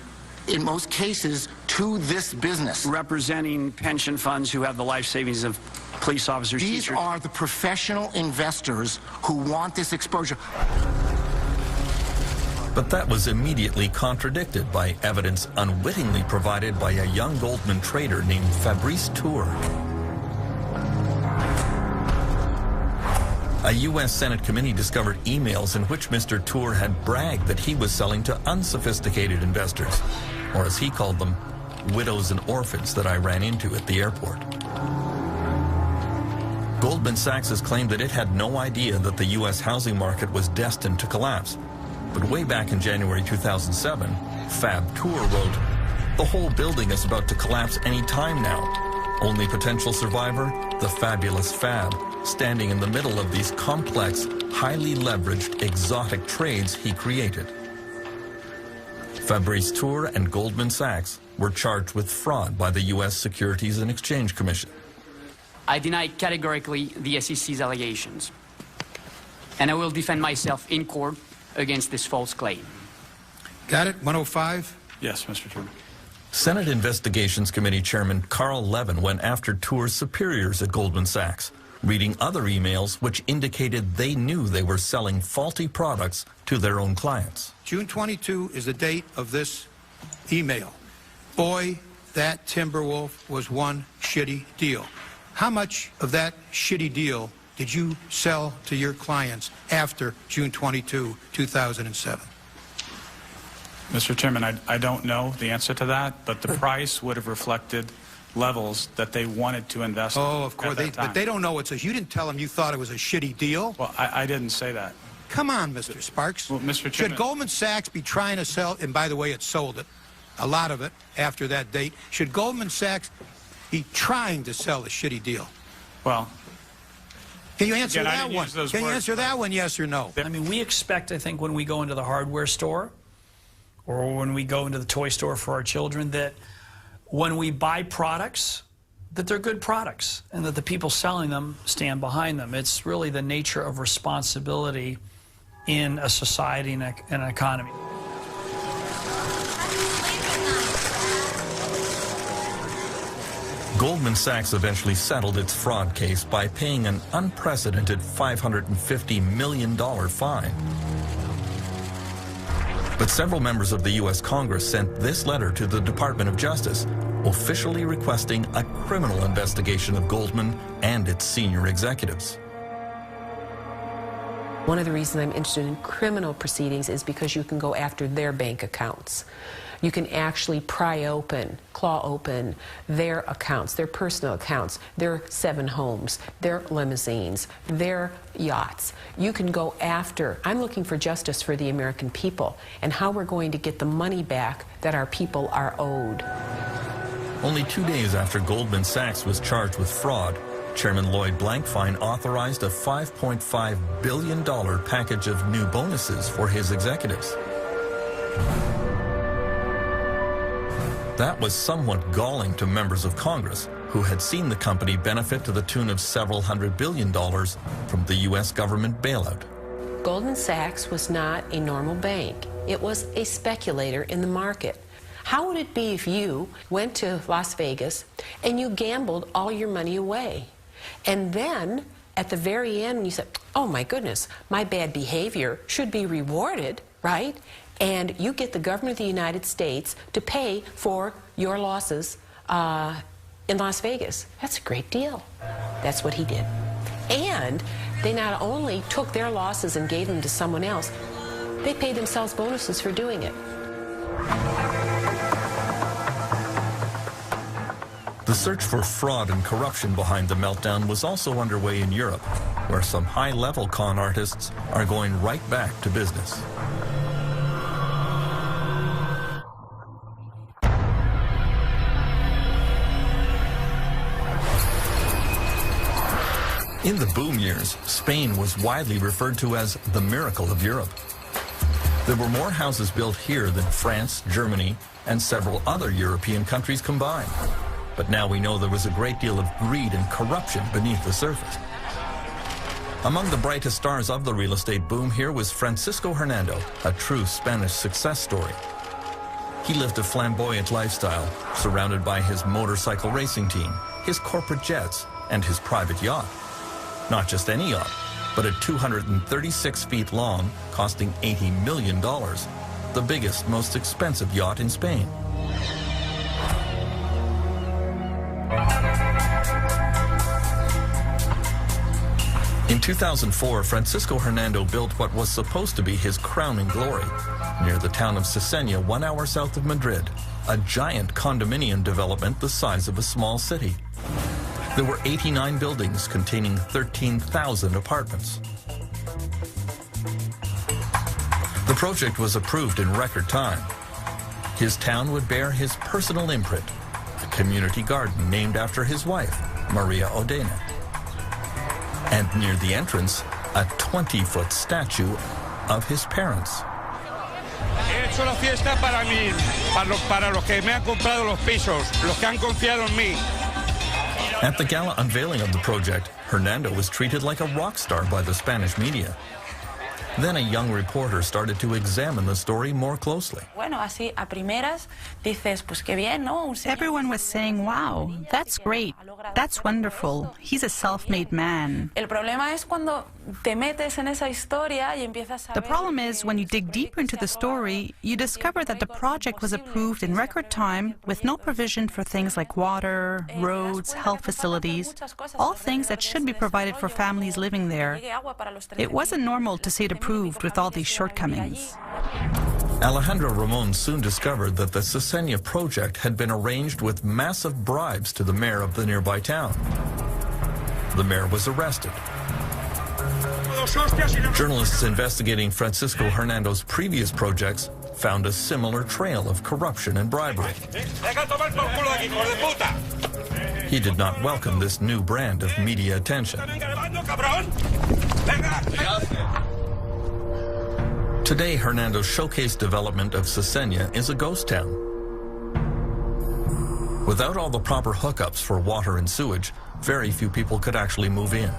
in most cases, to this business. Representing pension funds who have the life savings of police officers, These teachers. are the professional investors who want this exposure. But that was immediately contradicted by evidence unwittingly provided by a young Goldman trader named Fabrice Tour. A U.S. Senate committee discovered emails in which Mr. Tour had bragged that he was selling to unsophisticated investors, or as he called them, widows and orphans that I ran into at the airport. Goldman Sachs has claimed that it had no idea that the U.S. housing market was destined to collapse. But way back in January 2007, Fab Tour wrote, "The whole building is about to collapse any time now. Only potential survivor, the fabulous Fab, standing in the middle of these complex, highly leveraged, exotic trades he created." Fabrice Tour and Goldman Sachs were charged with fraud by the U.S. Securities and Exchange Commission. I deny categorically the SEC's allegations, and I will defend myself in court against this false claim. Got it? 105? Yes, Mr. Chairman. Senate Investigations Committee Chairman Carl Levin went after Tour's superiors at Goldman Sachs, reading other emails which indicated they knew they were selling faulty products to their own clients. June 22 is the date of this email. Boy, that Timberwolf was one shitty deal. How much of that shitty deal did you sell to your clients after June 22, 2007? Mr. Chairman, I don't know the answer to that, but the price would have reflected levels that they wanted to invest in. Oh, of course. But they don't know it's a... You didn't tell them you thought it was a shitty deal? Well, I didn't say that. Come on, Mr. Sparks. Well, Mr. Chairman... Should Goldman Sachs be trying to sell... And by the way, it sold it. A lot of it after that date. Should Goldman Sachs be trying to sell a shitty deal? Well... Can you answer Again, that one? Can you answer that one, yes or no? I mean, we expect, I think, when we go into the hardware store or when we go into the toy store for our children, that when we buy products, that they're good products and that the people selling them stand behind them. It's really the nature of responsibility in a society and an economy. Goldman Sachs eventually settled its fraud case by paying an unprecedented $550 million fine. But several members of the U.S. Congress sent this letter to the Department of Justice, officially requesting a criminal investigation of Goldman and its senior executives. One of the reasons I'm interested in criminal proceedings is because you can go after their bank accounts. You can actually pry open, claw open their accounts, their personal accounts, their 7 homes, their limousines, their yachts. You can go after, I'm looking for justice for the American people and how we're going to get the money back that our people are owed. Only 2 days after Goldman Sachs was charged with fraud, Chairman Lloyd Blankfein authorized a $5.5 billion package of new bonuses for his executives. That was somewhat galling to members of Congress who had seen the company benefit to the tune of several $100 billion from the U.S. government bailout. Goldman Sachs was not a normal bank. It was a speculator in the market. How would it be if you went to Las Vegas and you gambled all your money away? And then at the very end you said, oh my goodness, my bad behavior should be rewarded, right? And you get the government of the United States to pay for your losses in Las Vegas. That's a great deal. That's what he did. And they not only took their losses and gave them to someone else, they paid themselves bonuses for doing it. The search for fraud and corruption behind the meltdown was also underway in Europe, where some high-level con artists are going right back to business. In the boom years, Spain was widely referred to as the miracle of Europe. There were more houses built here than France, Germany, and several other European countries combined. But now we know there was a great deal of greed and corruption beneath the surface. Among the brightest stars of the real estate boom here was Francisco Hernando, a true Spanish success story. He lived a flamboyant lifestyle, surrounded by his motorcycle racing team, his corporate jets, and his private yacht. Not just any yacht, but a 236 feet long, costing $80 million, the biggest, most expensive yacht in Spain. In 2004, Francisco Hernando built what was supposed to be his crowning glory near the town of Cesena, 1 hour south of Madrid, a giant condominium development the size of a small city. There were 89 buildings containing 13,000 apartments. The project was approved in record time. His town would bear his personal imprint, a community garden named after his wife, Maria Odena. And near the entrance, a 20-foot statue of his parents. He hecho la fiesta para mí, para los que me han comprado los pisos, los que han confiado en mí. At the gala unveiling of the project, Hernando was treated like a rock star by the Spanish media. Then a young reporter started to examine the story more closely. Everyone was saying, wow, that's great, that's wonderful, he's a self-made man. The problem is, when you dig deeper into the story, you discover that the project was approved in record time with no provision for things like water, roads, health facilities, all things that should be provided for families living there. It wasn't normal to see it approved with all these shortcomings. Alejandro Ramon soon discovered that the Cesena project had been arranged with massive bribes to the mayor of the nearby town. The mayor was arrested. Journalists investigating Francisco Hernando's previous projects found a similar trail of corruption and bribery. He did not welcome this new brand of media attention. Today, Hernando's showcase development of Cesena is a ghost town. Without all the proper hookups for water and sewage, very few people could actually move in.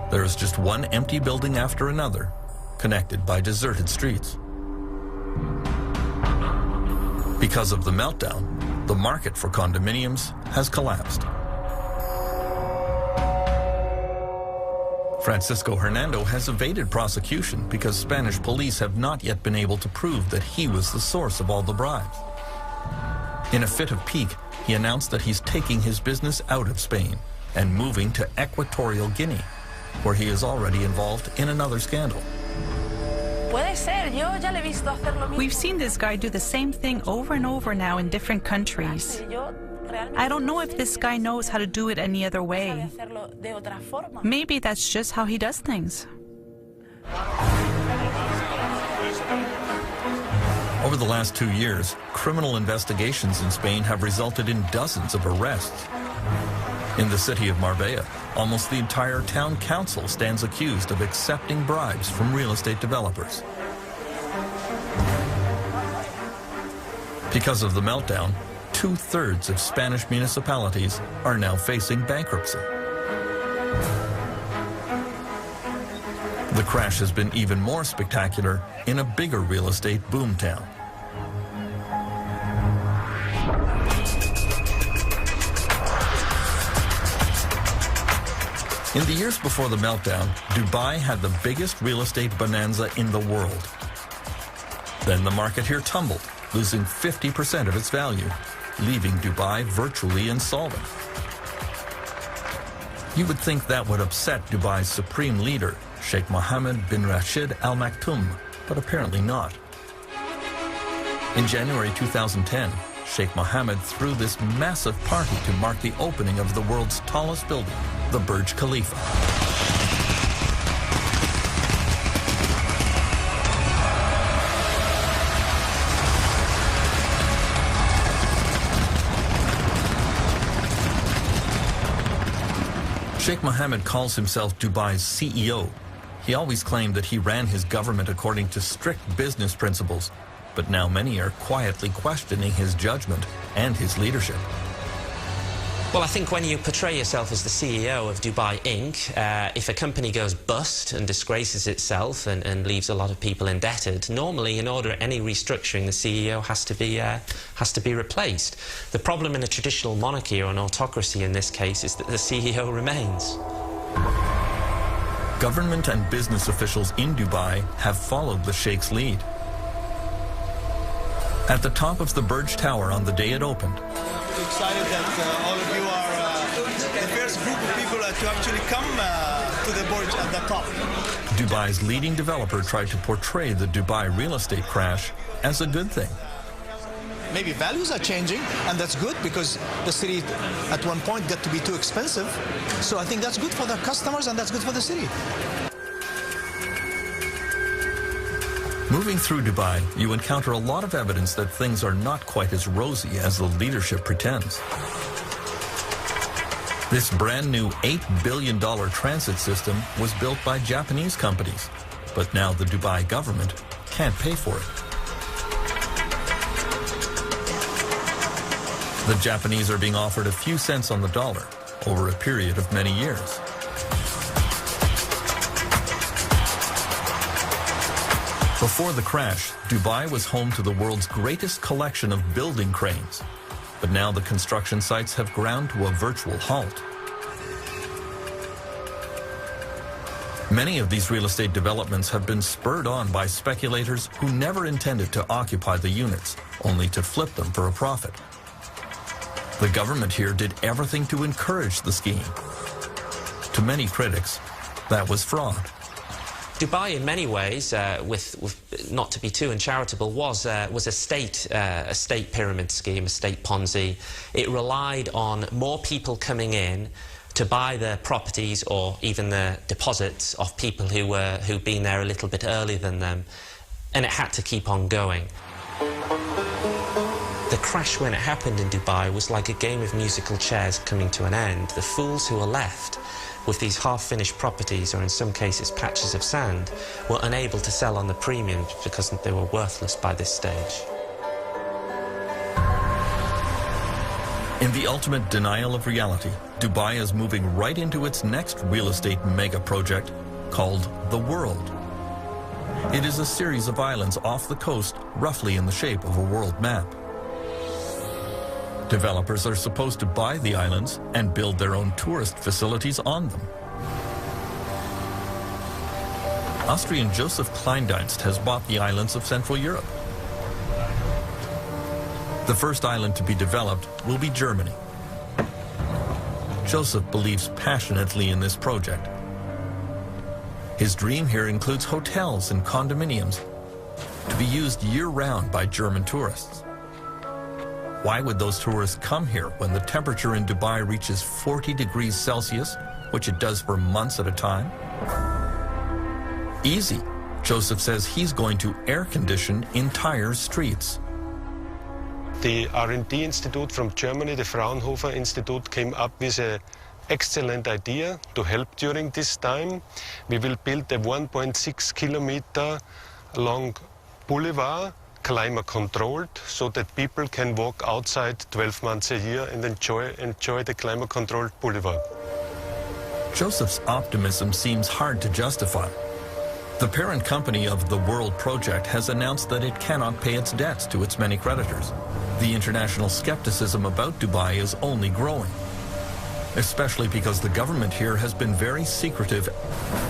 There is just one empty building after another, connected by deserted streets. Because of the meltdown, the market for condominiums has collapsed. Francisco Hernando has evaded prosecution because Spanish police have not yet been able to prove that he was the source of all the bribes. In a fit of pique, he announced that he's taking his business out of Spain and moving to Equatorial Guinea, where he is already involved in another scandal. We've seen this guy do the same thing over and over now in different countries. I don't know if this guy knows how to do it any other way. Maybe that's just how he does things. Over the last 2 years, criminal investigations in Spain have resulted in dozens of arrests. In the city of Marbella, almost the entire town council stands accused of accepting bribes from real estate developers. Because of the meltdown, 2/3 of Spanish municipalities are now facing bankruptcy. The crash has been even more spectacular in a bigger real estate boomtown. In the years before the meltdown, Dubai had the biggest real estate bonanza in the world. Then the market here tumbled, losing 50% of its value, leaving Dubai virtually insolvent. You would think that would upset Dubai's supreme leader, Sheikh Mohammed bin Rashid Al Maktoum, but apparently not. In January 2010, Sheikh Mohammed threw this massive party to mark the opening of the world's tallest building, the Burj Khalifa. Sheikh Mohammed calls himself Dubai's CEO. He always claimed that he ran his government according to strict business principles, but now many are quietly questioning his judgment and his leadership. Well, I think when you portray yourself as the CEO of Dubai Inc., if a company goes bust and disgraces itself and leaves a lot of people indebted, normally in order any restructuring, the CEO has to be replaced. The problem in a traditional monarchy or an autocracy in this case is that the CEO remains. Government and business officials in Dubai have followed the Sheikh's lead. At the top of the Burj Tower on the day it opened, excited that all of you are the first group of people to actually come to the Burj at the top. Dubai's leading developer tried to portray the Dubai real estate crash as a good thing. Maybe values are changing, and that's good because the city at one point got to be too expensive. So I think that's good for the customers and that's good for the city. Moving through Dubai, you encounter a lot of evidence that things are not quite as rosy as the leadership pretends. This brand new $8 billion transit system was built by Japanese companies, but now the Dubai government can't pay for it. The Japanese are being offered a few cents on the dollar over a period of many years. Before the crash, Dubai was home to the world's greatest collection of building cranes. But now the construction sites have ground to a virtual halt. Many of these real estate developments have been spurred on by speculators who never intended to occupy the units, only to flip them for a profit. The government here did everything to encourage the scheme. To many critics, that was fraud. Dubai, in many ways, with not to be too uncharitable, was a state pyramid scheme, a state Ponzi. It relied on more people coming in to buy the properties or even the deposits of people who'd been there a little bit earlier than them, and it had to keep on going. The crash when it happened in Dubai was like a game of musical chairs coming to an end. The fools who were left with these half-finished properties, or in some cases patches of sand, were unable to sell on the premium because they were worthless by this stage. In the ultimate denial of reality, Dubai is moving right into its next real estate mega project called The World. It is a series of islands off the coast, roughly in the shape of a world map. Developers are supposed to buy the islands and build their own tourist facilities on them. Austrian Joseph Kleindienst has bought the islands of Central Europe. The first island to be developed will be Germany. Joseph believes passionately in this project. His dream here includes hotels and condominiums to be used year-round by German tourists. Why would those tourists come here when the temperature in Dubai reaches 40 degrees Celsius, which it does for months at a time? Easy. Joseph says he's going to air condition entire streets. The R&D Institute from Germany, the Fraunhofer Institute, came up with an excellent idea to help during this time. We will build a 1.6 kilometer long boulevard, climate controlled, so that people can walk outside 12 months a year and enjoy the climate controlled boulevard. Joseph's optimism seems hard to justify. The parent company of the World Project has announced that it cannot pay its debts to its many creditors. The international skepticism about Dubai is only growing, especially because the government here has been very secretive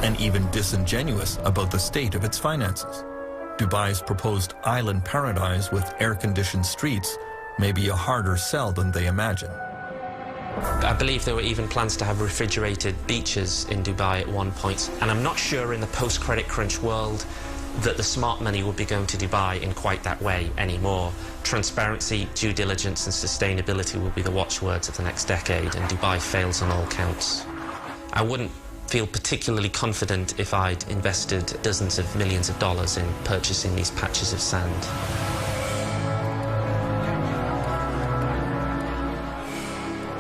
and even disingenuous about the state of its finances. Dubai's proposed island paradise with air-conditioned streets may be a harder sell than they imagine. I believe there were even plans to have refrigerated beaches in Dubai at one point, and I'm not sure in the post-credit crunch world that the smart money would be going to Dubai in quite that way anymore. Transparency, due diligence and sustainability will be the watchwords of the next decade, and Dubai fails on all counts. I wouldn't feel particularly confident if I'd invested dozens of millions of dollars in purchasing these patches of sand.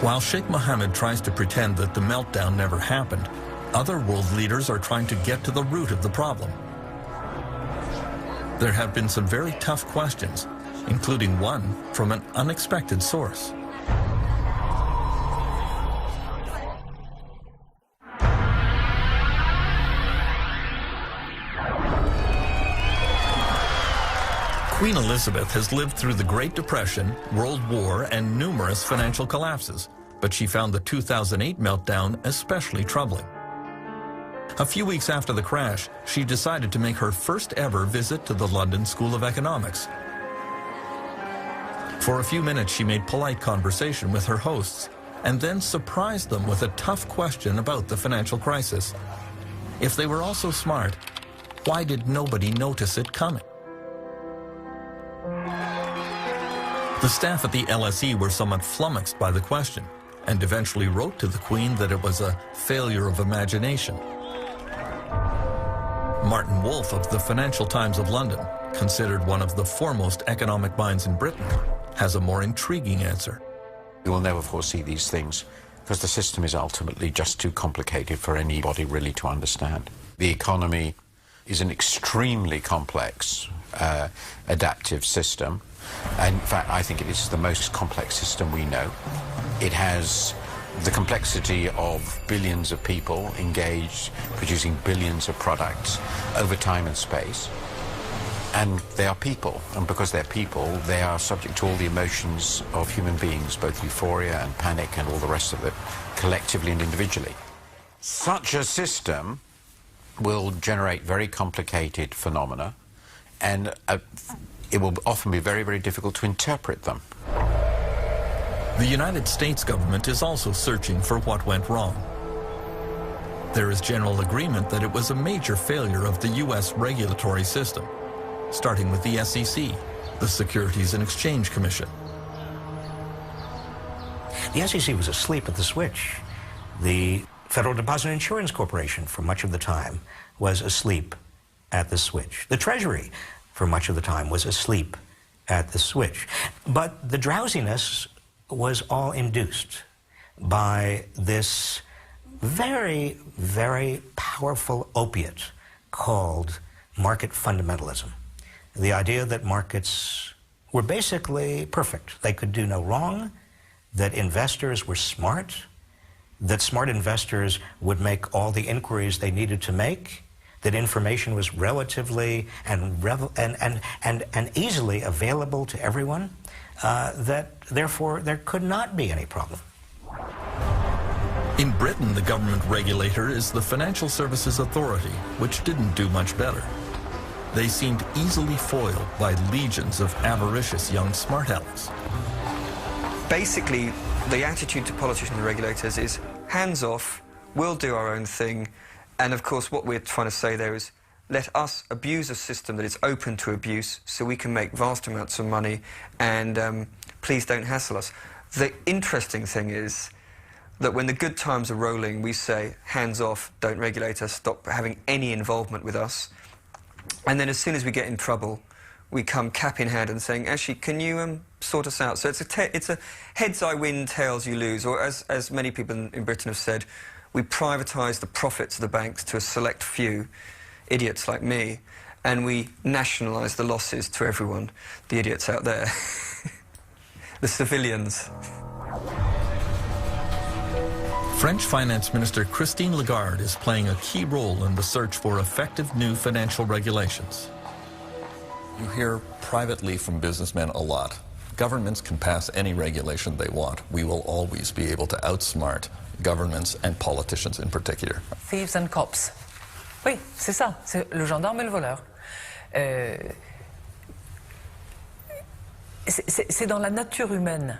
While Sheikh Mohammed tries to pretend that the meltdown never happened, other world leaders are trying to get to the root of the problem. There have been some very tough questions, including one from an unexpected source. Queen Elizabeth has lived through the Great Depression, World War, and numerous financial collapses, but she found the 2008 meltdown especially troubling. A few weeks after the crash, she decided to make her first ever visit to the London School of Economics. For a few minutes, she made polite conversation with her hosts and then surprised them with a tough question about the financial crisis. If they were all so smart, why did nobody notice it coming? The staff at the LSE were somewhat flummoxed by the question and eventually wrote to the Queen that it was a failure of imagination. Martin Wolf of the Financial Times of London, considered one of the foremost economic minds in Britain, has a more intriguing answer. You will never foresee these things because the system is ultimately just too complicated for anybody really to understand. The economy is an extremely complex adaptive system. And in fact, I think it is the most complex system we know. It has the complexity of billions of people engaged, producing billions of products over time and space. And they are people, and because they're people, they are subject to all the emotions of human beings, both euphoria and panic and all the rest of it, collectively and individually. Such a system will generate very complicated phenomena, and it will often be very, very difficult to interpret them. The United States government is also searching for what went wrong. There is general agreement that it was a major failure of the U.S. regulatory system, starting with the SEC, the Securities and Exchange Commission. The SEC was asleep at the switch. The Federal Deposit Insurance Corporation, for much of the time, was asleep at the switch. The Treasury, for much of the time, was asleep at the switch. But the drowsiness was all induced by this very, very powerful opiate called market fundamentalism. The idea that markets were basically perfect. They could do no wrong, that investors were smart, that smart investors would make all the inquiries they needed to make, that information was relatively and easily available to everyone, that therefore there could not be any problem. In Britain, the government regulator is the Financial Services Authority, which didn't do much better. They seemed easily foiled by legions of avaricious young smart alecks. Basically, the attitude to politicians and regulators is hands off, we'll do our own thing, and of course what we're trying to say there is let us abuse a system that is open to abuse so we can make vast amounts of money, and please don't hassle us. The interesting thing is that when the good times are rolling, we say hands off, don't regulate us, stop having any involvement with us. And then as soon as we get in trouble, we come cap in hand and saying, actually, can you sort us out? So it's a heads I win, tails you lose, or as many people in Britain have said, we privatise the profits of the banks to a select few, idiots like me, and we nationalise the losses to everyone, the idiots out there, the civilians. French Finance Minister Christine Lagarde is playing a key role in the search for effective new financial regulations. You hear privately from businessmen a lot. Governments can pass any regulation they want. We will always be able to outsmart governments and politicians in particular. Thieves and cops. Oui, c'est ça. C'est le gendarme et le voleur. C'est dans la nature humaine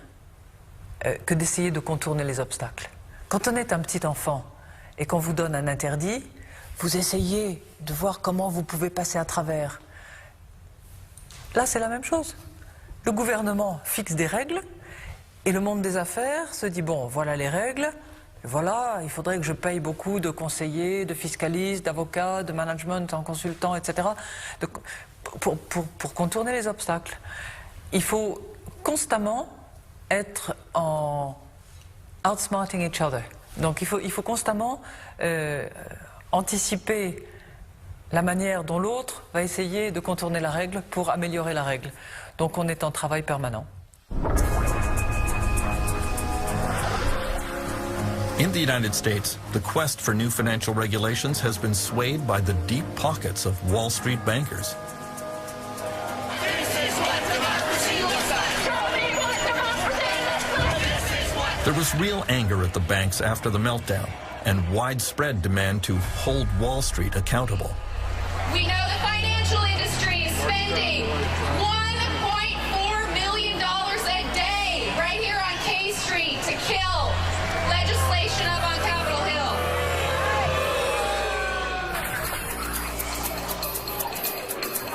que d'essayer de contourner les obstacles. Quand on est un petit enfant et qu'on vous donne un interdit, vous essayez de voir comment vous pouvez passer à travers. Là, c'est la même chose. Le gouvernement fixe des règles et le monde des affaires se dit, bon, voilà les règles, voilà, il faudrait que je paye beaucoup de conseillers, de fiscalistes, d'avocats, de management en consultant, etc. Pour contourner les obstacles. Il faut constamment être en outsmarting each other. Donc il faut constamment anticiper la manière dont l'autre va essayer de contourner la règle pour améliorer la règle. Donc on est en travail permanent. In the United States, the quest for new financial regulations has been swayed by the deep pockets of Wall Street bankers. This is There was real anger at the banks after the meltdown and widespread demand to hold Wall Street accountable. We know the financial industry is spending $1.4 million a day right here on K Street to kill legislation up on Capitol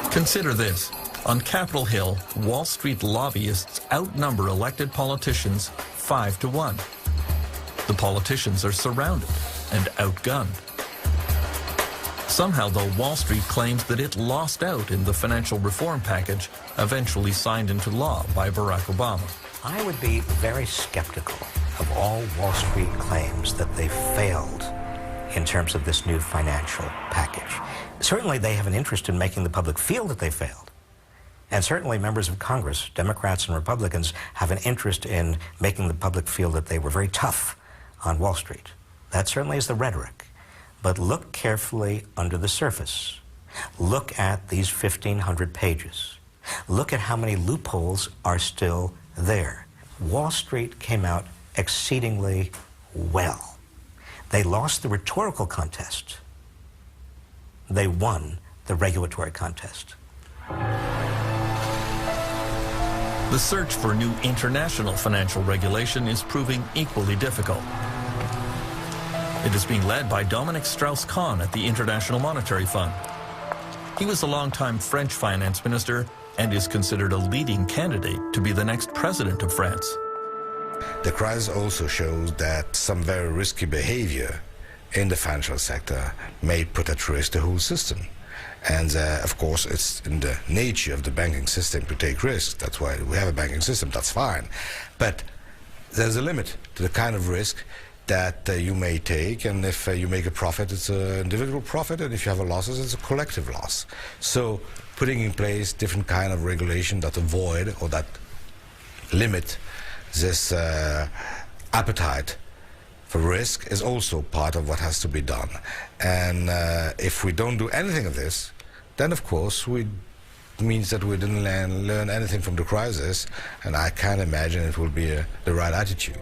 Hill. Consider this. On Capitol Hill, Wall Street lobbyists outnumber elected politicians 5-1. The politicians are surrounded and outgunned. Somehow, though, Wall Street claims that it lost out in the financial reform package eventually signed into law by Barack Obama. I would be very skeptical of all Wall Street claims that they failed in terms of this new financial package. Certainly, they have an interest in making the public feel that they failed. And certainly members of Congress, Democrats and Republicans, have an interest in making the public feel that they were very tough on Wall Street. That certainly is the rhetoric. But look carefully under the surface. Look at these 1,500 pages. Look at how many loopholes are still there. Wall Street came out exceedingly well. They lost the rhetorical contest. They won the regulatory contest. The search for new international financial regulation is proving equally difficult. It is being led by Dominic Strauss-Kahn at the International Monetary Fund. He was a longtime French finance minister and is considered a leading candidate to be the next president of France. The crisis also shows that some very risky behavior in the financial sector may put at risk the whole system. And of course, it's in the nature of the banking system to take risks. That's why we have a banking system, that's fine. But there's a limit to the kind of risk that you may take, and if you make a profit, it's an individual profit, and if you have a losses, it's a collective loss. So putting in place different kind of regulation that avoid or that limit this appetite for risk is also part of what has to be done. And if we don't do anything of this, then of course means that we didn't learn anything from the crisis, and I can't imagine it will be the right attitude.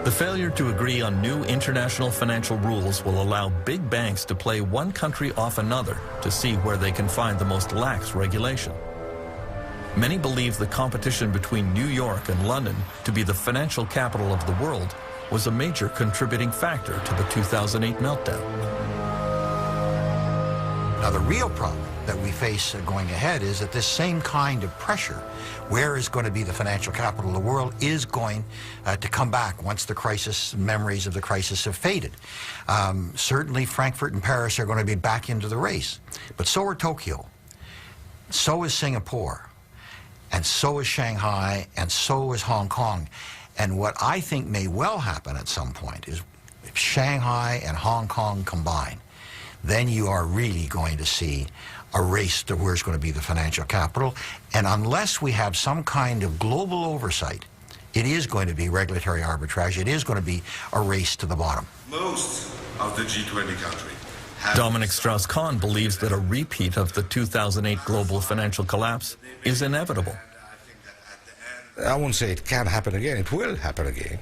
The failure to agree on new international financial rules will allow big banks to play one country off another to see where they can find the most lax regulation. Many believe the competition between New York and London to be the financial capital of the world was a major contributing factor to the 2008 meltdown. Now, the real problem that we face going ahead is that this same kind of pressure, where is going to be the financial capital of the world, is going to come back once the crisis, memories of the crisis have faded. Certainly Frankfurt and Paris are going to be back into the race, but so are Tokyo, so is Singapore, and so is Shanghai, and so is Hong Kong. And what I think may well happen at some point is if Shanghai and Hong Kong combine, then you are really going to see a race to where's going to be the financial capital. And unless we have some kind of global oversight, it is going to be regulatory arbitrage. It is going to be a race to the bottom. Most of the G20 countries. Dominic Strauss-Kahn believes that a repeat of the 2008 global financial collapse is inevitable. I won't say it can't happen again. It will happen again.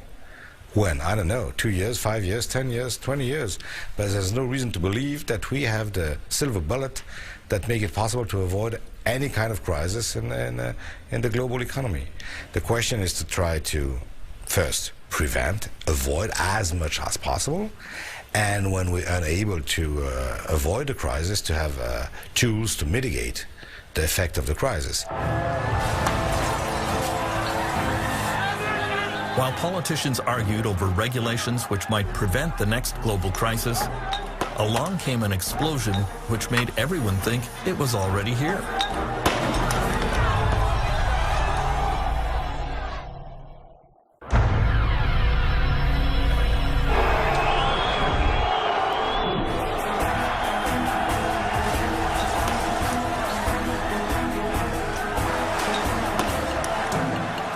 When? I don't know, 2 years, 5 years, 10 years, 20 years. But there's no reason to believe that we have the silver bullet that make it possible to avoid any kind of crisis in the global economy. The question is to try to, first, prevent, avoid as much as possible. And when we are unable to avoid the crisis, to have tools to mitigate the effect of the crisis. While politicians argued over regulations which might prevent the next global crisis, along came an explosion which made everyone think it was already here.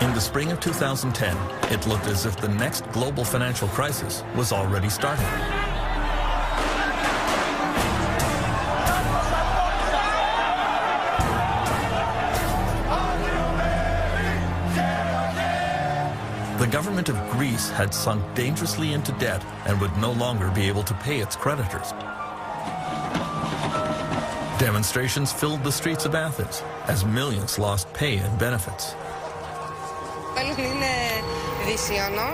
In the spring of 2010, it looked as if the next global financial crisis was already starting. The government of Greece had sunk dangerously into debt and would no longer be able to pay its creditors. Demonstrations filled the streets of Athens as millions lost pay and benefits. Είναι δυσίωνο.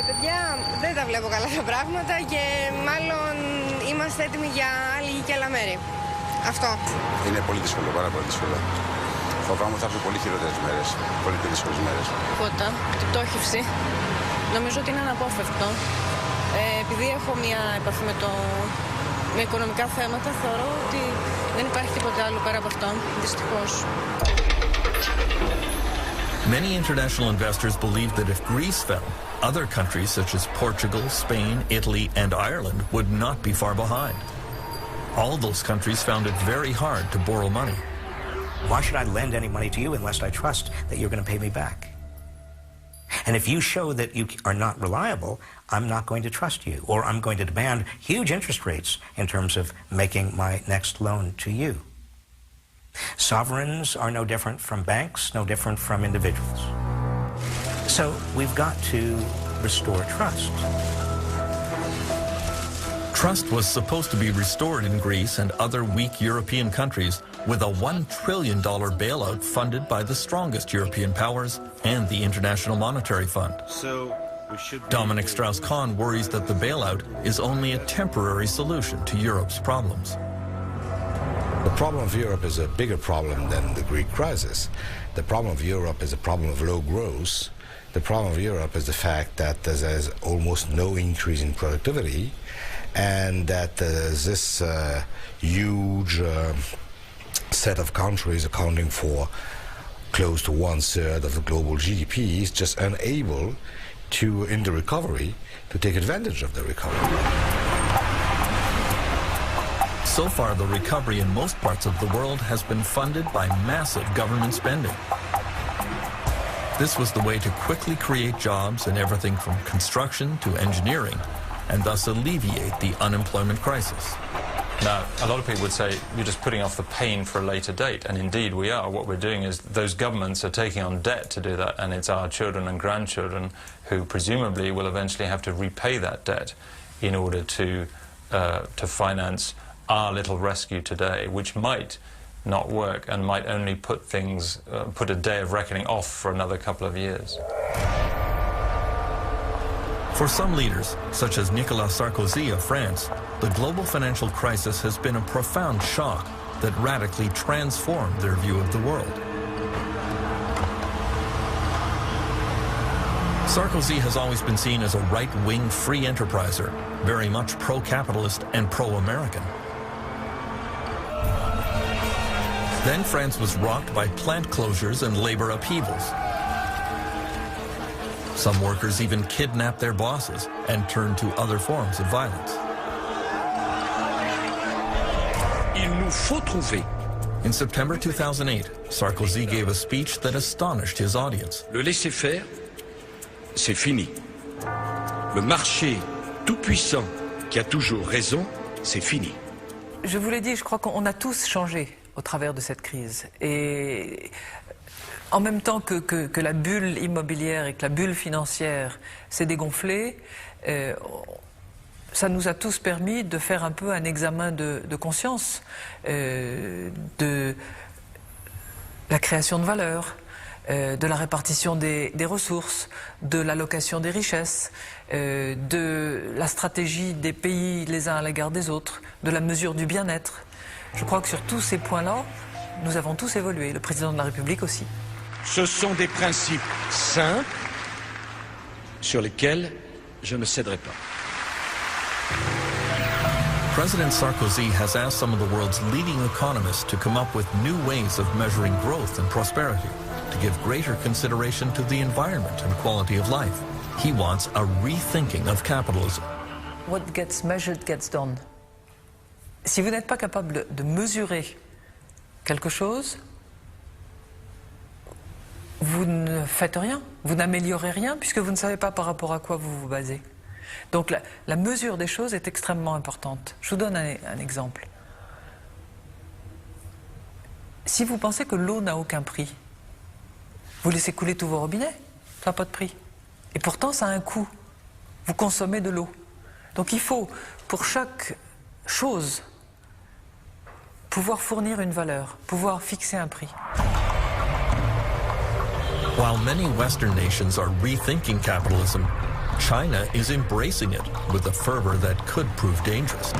Παιδιά, δεν τα βλέπω καλά τα πράγματα και μάλλον είμαστε έτοιμοι για άλλη γη και άλλα μέρη. Αυτό. Είναι πολύ δύσκολο, πάρα πολύ δύσκολο. Φοβάμαι ότι θα έρθουν πολύ χειρότερες μέρες, πολύ πιο δύσκολες μέρες. Τίποτα, την πτώχευση. Νομίζω ότι είναι αναπόφευκτο. Επειδή έχω μια επαφή με οικονομικά θέματα, θεωρώ ότι δεν υπάρχει τίποτα άλλο πέρα από αυτό, δυστυχώς. Many international investors believed that if Greece fell, other countries such as Portugal, Spain, Italy, and Ireland would not be far behind. All those countries found it very hard to borrow money. Why should I lend any money to you unless I trust that you're going to pay me back? And if you show that you are not reliable, I'm not going to trust you, or I'm going to demand huge interest rates in terms of making my next loan to you. Sovereigns are no different from banks, no different from individuals. So we've got to restore trust. Trust was supposed to be restored in Greece and other weak European countries with a $1 trillion bailout funded by the strongest European powers and the International Monetary Fund. Dominic Strauss-Kahn worries that the bailout is only a temporary solution to Europe's problems. The problem of Europe is a bigger problem than the Greek crisis. The problem of Europe is a problem of low growth. The problem of Europe is the fact that there's almost no increase in productivity, and that there's this huge set of countries accounting for close to 1/3 of the global GDP is just unable to, in the recovery, to take advantage of the recovery. So far, the recovery in most parts of the world has been funded by massive government spending. This was the way to quickly create jobs in everything from construction to engineering, and thus alleviate the unemployment crisis. Now, a lot of people would say you're just putting off the pain for a later date, and indeed we are. What we're doing is those governments are taking on debt to do that, and it's our children and grandchildren who presumably will eventually have to repay that debt in order to finance our little rescue today, which might not work and might only put a day of reckoning off for another couple of years. For some leaders, such as Nicolas Sarkozy of France, the global financial crisis has been a profound shock that radically transformed their view of the world. Sarkozy has always been seen as a right-wing free enterpriser, very much pro-capitalist and pro-American. Then France was rocked by plant closures and labor upheavals. Some workers even kidnapped their bosses and turned to other forms of violence. Il nous faut trouver. In September 2008, Sarkozy gave a speech that astonished his audience. Le laisser-faire, c'est fini. Le marché tout-puissant qui a toujours raison, c'est fini. Je vous l'ai dit, je crois qu'on a tous changé au travers de cette crise. Et en même temps que la bulle immobilière et que la bulle financière s'est dégonflée, ça nous a tous permis de faire un peu un examen de conscience de la création de valeur, de la répartition des ressources, de l'allocation des richesses, de la stratégie des pays les uns à l'égard des autres, de la mesure du bien-être. Je crois que sur tous ces points-là, nous avons tous évolué, le président de la République aussi. Ce sont des principes simples sur lesquels je ne céderai pas. President Sarkozy has asked some of the world's leading economists to come up with new ways of measuring growth and prosperity, to give greater consideration to the environment and quality of life. He wants a rethinking of capitalism. What gets measured gets done. Si vous n'êtes pas capable de mesurer quelque chose, vous ne faites rien, vous n'améliorez rien, puisque vous ne savez pas par rapport à quoi vous vous basez. Donc la mesure des choses est extrêmement importante. Je vous donne un exemple. Si vous pensez que l'eau n'a aucun prix, vous laissez couler tous vos robinets, Ça n'a pas de prix. Et pourtant, ça a un coût. Vous consommez de l'eau. Donc il faut, pour chaque chose, pouvoir fournir une valeur, pouvoir fixer un prix. While many Western nations are rethinking capitalism, China is embracing it with a fervor that could prove dangerous.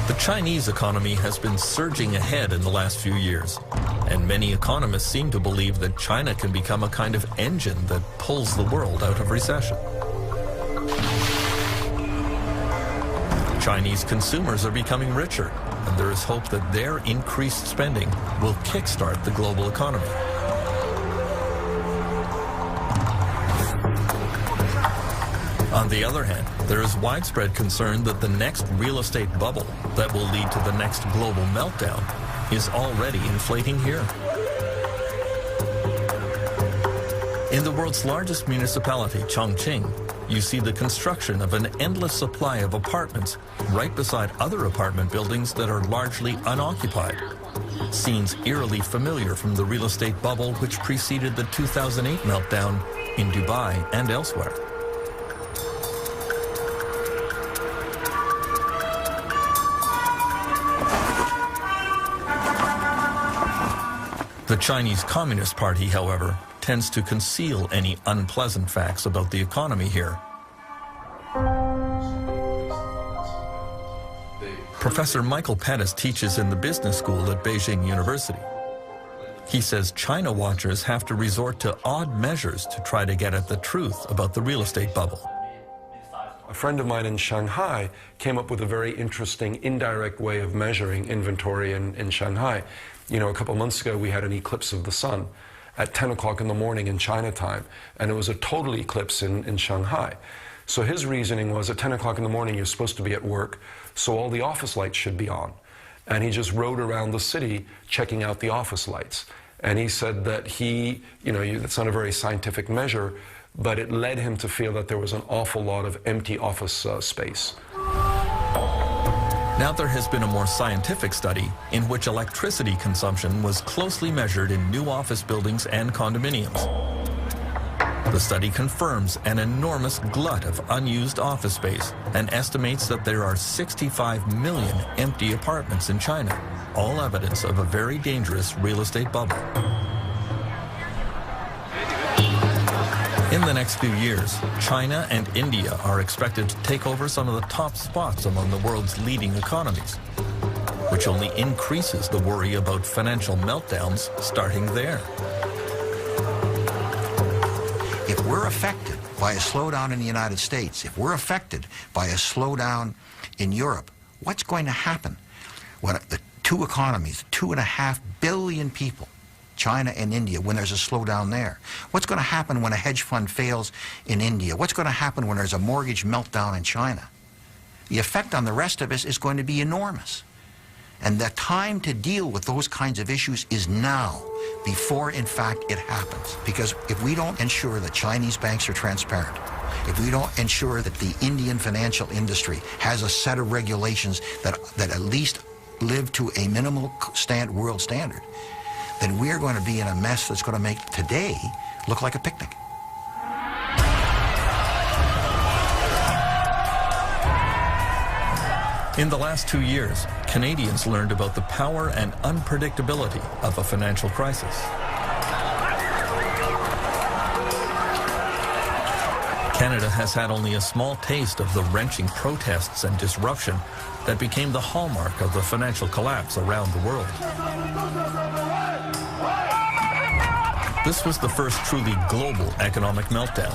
The Chinese economy has been surging ahead in the last few years, and many economists seem to believe that China can become a kind of engine that pulls the world out of recession. Chinese consumers are becoming richer, and there is hope that their increased spending will kickstart the global economy. On the other hand, there is widespread concern that the next real estate bubble that will lead to the next global meltdown is already inflating here. In the world's largest municipality, Chongqing, you see the construction of an endless supply of apartments right beside other apartment buildings that are largely unoccupied. Scenes eerily familiar from the real estate bubble which preceded the 2008 meltdown in Dubai and elsewhere. The Chinese Communist Party, however, tends to conceal any unpleasant facts about the economy here. Professor Michael Pettis teaches in the business school at Beijing University. He says China watchers have to resort to odd measures to try to get at the truth about the real estate bubble. A friend of mine in Shanghai came up with a very interesting indirect way of measuring inventory in Shanghai. You know, a couple months ago we had an eclipse of the sun at 10 o'clock in the morning in China time, and it was a total eclipse in Shanghai. So his reasoning was at 10 o'clock in the morning you're supposed to be at work, so all the office lights should be on. And he just rode around the city checking out the office lights. And he said that that's not a very scientific measure, but it led him to feel that there was an awful lot of empty office space. Now there has been a more scientific study in which electricity consumption was closely measured in new office buildings and condominiums. The study confirms an enormous glut of unused office space and estimates that there are 65 million empty apartments in China, all evidence of a very dangerous real estate bubble. In the next few years, China and India are expected to take over some of the top spots among the world's leading economies, which only increases the worry about financial meltdowns starting there. If we're affected by a slowdown in the United States, if we're affected by a slowdown in Europe, what's going to happen when the two economies, 2.5 billion people, China and India, when there's a slowdown there? What's going to happen when a hedge fund fails in India? What's going to happen when there's a mortgage meltdown in China? The effect on the rest of us is going to be enormous. And the time to deal with those kinds of issues is now, before, in fact, it happens. Because if we don't ensure that Chinese banks are transparent, if we don't ensure that the Indian financial industry has a set of regulations that at least live to a minimal world standard, then we're going to be in a mess that's going to make today look like a picnic. In the last 2 years, Canadians learned about the power and unpredictability of a financial crisis. Canada has had only a small taste of the wrenching protests and disruption that became the hallmark of the financial collapse around the world. This was the first truly global economic meltdown,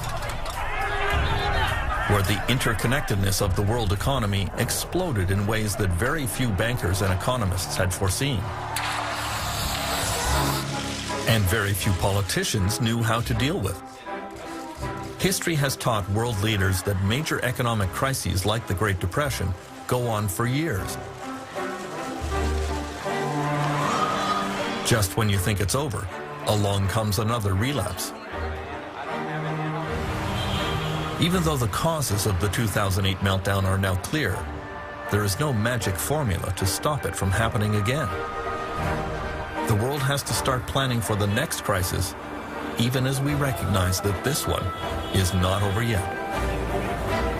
where the interconnectedness of the world economy exploded in ways that very few bankers and economists had foreseen. And very few politicians knew how to deal with. History has taught world leaders that major economic crises like the Great Depression go on for years. Just when you think it's over, along comes another relapse. Even though the causes of the 2008 meltdown are now clear, there is no magic formula to stop it from happening again. The world has to start planning for the next crisis, even as we recognize that this one is not over yet.